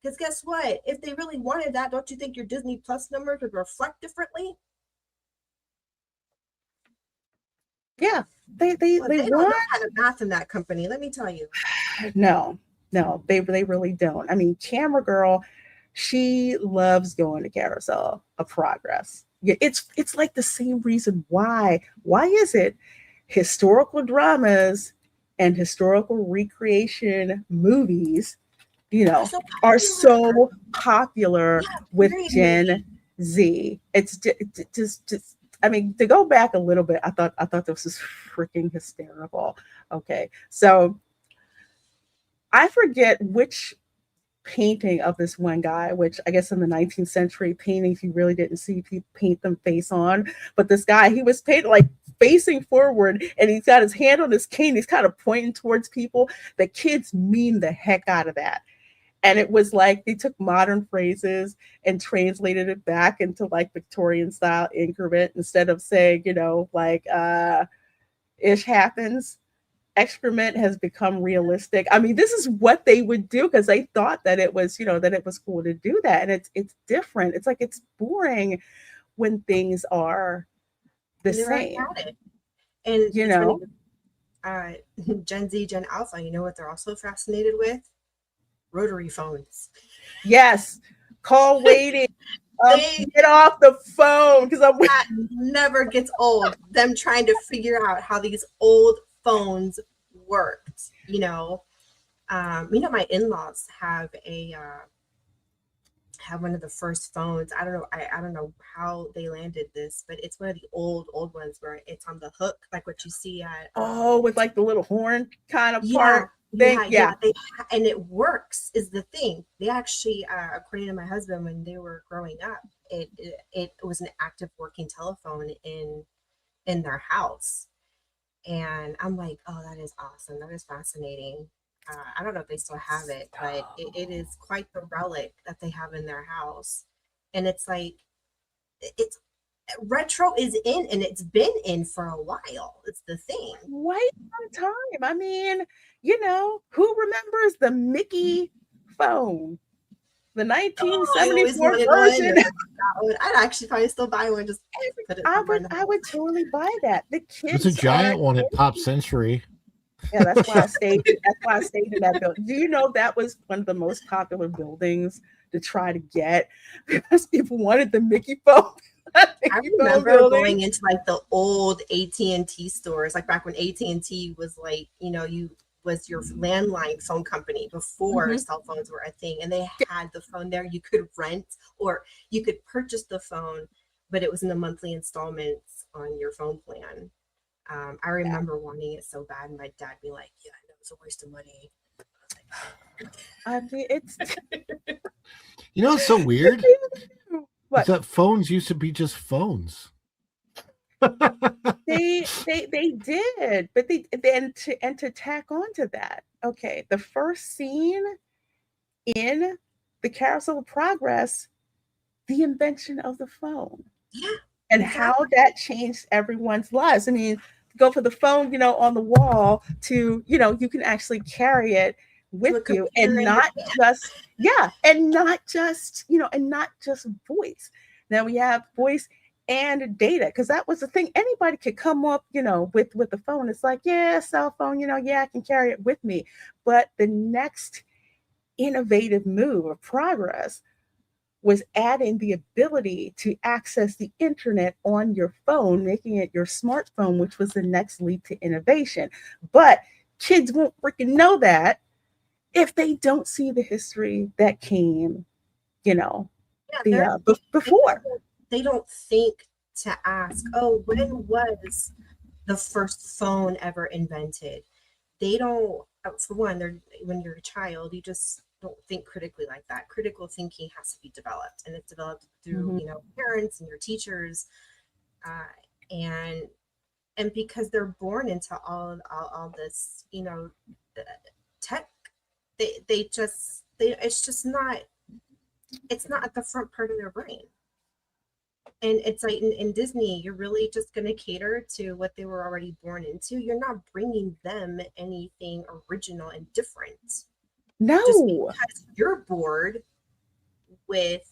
Because guess what? If they really wanted that, don't you think your Disney Plus numbers would reflect differently? Yeah, they Well, they don't want. know how to math in that company, let me tell you. No, they really don't. I mean, Camera Girl, she loves going to Carousel of Progress. Yeah, it's like the same reason why. Why is it historical dramas and historical recreation movies, They're so are popular. so popular Yeah, with period, Gen maybe. Z? It's just. I mean, to go back a little bit, I thought this was freaking hysterical. Okay, so I forget which painting of this one guy, which I guess in the 19th century paintings, you really didn't see people paint them face on. But this guy, he was painted like facing forward and he's got his hand on his cane. He's kind of pointing towards people. The kids mean the heck out of that. And it was like they took modern phrases and translated it back into like Victorian style increment instead of saying, like ish happens, excrement has become realistic. I mean, this is what they would do because they thought that it was, that it was cool to do that. And it's different. It's like it's boring when things are the And they're already same, at it. And you it's funny, know? Gen Z, Gen Alpha, you know what they're also fascinated with? Rotary phones. Yes. Call waiting. They Get off the phone because I'm that never gets old. Them trying to figure out how these old phones worked. My in-laws have one of the first phones. I don't know. I don't know how they landed this, but it's one of the old ones where it's on the hook, like what you see at with like the little horn kind of yeah, part. Yeah. And it works is the thing. They actually, according to my husband, when they were growing up, it was an active working telephone in their house. And I'm like, oh, that is awesome. That is fascinating. I don't know if they still have it, but it is quite the relic that they have in their house. And it's like, it's retro is in, and it's been in for a while. It's the thing. Quite some time. I mean, who remembers the Mickey phone? The I always 1974 wanted version. one. I'd actually probably still buy one. Just put it somewhere in the I would totally buy that. The There's a kids giant are one at Pop Century. Yeah, that's why I stayed. That's why I stayed in that building. Do you know that was one of the most popular buildings to try to get because people wanted the Mickey phone. I Mickey phone remember building. going into like the old AT&T stores, like back when AT&T was like, you was your landline phone company before cell phones were a thing, and they had the phone there. You could rent or you could purchase the phone, but it was in the monthly installments on your phone plan. I remember wanting it so bad, and my dad be like, "Yeah, I know it's a waste of money." I mean, it's You know what's so weird? Is what that phones used to be just phones. they did, but they then to tack on to that. Okay, the first scene in the Carousel of Progress, the invention of the phone. Yeah, and how that changed everyone's lives. I mean, go for the phone, on the wall to, you can actually carry it with you and not just, and not just voice. Now we have voice and data because that was the thing. Anybody could come up, with the phone. It's like, yeah, cell phone, yeah, I can carry it with me. But the next innovative move of progress was adding the ability to access the internet on your phone, making it your smartphone, which was the next leap to innovation. But kids won't freaking know that if they don't see the history that came, before. They don't think to ask, oh, when was the first phone ever invented? They don't, for one, when you're a child, you just don't think critically like that. Critical thinking has to be developed, and it's developed through parents and your teachers, and because they're born into all this tech, it's not at the front part of their brain. And it's like in Disney, you're really just going to cater to what they were already born into. You're not bringing them anything original and different. No. Just because you're bored with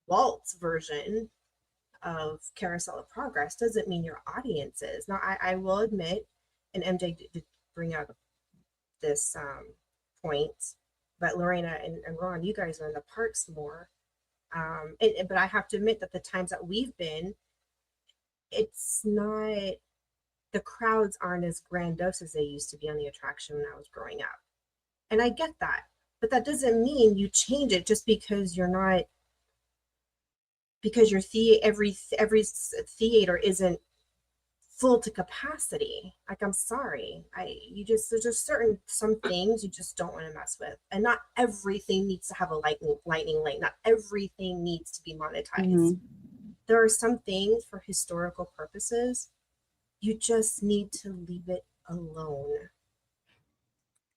Walt's version of Carousel of Progress doesn't mean your audience is. Now, I will admit, and MJ did bring up this point, but Lorena and Ron, you guys are in the parks more. But I have to admit that the times that we've been, it's not, the crowds aren't as grandiose as they used to be on the attraction when I was growing up. And I get that, but that doesn't mean you change it just because you're not, because your every theater isn't full to capacity. Like, I'm sorry, there's just some things you just don't want to mess with, and not everything needs to have a lightning lane. Not everything needs to be monetized. There are some things for historical purposes you just need to leave it alone.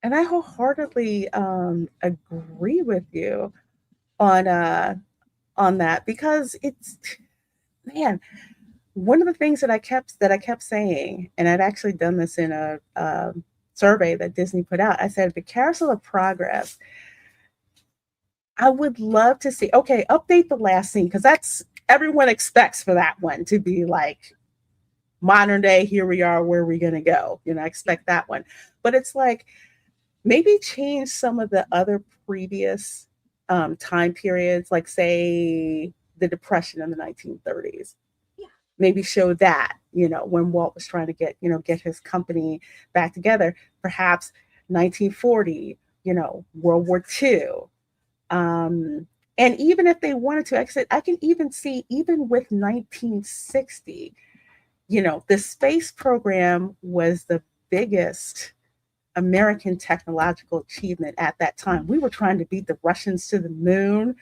And I wholeheartedly agree with you on that, because it's, man, one of the things that I kept saying, and I'd actually done this in a survey that Disney put out. I said the Carousel of Progress, I would love to see. Okay, update the last scene, because that's everyone expects for that one to be like modern day. Here we are. Where are we gonna go? I expect that one, but it's like maybe change some of the other previous time periods, like say the Depression in the 1930s. Maybe show that, when Walt was trying to get his company back together, perhaps 1940, World War II. And even if they wanted to exit, I can even see, even with 1960, the space program was the biggest American technological achievement at that time. We were trying to beat the Russians to the moon.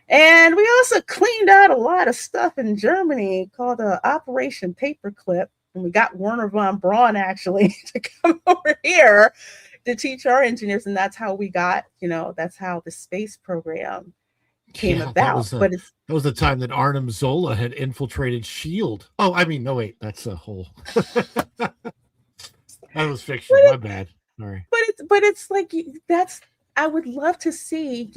And we also cleaned out a lot of stuff in Germany called Operation Paperclip. And we got Werner von Braun actually to come over here to teach our engineers. And that's how we got, that's how the space program came Yeah, that about. was But it's that was the time that Arnim Zola had infiltrated Shield. Oh, I mean, no, wait, that's a whole. That was fiction. My bad. Sorry. but it's like that's I would love to see,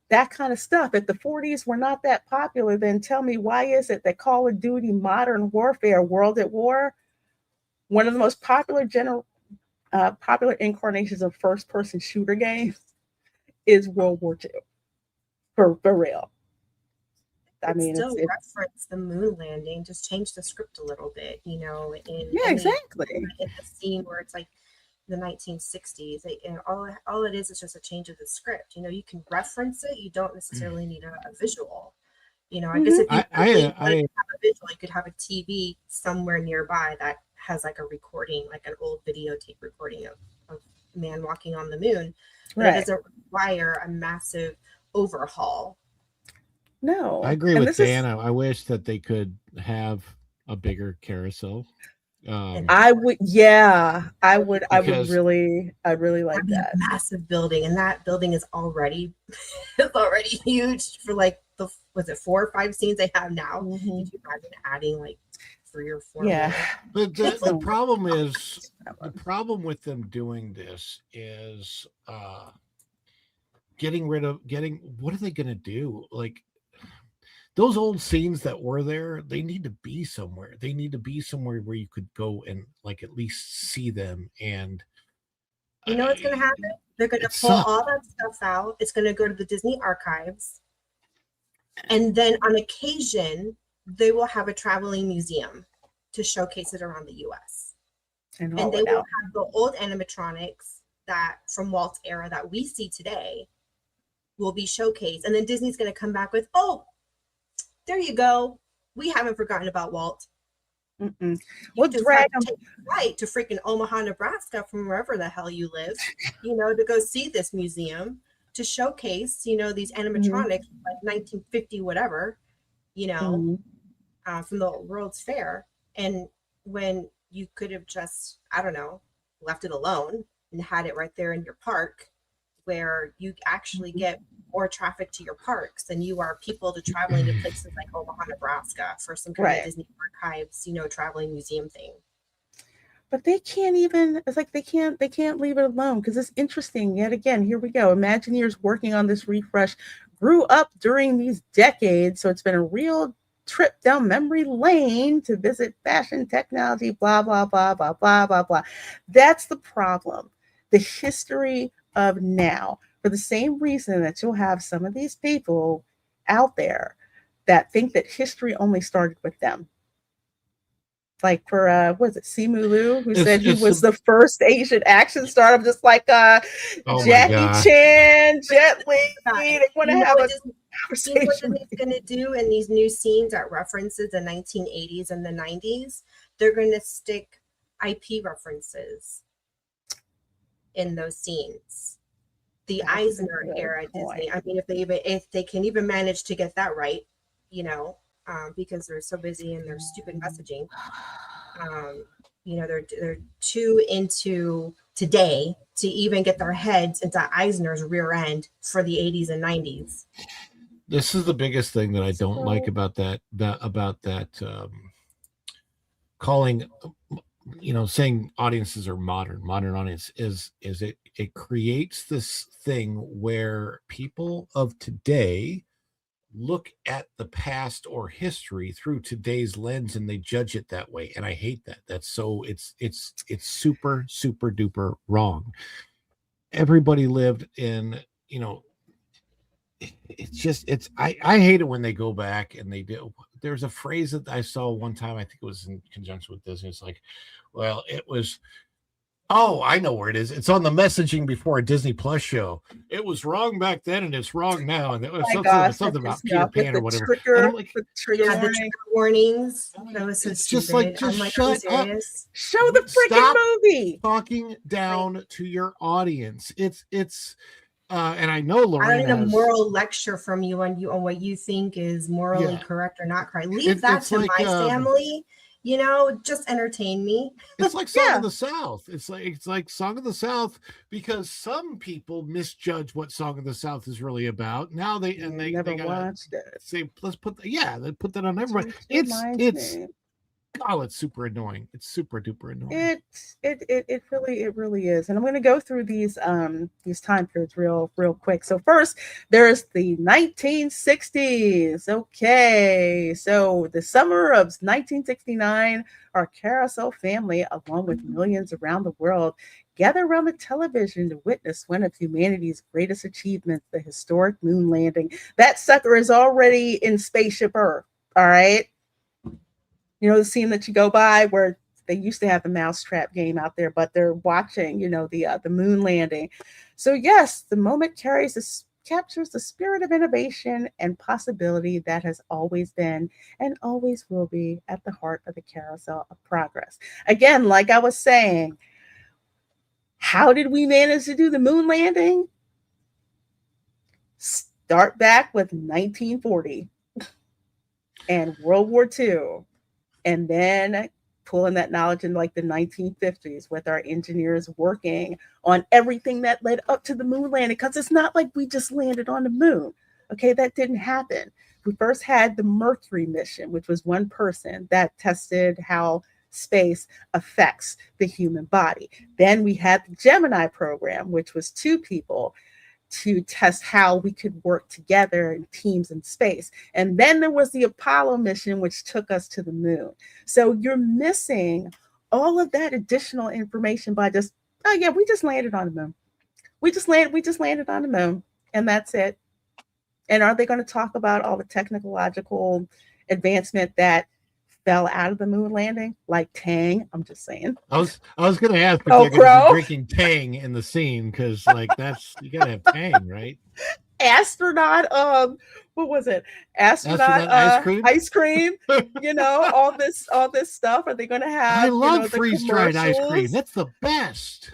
that kind of stuff. If the 40s were not that popular, then tell me why is it that Call of Duty, Modern Warfare, World at War, one of the most popular incarnations of first person shooter games is World War II. For real. I mean, still it's reference the moon landing, just change the script a little bit, yeah, exactly. in the scene where it's like the 1960s, and all it is just a change of the script. You can reference it, you don't necessarily need a visual. I guess if you really wanted to have a visual, you could have a TV somewhere nearby that has like a recording, like an old videotape recording of a man walking on the moon, but it doesn't require a massive overhaul. No, I agree with Dan. I wish that they could have a bigger carousel. I would, yeah, I would really like that. A massive building, and that building is already huge for like was it 4 or 5 scenes they have now? Did you imagine adding like 3 or 4? Yeah, but the problem is the problem with them doing this is getting rid of what are they going to do? Like those old scenes that were there, they need to be somewhere. They need to be somewhere where you could go and like at least see them. And what's going to happen? They're going to pull all that stuff out. It's going to go to the Disney archives. And then on occasion, they will have a traveling museum to showcase it around the US. And they will have the old animatronics that from Walt's era that we see today will be showcased. And then Disney's going to come back with, oh, there you go. We haven't forgotten about Walt. We'll drag them to freaking Omaha, Nebraska, from wherever the hell you live, to go see this museum, to showcase, these animatronics, like 1950 whatever, from the World's Fair. And when you could have just, I don't know, left it alone and had it right there in your park, where you actually get more traffic to your parks than you are people to traveling to places like Omaha, Nebraska for some kind of Disney archives, traveling museum thing. But they can't even, it's like they can't leave it alone, because it's interesting. Yet again, here we go. Imagineers working on this refresh grew up during these decades. So it's been a real trip down memory lane to visit fashion, technology, blah, blah, blah, blah, blah, blah, blah. That's the problem. The history of now. For the same reason that you'll have some of these people out there that think that history only started with them. Like for was it Simu Liu, who said he was the first Asian action star? I'm just like Jackie Chan, Jet Li. They want to have a conversation. What Disney's going to do in these new scenes that references the 1980s and the 90s? They're going to stick IP references in those scenes. The Eisner era Disney. I mean, if they can even manage to get that right, because they're so busy in their stupid messaging. They're too into today to even get their heads into Eisner's rear end for the 80s and 90s. This is the biggest thing that I don't like about that calling, saying audiences are modern audience is it creates this thing where people of today look at the past or history through today's lens and they judge it that way. And I hate that. That's so it's super, super duper wrong. Everybody lived in, I hate it when they go back and they do. There's a phrase that I saw one time, I think it was in conjunction with this. It's like, well, it was Oh, I know where it is. It's on the messaging before a Disney Plus show. It was wrong back then and it's wrong now. And it was Oh my something, gosh, that something about pissed me Peter off with Pan or the whatever. And I'm trigger, like, the trigger Yeah, the warning. trigger warnings. That was so it's stupid. just like, just I'm like, are you shut up. serious? Show the freaking Stop movie. talking down to your audience. It's and I know I don't Lorraine need a has moral lecture from you on what you think is morally yeah. correct or not correct. Leave that It's to like my family. Just entertain me. it's like Song Yeah. of the South. It's like Song of the South because some people misjudge what Song of the South is really about. Now they Never gotta watched it. say let's put they put that on everybody. Which It's reminds it's me. oh, it's super annoying. It's super duper annoying. It really is. And I'm gonna go through these time periods real quick. So first there's the 1960s. Okay. So the summer of 1969, our Carousel family, along with millions around the world, gather around the television to witness one of humanity's greatest achievements, the historic moon landing. That sucker is already in spaceship Earth. All right. You know the scene that you go by where they used to have the mousetrap game out there, but they're watching, the moon landing. So yes, the moment captures the spirit of innovation and possibility that has always been and always will be at the heart of the carousel of progress. Again, like I was saying, how did we manage to do the moon landing? Start back with 1940 and World War II. And then pulling that knowledge in like the 1950s with our engineers working on everything that led up to the moon landing, because it's not like we just landed on the moon. Okay, that didn't happen. We first had the Mercury mission, which was one person that tested how space affects the human body. Then we had the Gemini program, which was two people to test how we could work together in teams in space. And then there was the Apollo mission, which took us to the moon. So you're missing all of that additional information by just, oh yeah, we just landed on the moon. We just landed on the moon, and that's it. And are they going to talk about all the technological advancement that fell out of the moon landing, like Tang? I'm just saying. I was gonna ask if Oh, they're gonna be Crow. drinking Tang in the scene because like that's you gotta have Tang, right? Astronaut, what was it? Astronaut ice cream. All this stuff. Are they going to have? I love the freeze dried ice cream. commercials? That's the best.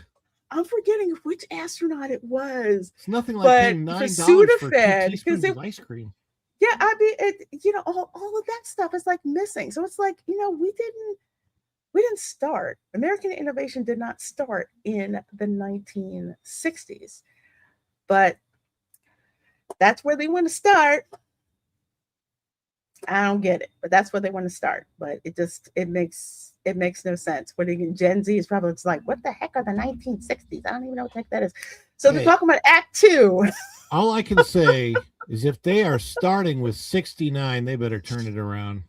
I'm forgetting which astronaut it was. It's nothing like But paying for $9 for 2 Sudafed, teaspoons of ice cream. Yeah, I mean, all of that stuff is like missing. So it's like, we didn't start. American innovation did not start in the 1960s, but that's where they want to start. I don't get it, but that's where they want to start. But it makes no sense. What Gen Z is probably it's like, what the heck are the 1960s? I don't even know what the heck that is. So they're talking about Act Two. All I can say is if they are starting with 69, they better turn it around.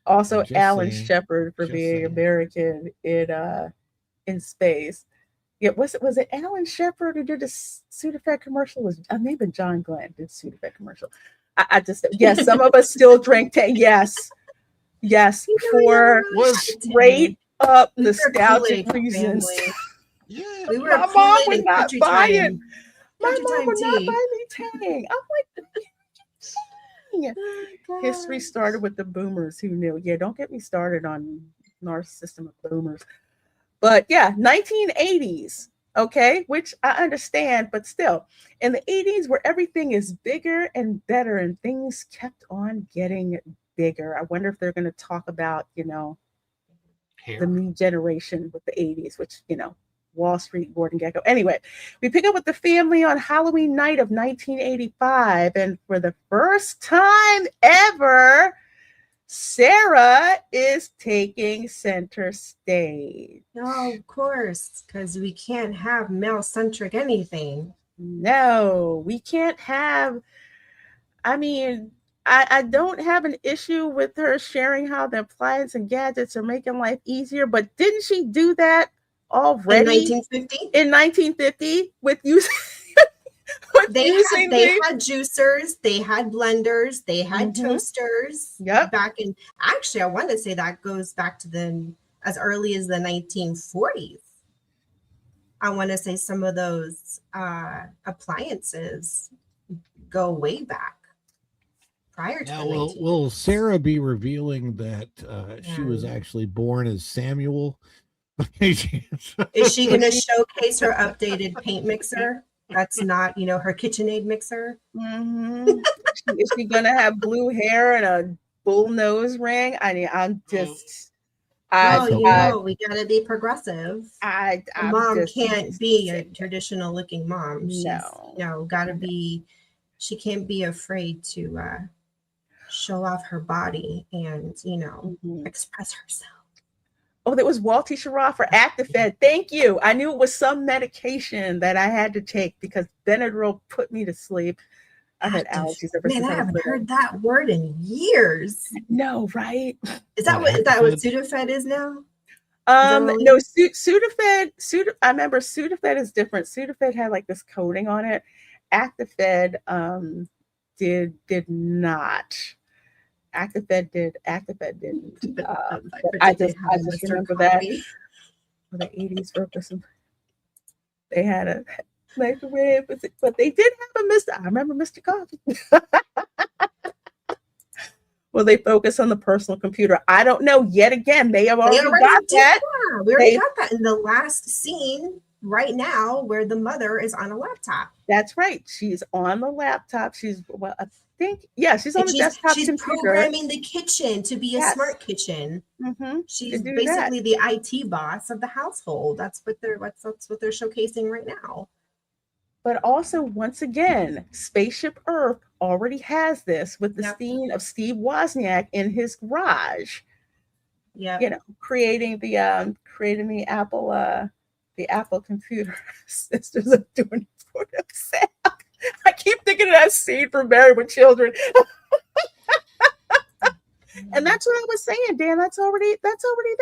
Also, Alan Shepard for being American in space. Yeah, was it Alan Shepard who did the Sudafed commercial? Was maybe John Glenn did Sudafed commercial? I just yes, some of us still drink tea. Yes, for straight up nostalgic reasons. Yeah, we were my mom would not buy it. My mom would not buy me Tang. I'm like, history started with the boomers who knew. Yeah, don't get me started on our system of boomers. But yeah, 1980s, okay, which I understand, but still, in the 80s where everything is bigger and better and things kept on getting bigger. I wonder if they're going to talk about, the new generation with the 80s, which, Wall Street, Gordon Gekko. Anyway, we pick up with the family on Halloween night of 1985. And for the first time ever, Sarah is taking center stage. Oh, of course, because we can't have male-centric anything. No, we can't have. I mean, I don't have an issue with her sharing how the appliances and gadgets are making life easier, but didn't she do that already in 1950? In 1950 with using. They had juicers, they had blenders, they had toasters. Yep. Actually, I want to say that goes back to the as early as the 1940s. I want to say some of those appliances go way back prior to Now, the will 1950s. Sarah be revealing that she was And actually born as Samuel? is she going to showcase her updated paint mixer? That's not, her KitchenAid mixer. Mm-hmm. Is she gonna have blue hair and a bull nose ring? I mean, I'm just, Well, I, we got to be progressive. I'm Mom just can't be a sick. traditional looking mom. She's, No, got to be, she can't be afraid to show off her body and, Mhm. express herself. Oh, that was Walty Sharaf for Actifed. Thank you. I knew it was some medication that I had to take because Benadryl put me to sleep. I've had allergies ever Man, since I I was haven't little. heard that word in years. No, right? Is that what Sudafed is now? No, Sudafed. I remember Sudafed is different. Sudafed had like this coating on it. Actifed did not. Actifed didn't. But I just remember that the 80s were some. They had a microwave, but they did have a Mr. I remember Mr. Coffee. Will they focus on the personal computer? I don't know. Yet again, they have already got that. Yeah, we already got that in the last scene right now where the mother is on a laptop. That's right. She's on the laptop. She's, well, I think, yeah, she's on the desktop she's computer. programming the kitchen to be a smart kitchen. Mm-hmm. She's basically the IT boss of the household. That's what they're showcasing right now. But also, once again, Spaceship Earth already has this with the scene of Steve Wozniak in his garage. Yeah, creating the Apple computer sisters are doing it for themselves. I keep thinking of that scene from Married with Children. And that's what I was saying, Dan. That's already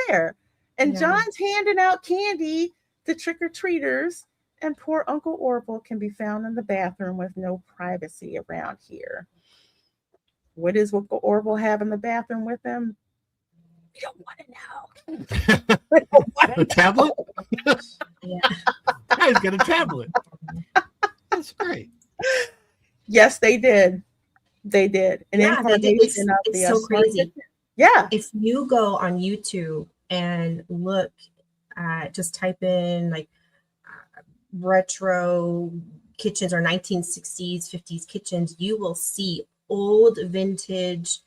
there. And John's handing out candy to trick-or-treaters, and poor Uncle Orville can be found in the bathroom with no privacy around here. What does Uncle Orville have in the bathroom with him? We don't want to know. A tablet? Yeah. He's got a tablet. That's great. Yes, they did. They did. An incarnation of it's so crazy. Yeah. If you go on YouTube and look at, just type in like retro kitchens or 1960s, 50s kitchens, you will see old vintage,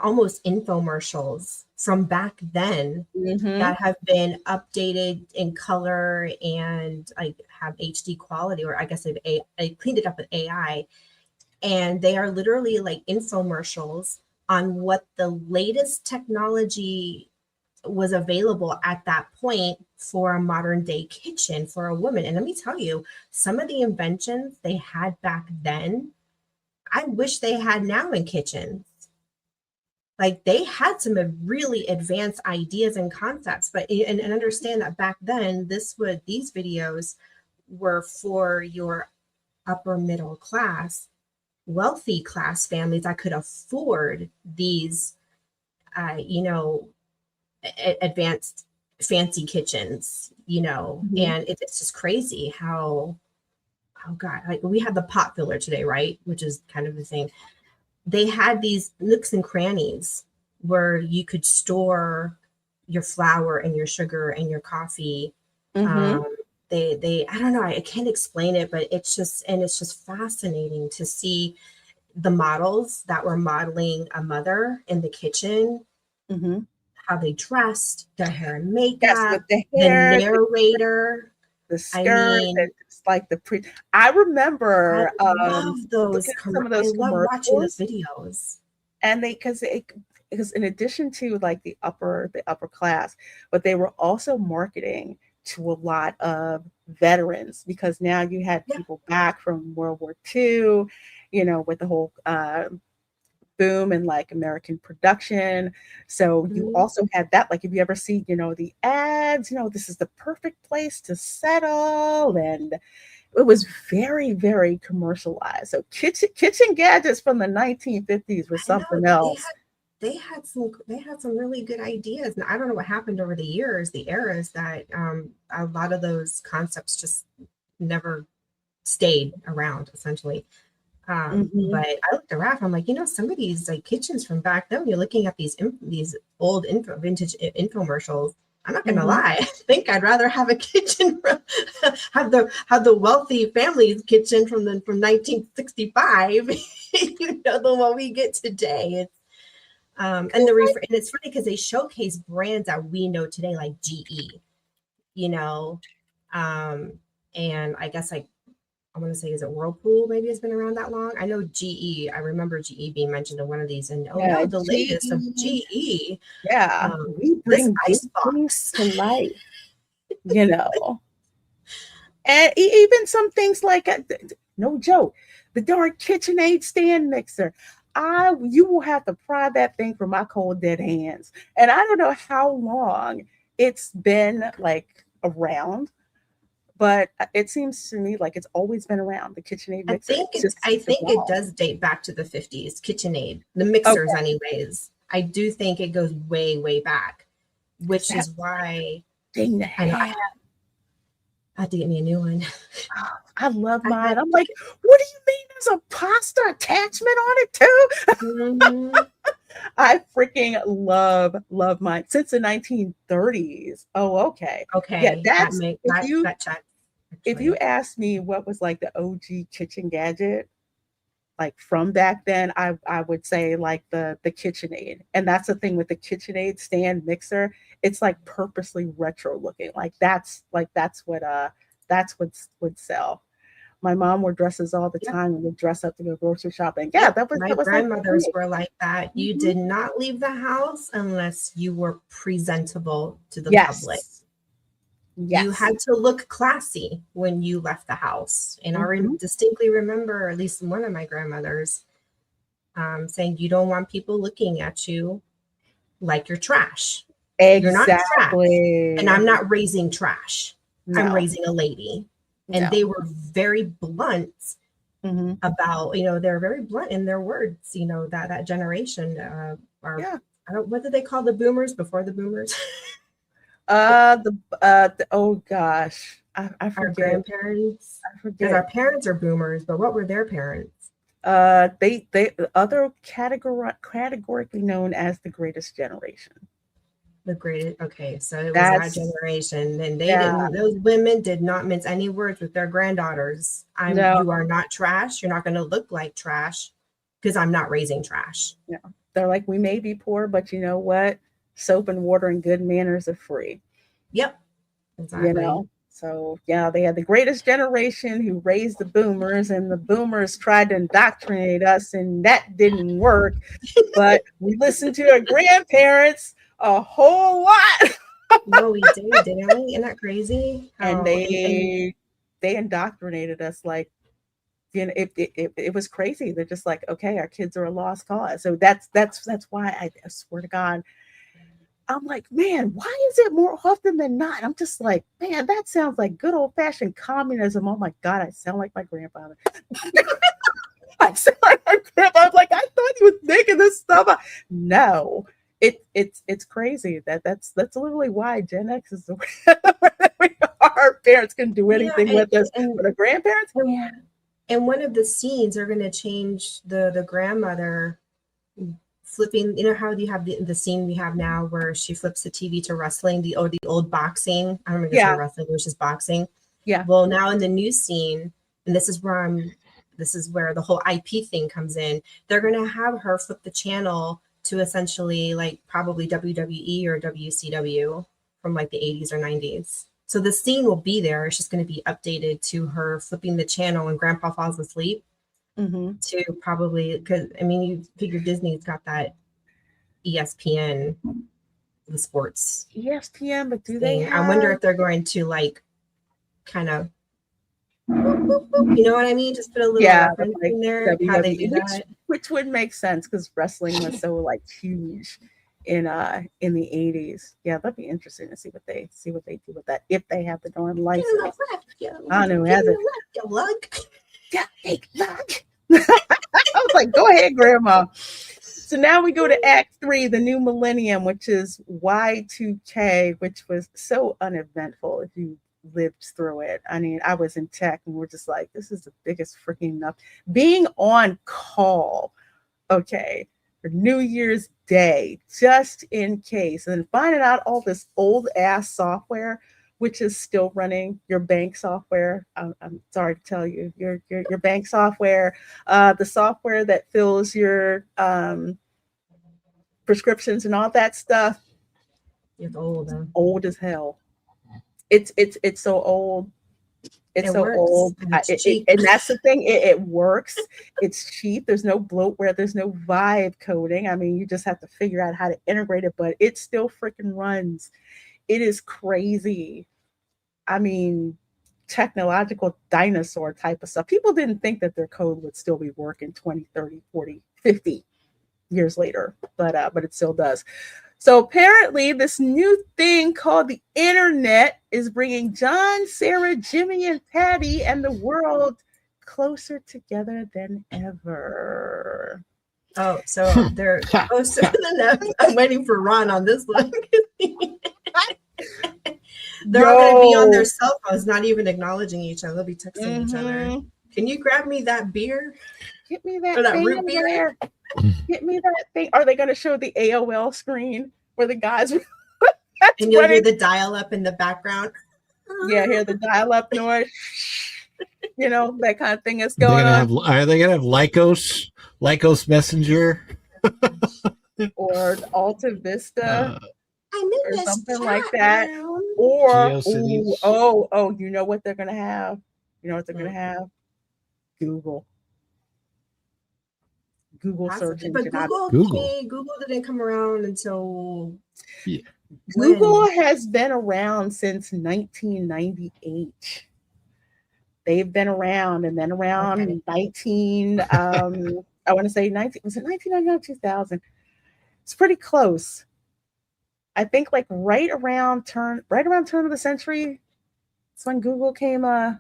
almost infomercials from back then that have been updated in color and like have HD quality, or I guess they cleaned it up with AI. And they are literally like infomercials on what the latest technology was available at that point for a modern day kitchen for a woman. And let me tell you, some of the inventions they had back then, I wish they had now in kitchens. Like they had some really advanced ideas and concepts, but and understand that back then these videos were for your upper middle class, wealthy class families that could afford these advanced fancy kitchens, and it's just crazy how God, like we had the pot filler today, right? Which is kind of the thing. They had these nooks and crannies where you could store your flour and your sugar and your coffee. They I don't know, I can't explain it, but it's just fascinating to see the models that were modeling a mother in the kitchen, how they dressed, their hair and makeup, the narrator, the skirt, it's like I remember I love those some of those I love watching the videos. And because in addition to like the upper class, but they were also marketing to a lot of veterans, because now you had people back from World War II, with the whole boom in like American production. So you also had that, like if you ever see, the ads, this is the perfect place to settle, and it was very, very commercialized. So kitchen gadgets from the 1950s were something else. they had some really good ideas. And I don't know what happened over the years, the eras that a lot of those concepts just never stayed around essentially. But I looked around, I'm like, some of these like kitchens from back then, when you're looking at these old vintage infomercials, I'm not gonna lie, I think I'd rather have a kitchen have the wealthy family's kitchen from 1965, the one we get today. It's and it's funny because they showcase brands that we know today, like GE, and I guess like I want to say, is it Whirlpool? Maybe it's been around that long. I know GE. I remember GE being mentioned in one of these, and the latest of GE. Yeah, we bring these things to life, and even some things like no joke, the darn KitchenAid stand mixer. You will have to pry that thing from my cold dead hands, and I don't know how long it's been like around. But it seems to me like it's always been around, the KitchenAid mixer. I think it does date back to the 50s, KitchenAid, the mixers anyways. I do think it goes way, way back, which is why I had to get me a new one. I love mine. I'm like, what do you mean there's a pasta attachment on it too? I freaking love mine since the 1930s. Oh, okay. Okay. Yeah, that checks. If you ask me what was like the OG kitchen gadget, like from back then, I would say like the KitchenAid. And that's the thing with the KitchenAid stand mixer. It's like purposely retro looking. Like that's what would sell. My mom wore dresses all the time and would dress up to go grocery shopping. Yeah, that was my grandmothers were like that. You did not leave the house unless you were presentable to the public. Yes. You had to look classy when you left the house. And I distinctly remember, at least one of my grandmothers, saying, you don't want people looking at you like you're trash. Exactly. You're not trash. And I'm not raising trash. No. I'm raising a lady. And they were very blunt about, they're very blunt in their words, that generation what did they call the boomers before the boomers? Oh gosh, I forget. Our grandparents. I forget. Because our parents are boomers, but what were their parents? They other categorically known as the greatest generation. The greatest. Okay, so it was that generation, and they didn't. Those women did not mince any words with their granddaughters. You are not trash. You're not going to look like trash because I'm not raising trash. Yeah, they're like, we may be poor, but you know what? Soap and water and good manners are free. Yep. Exactly. So yeah, they had the greatest generation who raised the boomers, and the boomers tried to indoctrinate us, and that didn't work. But we listened to our grandparents a whole lot. No, we did, didn't we? Isn't that crazy? And they indoctrinated us like, it was crazy. They're just like, okay, our kids are a lost cause. So that's why I swear to God, I'm like, man, why is it more often than not? I'm just like, man, that sounds like good old fashioned communism. Oh my God, I sound like my grandfather. I sound like my grandfather. I'm like, I thought he was making this stuff up. No, it's crazy. That's literally why Gen X is the way we are. Our parents can do anything with us, but our grandparents. And one of the scenes, they're going to change the grandmother flipping, how you have the scene we have now where she flips the TV to wrestling, the old boxing. I don't remember if wrestling, it was just boxing. Yeah. Well, now in the new scene, and this is where the whole IP thing comes in. They're going to have her flip the channel to essentially like probably WWE or WCW from like the 80s or 90s. So the scene will be there. It's just going to be updated to her flipping the channel when Grandpa falls asleep. To probably, because you figure Disney's got that ESPN, the sports ESPN, but do they I wonder if they're going to like kind of you know what I mean, just put a little reference like in there how they do that, which would make sense because wrestling was so like huge in the 80s. Yeah, that'd be interesting to see what they do with that, if they have the darn license. I don't know, has it? Yeah, take luck. I was like, go ahead, Grandma. So now we go to Act 3, the new millennium, which is Y2K, which was so uneventful if you lived through it. I mean, I was in tech and we're just like, this is the biggest freaking enough. Being on call, okay, for New Year's Day, just in case, and then finding out all this old ass software, which is still running your bank software. I'm sorry to tell you, your bank software, the software that fills your prescriptions and all that stuff. It's old. Old as hell. It's so old. It's It so works, old. and it's cheap. And that's the thing. It works. It's cheap. There's no bloatware. There's no vibe coding. I mean, you just have to figure out how to integrate it, but it still freaking runs. It is crazy. I mean, technological dinosaur type of stuff. People didn't think that their code would still be working 20, 30, 40, 50 years later, but it still does. So apparently this new thing called the internet is bringing John, Sarah, Jimmy, and Patty and the world closer together than ever. Oh, so they're closer than ever. I'm waiting for Ron on this one. They're all going to be on their cell phones, not even acknowledging each other. They'll be texting each other. Can you grab me that beer? Get me that thing root beer. Get me that thing. Are they going to show the AOL screen where the guys and you'll hear the dial-up in the background? Yeah, hear the dial-up noise. You know, that kind of thing is going on. Are they going to have Lycos Messenger? Or Alta Vista? or something like that. Or you know what they're gonna have? You know what they're gonna have? Google search engine. But Google didn't come around until Google has been around since 1998. They've been around and then around 19 I want to say 19, was it 1999, 2000? It's pretty close. I think like right around turn of the century. It's when Google came around.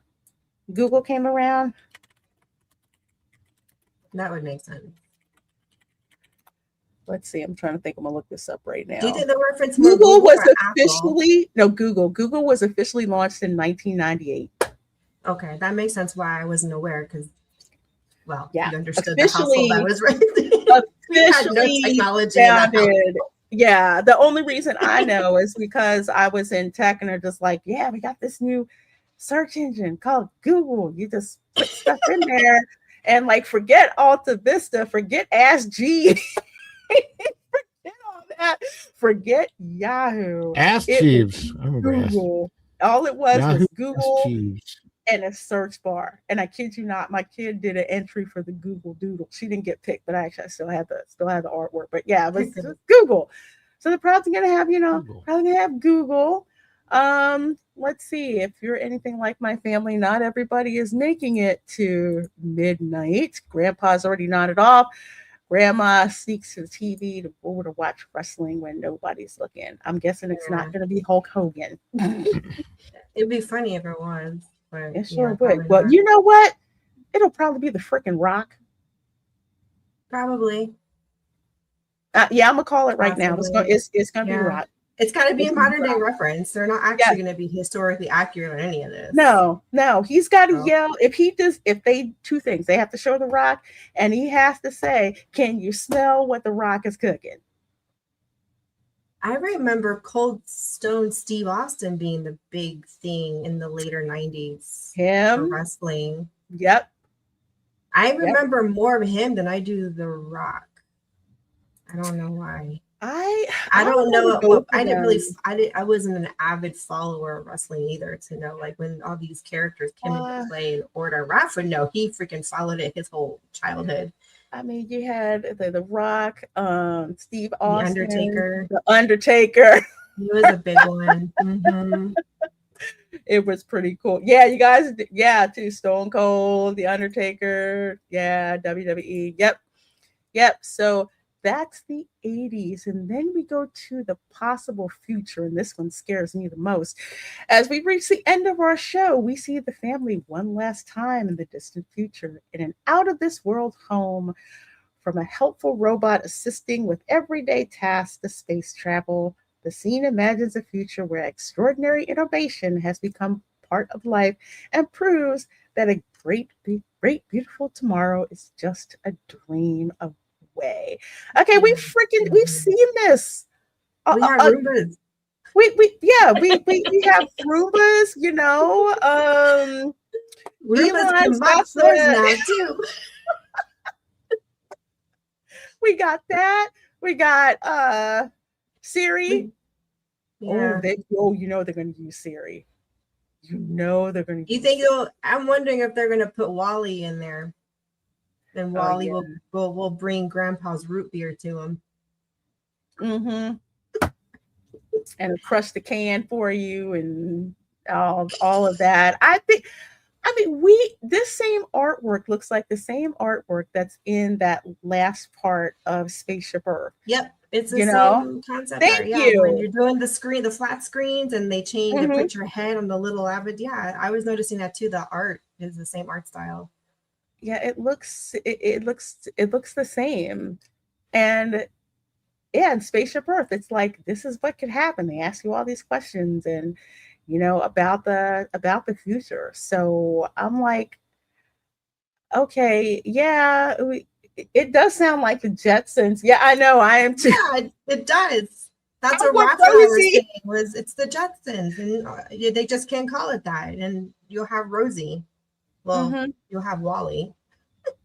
That would make sense. Let's see. I'm trying to think. I'm gonna look this up right now. Do you think the reference Google was officially Google was officially launched in 1998. Okay, that makes sense why I wasn't aware because you understood officially, the household I was raised in. Officially no technology in that house. Yeah, the only reason I know is because I was in tech and they're just like, yeah, we got this new search engine called Google. You just put stuff in there and like forget Alta Vista, forget Ask G, forget all that, forget Yahoo. Ask Jeeves. I remember Google. All it was Google and a search bar. And I kid you not, my kid did an entry for the Google Doodle. She didn't get picked, but I still had the artwork. But yeah, it was just Google. So they're probably gonna have, Google. Let's see. If you're anything like my family, not everybody is making it to midnight. Grandpa's already nodded off. Grandma sneaks to the TV to watch wrestling when nobody's looking. I'm guessing it's not going to be Hulk Hogan. It'd be funny if it was. But it sure would. Well, you know what? It'll probably be the freaking Rock. Probably. Yeah, I'm gonna call it right now. It's gonna be Rock. It's got to be a modern day reference. They're not actually going to be historically accurate on any of this. No. He's got to yell. Two things. They have to show the Rock, and he has to say, "Can you smell what the Rock is cooking?" I remember Cold Stone Steve Austin being the big thing in the later 90s. Him? For wrestling. Yep. I remember more of him than I do The Rock. I don't know why. I don't know. I wasn't an avid follower of wrestling either to know like when all these characters came into play in order. Raph would know. He freaking followed it his whole childhood. I mean, you had the Rock, Steve Austin, The Undertaker. He was a big one. Mm-hmm. It was pretty cool. Yeah, you guys. Yeah, too. Stone Cold, The Undertaker. Yeah, WWE. Yep. So that's the 80s. And then we go to the possible future. And this one scares me the most. As we reach the end of our show, we see the family one last time in the distant future in an out of this world home From a helpful robot assisting with everyday tasks to space travel, the scene imagines a future where extraordinary innovation has become part of life and proves that a great, beautiful tomorrow is just a dream away. Okay, we've seen this. We have Roombas. We have Roombas, Roombas can Elon's mop got floors the now too. we got that. We got Siri. Yeah. They're gonna use Siri. They're gonna You use think Siri. I'm wondering if they're gonna put Wally in there. Then Wally yeah. will bring Grandpa's root beer to him. Mm-hmm. And crush the can for you and all of that. This same artwork looks like the same artwork that's in that last part of Spaceship Earth. Yep, it's the same concept. Thank art. you. When you're doing the flat screens, and they change Mm-hmm. to put your head on the little avid. Yeah, I was noticing that too. The art is the same art style. Yeah, it looks the same, and yeah, in Spaceship Earth, it's like this is what could happen. They ask you all these questions, and about the future. So I'm like, okay, yeah, it does sound like the Jetsons. Yeah, I know, I am too. Yeah, it does. That's I what want Raphael was Rosie. saying. Was it's the Jetsons, and they just can't call it that. And you'll have Rosie. Well, you'll have Wally.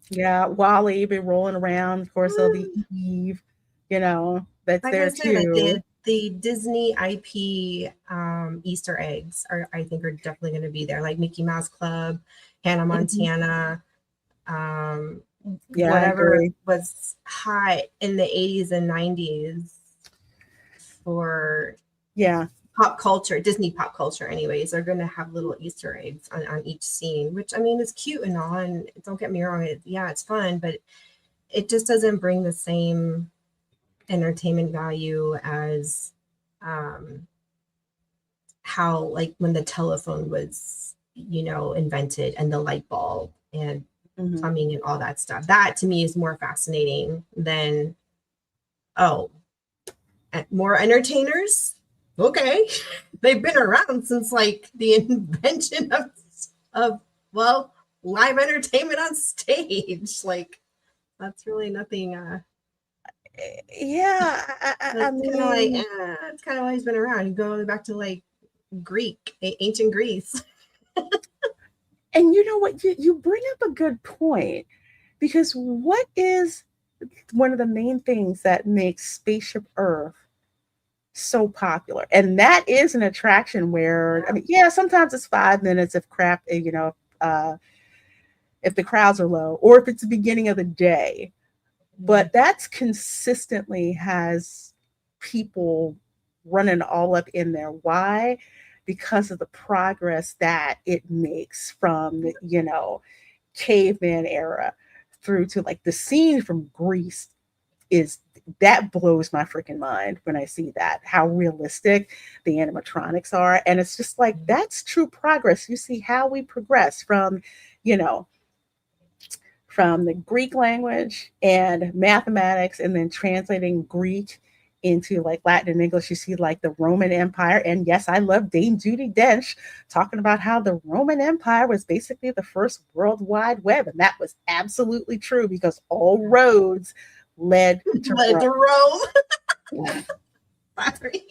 Yeah, Wally be rolling around. Of course, there'll be Eve. That's Like there I said, too. the Disney IP Easter eggs I think are definitely going to be there, like Mickey Mouse Club, Hannah Montana, whatever was hot in the 80s and 90s for pop culture, Disney pop culture. Anyways, they're going to have little Easter eggs on each scene, which I mean is cute and all. And don't get me wrong, it's fun, but it just doesn't bring the same entertainment value as how, like, when the telephone was invented, and the light bulb and plumbing and all that stuff. That to me is more fascinating than more entertainers. Okay, they've been around since like the invention of live entertainment on stage. Like, that's really nothing I mean, it's kind of always been around. You go back to like ancient Greece. And you know what? You bring up a good point, because what is one of the main things that makes Spaceship Earth so popular? And that is an attraction where, I mean, yeah, sometimes it's 5 minutes if if the crowds are low, or if it's the beginning of the day. But that's consistently has people running all up in there. Why? Because of the progress that it makes from the, caveman era through to like the scene from Greece. That blows my freaking mind when I see that, how realistic the animatronics are. And it's just like, that's true progress. You see how we progress from, from the Greek language and mathematics, and then translating Greek into like Latin and English. You see like the Roman Empire. And yes, I love Dame Judi Dench talking about how the Roman Empire was basically the first World Wide Web. And that was absolutely true, because all roads led to Rome. Sorry.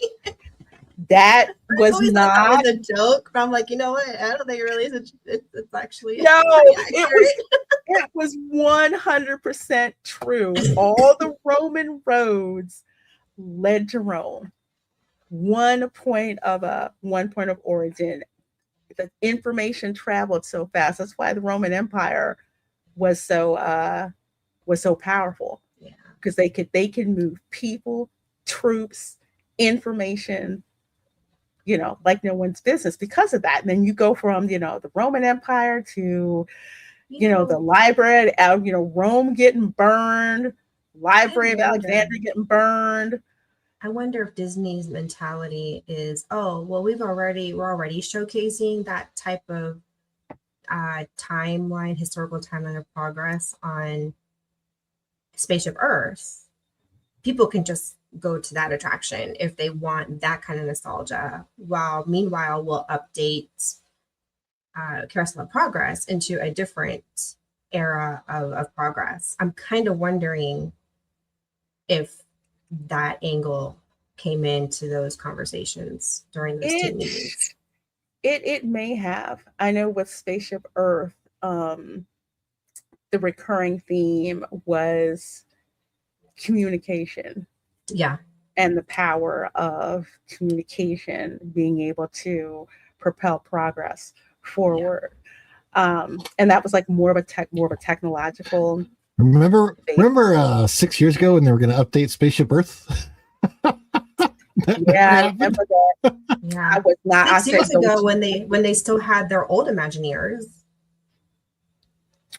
That was not. That was a joke, but I'm like, you know what? I don't think it really is. It's actually no. It was 100% true. All the Roman roads led to Rome. One point of origin. The information traveled so fast. That's why the Roman Empire was so powerful. Yeah, because they could move people, troops, information, like no one's business because of that. And then you go from the Roman Empire to the library, Rome getting burned, Library of Alexandria getting burned. I wonder if Disney's mentality is, we're already showcasing that type of historical timeline of progress on Spaceship Earth, people can just go to that attraction if they want that kind of nostalgia. While meanwhile, we'll update Carousel of Progress into a different era of progress. I'm kind of wondering if that angle came into those conversations during those team meetings. It may have. I know with Spaceship Earth, the recurring theme was communication. Yeah. And the power of communication being able to propel progress forward. Yeah. And that was like more of a technological. Remember 6 years ago when they were going to update Spaceship Earth? Yeah, I remember that. Yeah. I was not. 6 years ago when they still had their old Imagineers.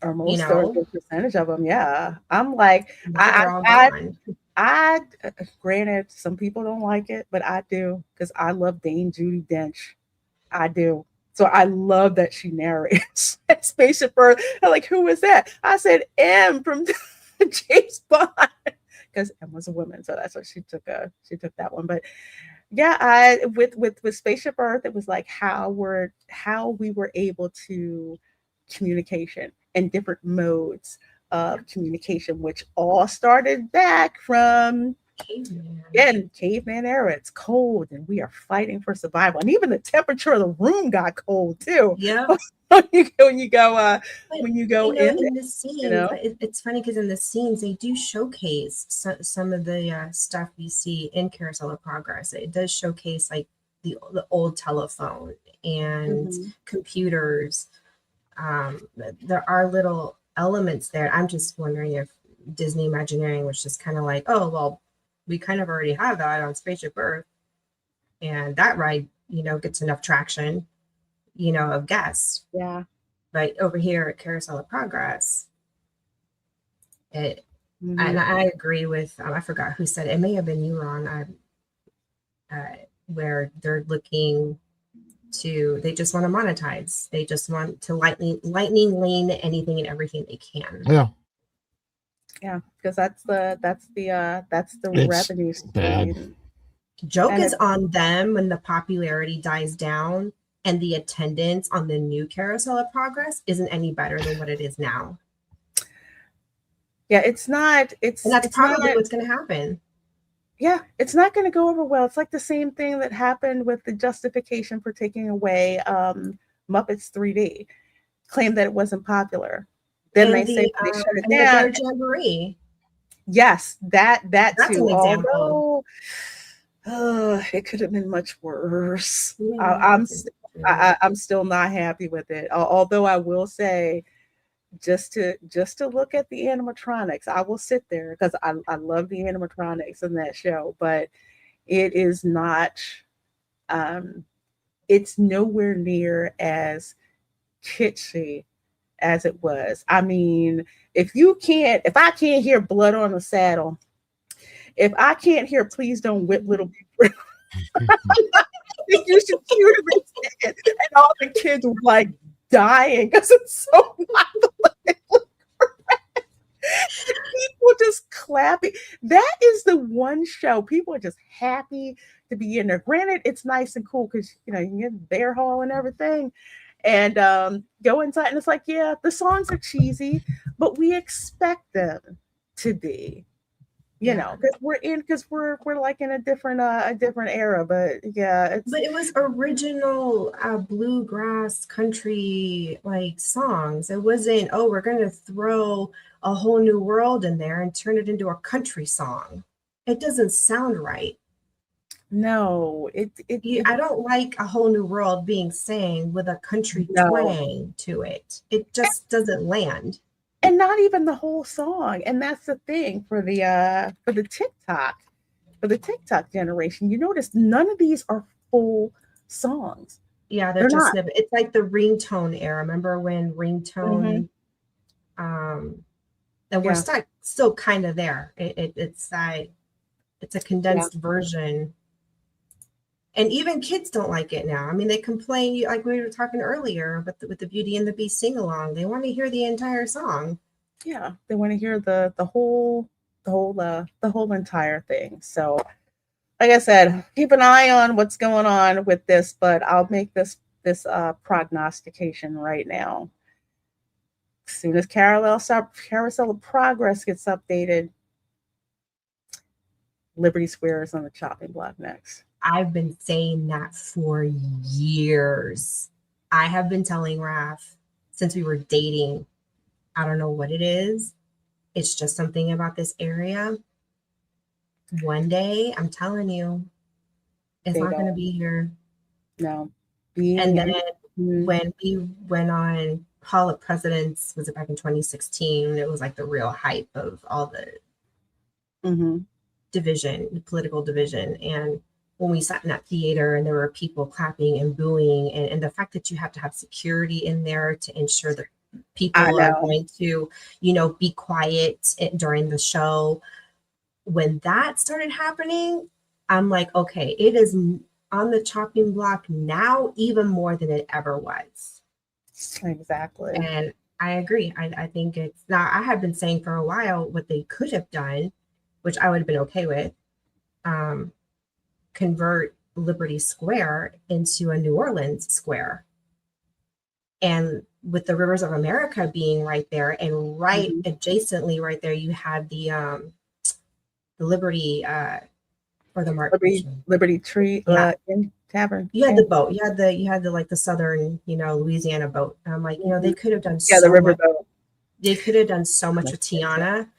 Or most or a good percentage of them, yeah. I'm like, I granted, some people don't like it, but I do, because I love Dame Judi Dench. I do. So I love that she narrates Spaceship Earth. I'm like, who is that? I said M from James Bond, because M was a woman, so that's what she took that one. But yeah, I with Spaceship Earth, it was like how we were able to communication and different modes of communication, which all started back from caveman era. It's cold and we are fighting for survival, and even the temperature of the room got cold too. Yeah. when you go in the scenes, it's funny because in the scenes they do showcase some of the stuff you see in Carousel of Progress. It does showcase like the old telephone and computers. There are little elements there. I'm just wondering if Disney Imagineering was just kind of like, oh well, we kind of already have that on Spaceship Earth, and that ride gets enough traction of guests. Yeah. But over here at Carousel of Progress, and I agree with, I forgot who said it. It may have been you, Ron, where they're looking to, they just want to monetize. They just want to lightning lane anything and everything they can. Yeah. Yeah, because that's the revenue stream. Joke is on them when the popularity dies down and the attendance on the new Carousel of Progress isn't any better than what it is now. Yeah, it's not. And that's probably what's going to happen. Yeah, it's not going to go over well. It's like the same thing that happened with the justification for taking away Muppets 3D. Claimed that it wasn't popular. Then they say they shut it down. The Jamboree. Yes, that's too. An example. Although it could have been much worse. Yeah, I'm still not happy with it. Although I will say, just to look at the animatronics, I will sit there because I love the animatronics in that show, but it is not. It's nowhere near as kitschy as it was. I mean, if I can't hear Blood on the Saddle, if I can't hear Please Don't Whip Little People, you should cue it, and all the kids were like dying because it's so violent. People just clapping. That is the one show people are just happy to be in there. Granted, it's nice and cool because you can get Bear Hall and everything. And go inside, and it's like, yeah, the songs are cheesy, but we expect them to be, because we're like in a different era. But yeah, but it was original bluegrass country like songs. It wasn't, oh, we're gonna throw a whole new world in there and turn it into a country song. It doesn't sound right. No, I don't like a whole new world being sang with a country twang to it. It just doesn't land. And not even the whole song. And that's the thing for the TikTok generation. You notice none of these are full songs. Yeah, they're just snippets. It's like the ringtone era. Remember when ringtone and we're still kind of there. It's a condensed version. And even kids don't like it now. I mean, they complain, like we were talking earlier, but with the Beauty and the Beast sing-along, they want to hear the entire song. Yeah, they want to hear the whole entire thing. So, like I said, keep an eye on what's going on with this, but I'll make this prognostication right now. As soon as Carousel of Progress gets updated, Liberty Square is on the chopping block next. I've been saying that for years. I have been telling Raf since we were dating. I don't know what it is. It's just something about this area. One day, I'm telling you, it's They not going to don't be here. know. And Being then in, when we went on Hall of Presidents, was it back in 2016? It was like the real hype of all the mm-hmm. division, the political division. And when we sat in that theater and there were people clapping and booing, and the fact that you have to have security in there to ensure that I people are know. going to, be quiet during the show. When that started happening, I'm like, okay, it is on the chopping block now, even more than it ever was. Exactly. And I agree. I think it's now, I have been saying for a while what they could have done, which I would have been okay with, um, convert Liberty Square into a New Orleans square. And with the Rivers of America being right there, and right Mm-hmm. adjacently right there, you had the Liberty or the Mark. Liberty Tree Yeah, in Tavern. you had Yeah. the boat. You had the like the southern, Louisiana boat. And I'm like, Mm-hmm. they could have done Yeah, the so much. riverboat. They could have done so much That's with fantastic. Tiana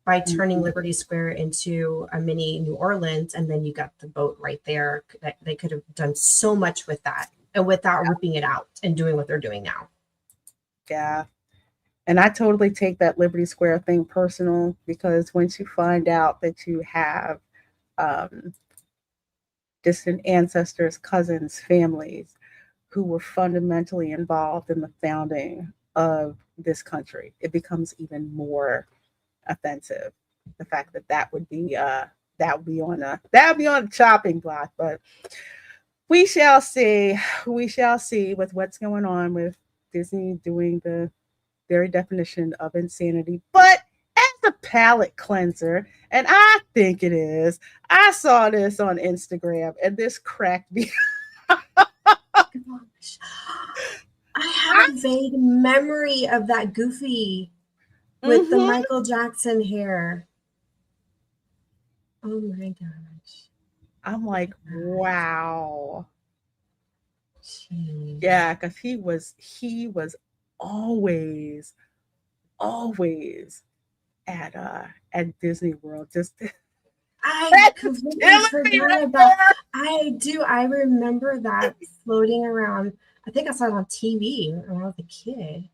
by turning Mhm. Liberty Square into a mini New Orleans, and then you got the boat right there. They could have done so much with that, and without ripping it out and doing what they're doing now. Yeah. And I totally take that Liberty Square thing personal because once you find out that you have um, distant ancestors, cousins, families who were fundamentally involved in the founding of this country, it becomes even more offensive. The fact that that would be on the chopping block, but we shall see. We shall see with what's going on with Disney doing the very definition of insanity. But as a palate cleanser, and I think it is, I saw this on Instagram and this cracked me. Gosh. I have a vague memory of that Goofy with the Mm-hmm. Michael Jackson hair. Oh my gosh. I'm like, wow. Jeez. Yeah, because he was always, always at Disney World. Just I that's completely killing me forgot right about. there. I do. I remember that floating around. I think I saw it on TV when I was a kid.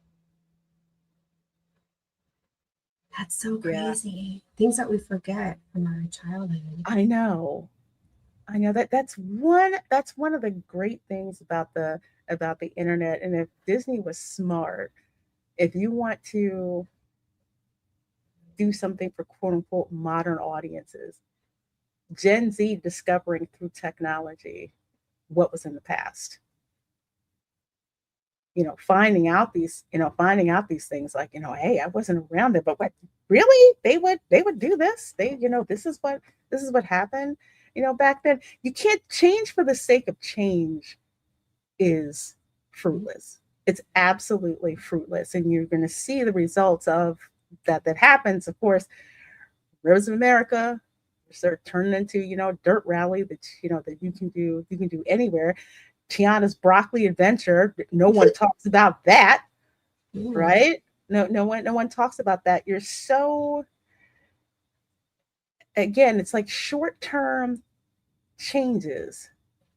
That's so Yeah, crazy. Things that we forget from our childhood. I know. I know that's one of the great things about the internet. And if Disney was smart, if you want to do something for quote unquote modern audiences, Gen Z discovering through technology what was in the past. Finding out these things like, hey, I wasn't around there, but what really they would do this. This is what happened. Back then, you can't change for the sake of change is fruitless. It's absolutely fruitless. And you're going to see the results of that happens. Of course, Rivers of America start turning into, dirt rally that you can do anywhere. Tiana's broccoli adventure. No one talks about that, Mm. right? No one talks about that. You're so again, it's like short-term changes,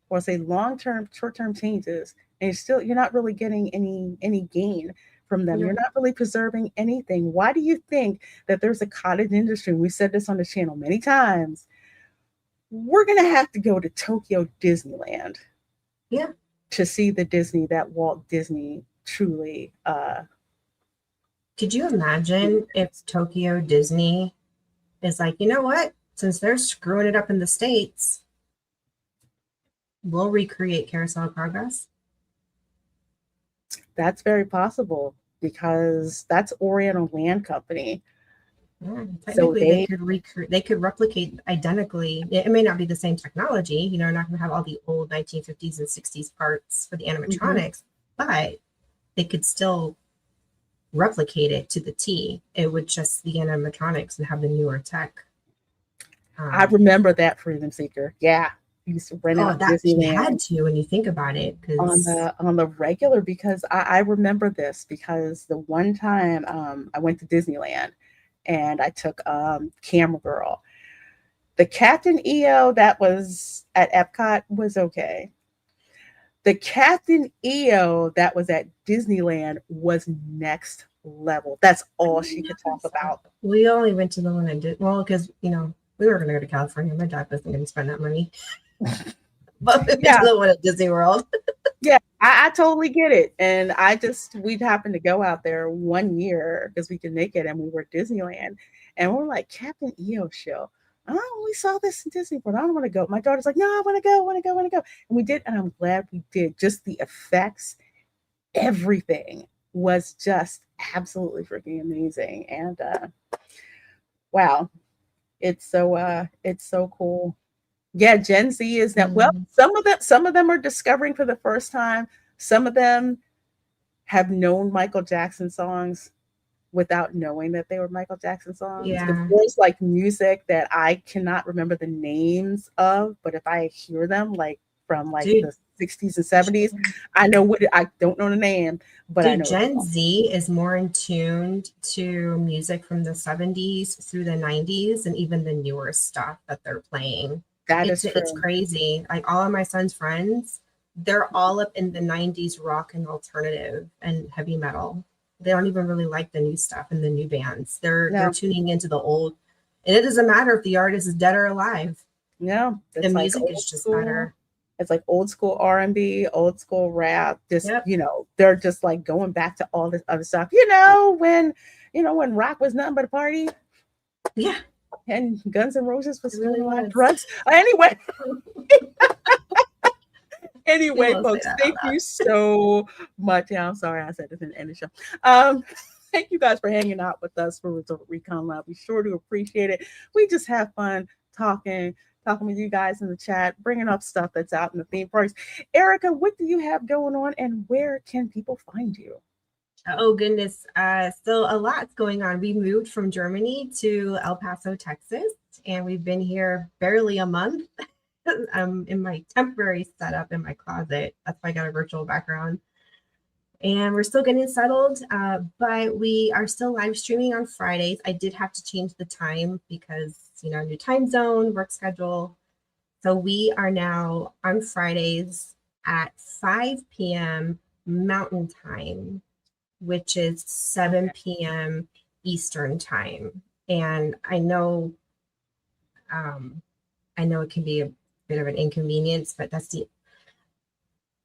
or say long-term, short-term changes, and you're not really getting any gain from them. You're No. not really preserving anything. Why do you think that there's a cottage industry? We said this on the channel many times. We're gonna have to go to Tokyo Disneyland Yeah. to see the Disney that Walt Disney truly Could you imagine if Tokyo Disney is like, you know what? Since they're screwing it up in the States, we'll recreate Carousel of Progress. that's very possible. because that's Oriental Land Company. Yeah, So technically, they could replicate identically. It may not be the same technology, not going to have all the old 1950s and 60s parts for the Mhm. animatronics, but they could still replicate it to the T. It would just be animatronics and have the newer tech. I remember that Freedom Seeker. Yeah, we used to rent it Oh, at that you Disneyland had to when you think about it, because on the regular because I remember this because the one time I went to Disneyland and I took Camera Girl. The Captain EO that was at Epcot was okay. The Captain EO that was at Disneyland was next level. That's all she could talk about. we only went to the one that did well because we were going to go to California. My dad wasn't going to spend that money, but we went Yeah, to the one at Disney World. yeah, I totally get it. And we happened to go out there one year because we could make it and we were at Disneyland. And we're like, Captain EO show. Oh, we saw this in Disney World. I don't want to go. My daughter's like, no, I want to go, want to go, want to go. And we did. And I'm glad we did. Just the effects, everything was just absolutely freaking amazing. And wow, it's so cool. Yeah, Gen Z is that well, Mm, some of them are discovering for the first time. Some of them have known Michael Jackson songs without knowing that they were Michael Jackson songs. Because yeah, there's like music that I cannot remember the names of, but if I hear them like from like dude. the 60s and 70s, I know what I don't know the name, but I Dude, know the Gen song. Z is more in tuned to music from the 70s through the 90s and even the newer stuff that they're playing. That It's is it's true. crazy. Like all of my son's friends, they're all up in the 90s rock and alternative and heavy metal. They don't even really like the new stuff and the new bands. They're No, tuning into the old, and it doesn't matter if the artist is dead or alive. no, The it's like music is old just school. better. It's like old school R&B, old school rap. Just Yep. they're just like going back to all this other stuff. When rock was nothing but a party, Yeah, and Guns N' Roses it was doing really a lot of was. drugs. Anyway, We anyway, won't say folks, that out thank loud. you so much. Yeah, I'm sorry I said this in the end of the show. Um, thank you guys for hanging out with us for Resort Recon Lab. We sure do appreciate it. We just have fun talking, talking with you guys in the chat, bringing up stuff that's out in the theme parks. Erica, what do you have going on, and where can people find you? Oh goodness. So a lot's going on. We moved from Germany to El Paso, Texas, and we've been here barely a month. I'm in my temporary setup in my closet. That's why I got a virtual background. And we're still getting settled, but we are still live streaming on Fridays. I did have to change the time because, new time zone, work schedule. So we are now on Fridays at 5 p.m. Mountain Time, which is 7 p.m. Eastern time. And I know it can be a bit of an inconvenience, but that's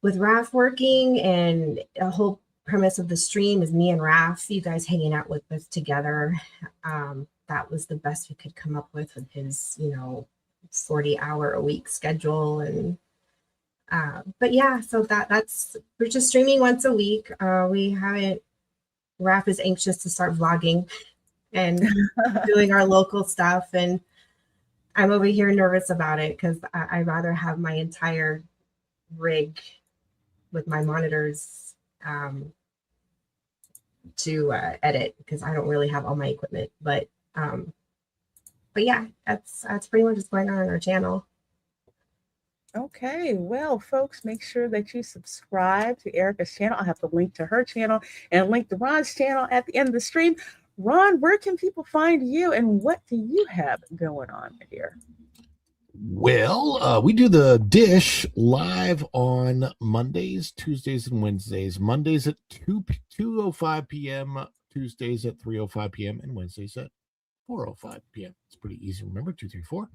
with Raf working, and a whole premise of the stream is me and Raf, you guys hanging out with us together. That was the best we could come up with his, 40-hour a week schedule. And but yeah, so that's we're just streaming once a week. We haven't Raf is anxious to start vlogging and doing our local stuff. And I'm over here nervous about it because I'd rather have my entire rig with my monitors to edit because I don't really have all my equipment. But yeah, that's pretty much what's going on our channel. Okay, well, folks, make sure that you subscribe to Erica's channel. I'll have the link to her channel and link to Ron's channel at the end of the stream. Ron, where can people find you, and what do you have going on here? Well, we do the dish live on Mondays, Tuesdays, and Wednesdays. Mondays at 2:05 p.m., Tuesdays at 3:05 p.m., and Wednesdays at 4:05 p.m. It's pretty easy to remember, 234.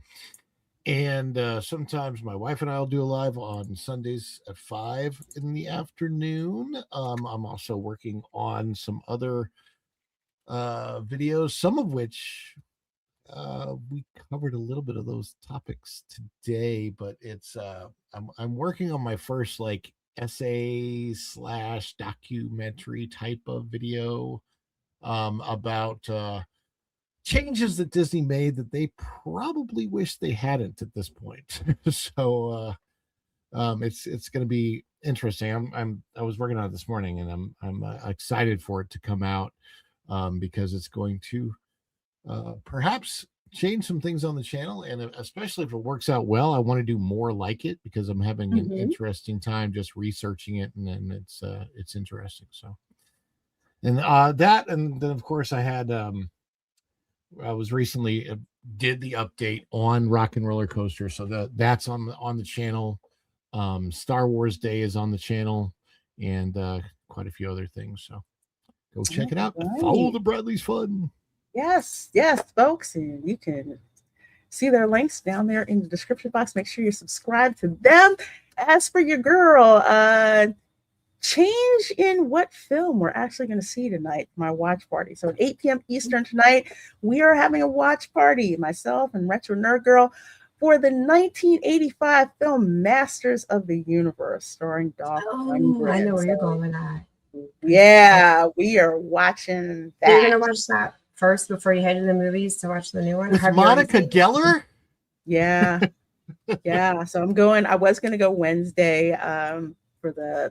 And sometimes my wife and I will do a live on Sundays at 5 in the afternoon. I'm also working on some other videos, some of which we covered a little bit of those topics today, but it's I'm working on my first like essay / documentary type of video about changes that Disney made that they probably wish they hadn't at this point. So it's going to be interesting. I was working on it this morning, and I'm excited for it to come out because it's going to perhaps change some things on the channel, and especially if it works out well, I want to do more like it because I'm having an interesting time just researching it, and then it's interesting. So, and that, and then of course I had I was recently did the update on Rock and Roller Coaster, so that's on the channel. Star Wars Day is on the channel, and quite a few other things. So go check it out. Right. Follow the Bradley's Fun. Yes, folks, and you can see their links down there in the description box. Make sure you subscribe to them. As for your girl, change in what film we're actually going to see tonight for my watch party. So at 8 p.m. Eastern tonight, we are having a watch party, myself and Retro Nerd Girl, for the 1985 film Masters of the Universe, starring Dolph Lundgren. I know where you're going with that. Yeah, we are watching that. You're going to watch that first before you head to the movies to watch the new one? With Monica Geller? Yeah. Yeah. So I was going to go Wednesday for the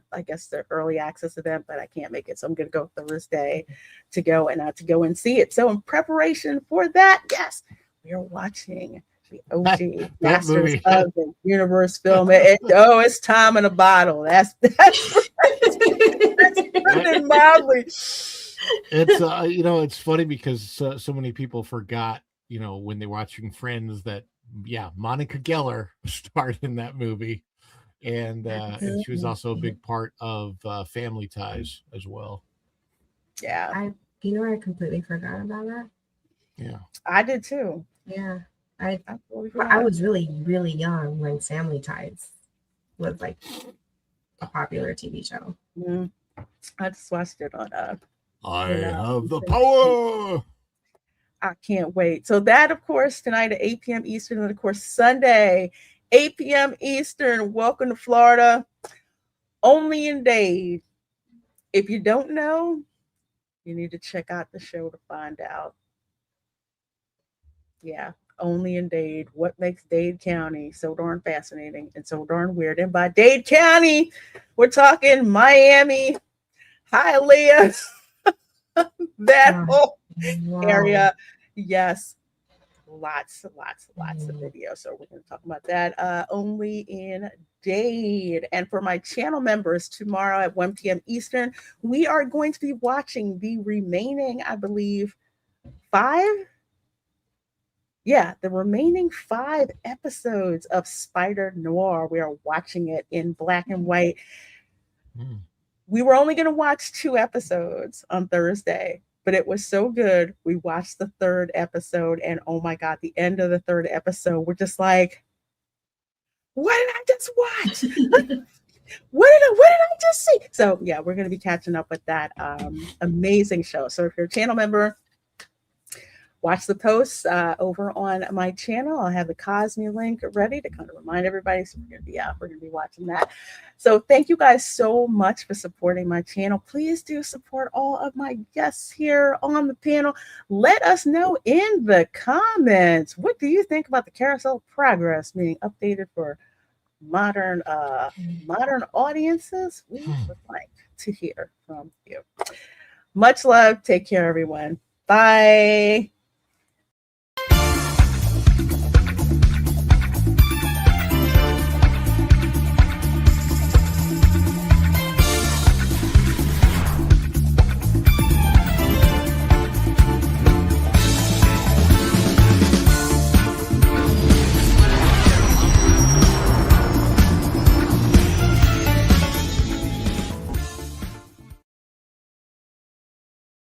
early access event, but I can't make it. So I'm going to go Thursday to go and see it. So in preparation for that, yes, we are watching the OG Masters of the Universe film. It's time in a bottle. That's mildly. It's it's funny because so many people forgot, when they're watching Friends that Monica Geller starred in that movie, and she was also a big part of Family Ties as well. Yeah, I completely forgot about that. Yeah, I did too. Yeah, I was really, really young when Family Ties was like a popular TV show. Mm-hmm. I just watched it on I have the power. I can't wait. So that, of course, tonight at 8 p.m. Eastern, and of course, Sunday, 8 p.m. Eastern. Welcome to Florida. Only in Dade. If you don't know, you need to check out the show to find out. Yeah, only in Dade. What makes Dade County so darn fascinating and so darn weird? And by Dade County, we're talking Miami, Hialeah, that whole area. Yes, lots of video. So we're going to talk about that only in Dade. And for my channel members, tomorrow at 1 p.m. Eastern, we are going to be watching the remaining, I believe, 5. Yeah, the remaining 5 episodes of Spider Noir. We are watching it in black and white. We were only going to watch 2 episodes on Thursday, but it was so good. We watched the 3rd episode, and oh my God, the end of the 3rd episode, we're just like, what did I just watch? What did I just see? So yeah, we're going to be catching up with that amazing show. So if you're a channel member, watch the posts over on my channel. I'll have the Cosme link ready to kind of remind everybody. So we're gonna be watching that. So thank you guys so much for supporting my channel. Please do support all of my guests here on the panel. Let us know in the comments, what do you think about the Carousel progress being updated for modern audiences? We would like to hear from you. Much love. Take care, everyone. Bye.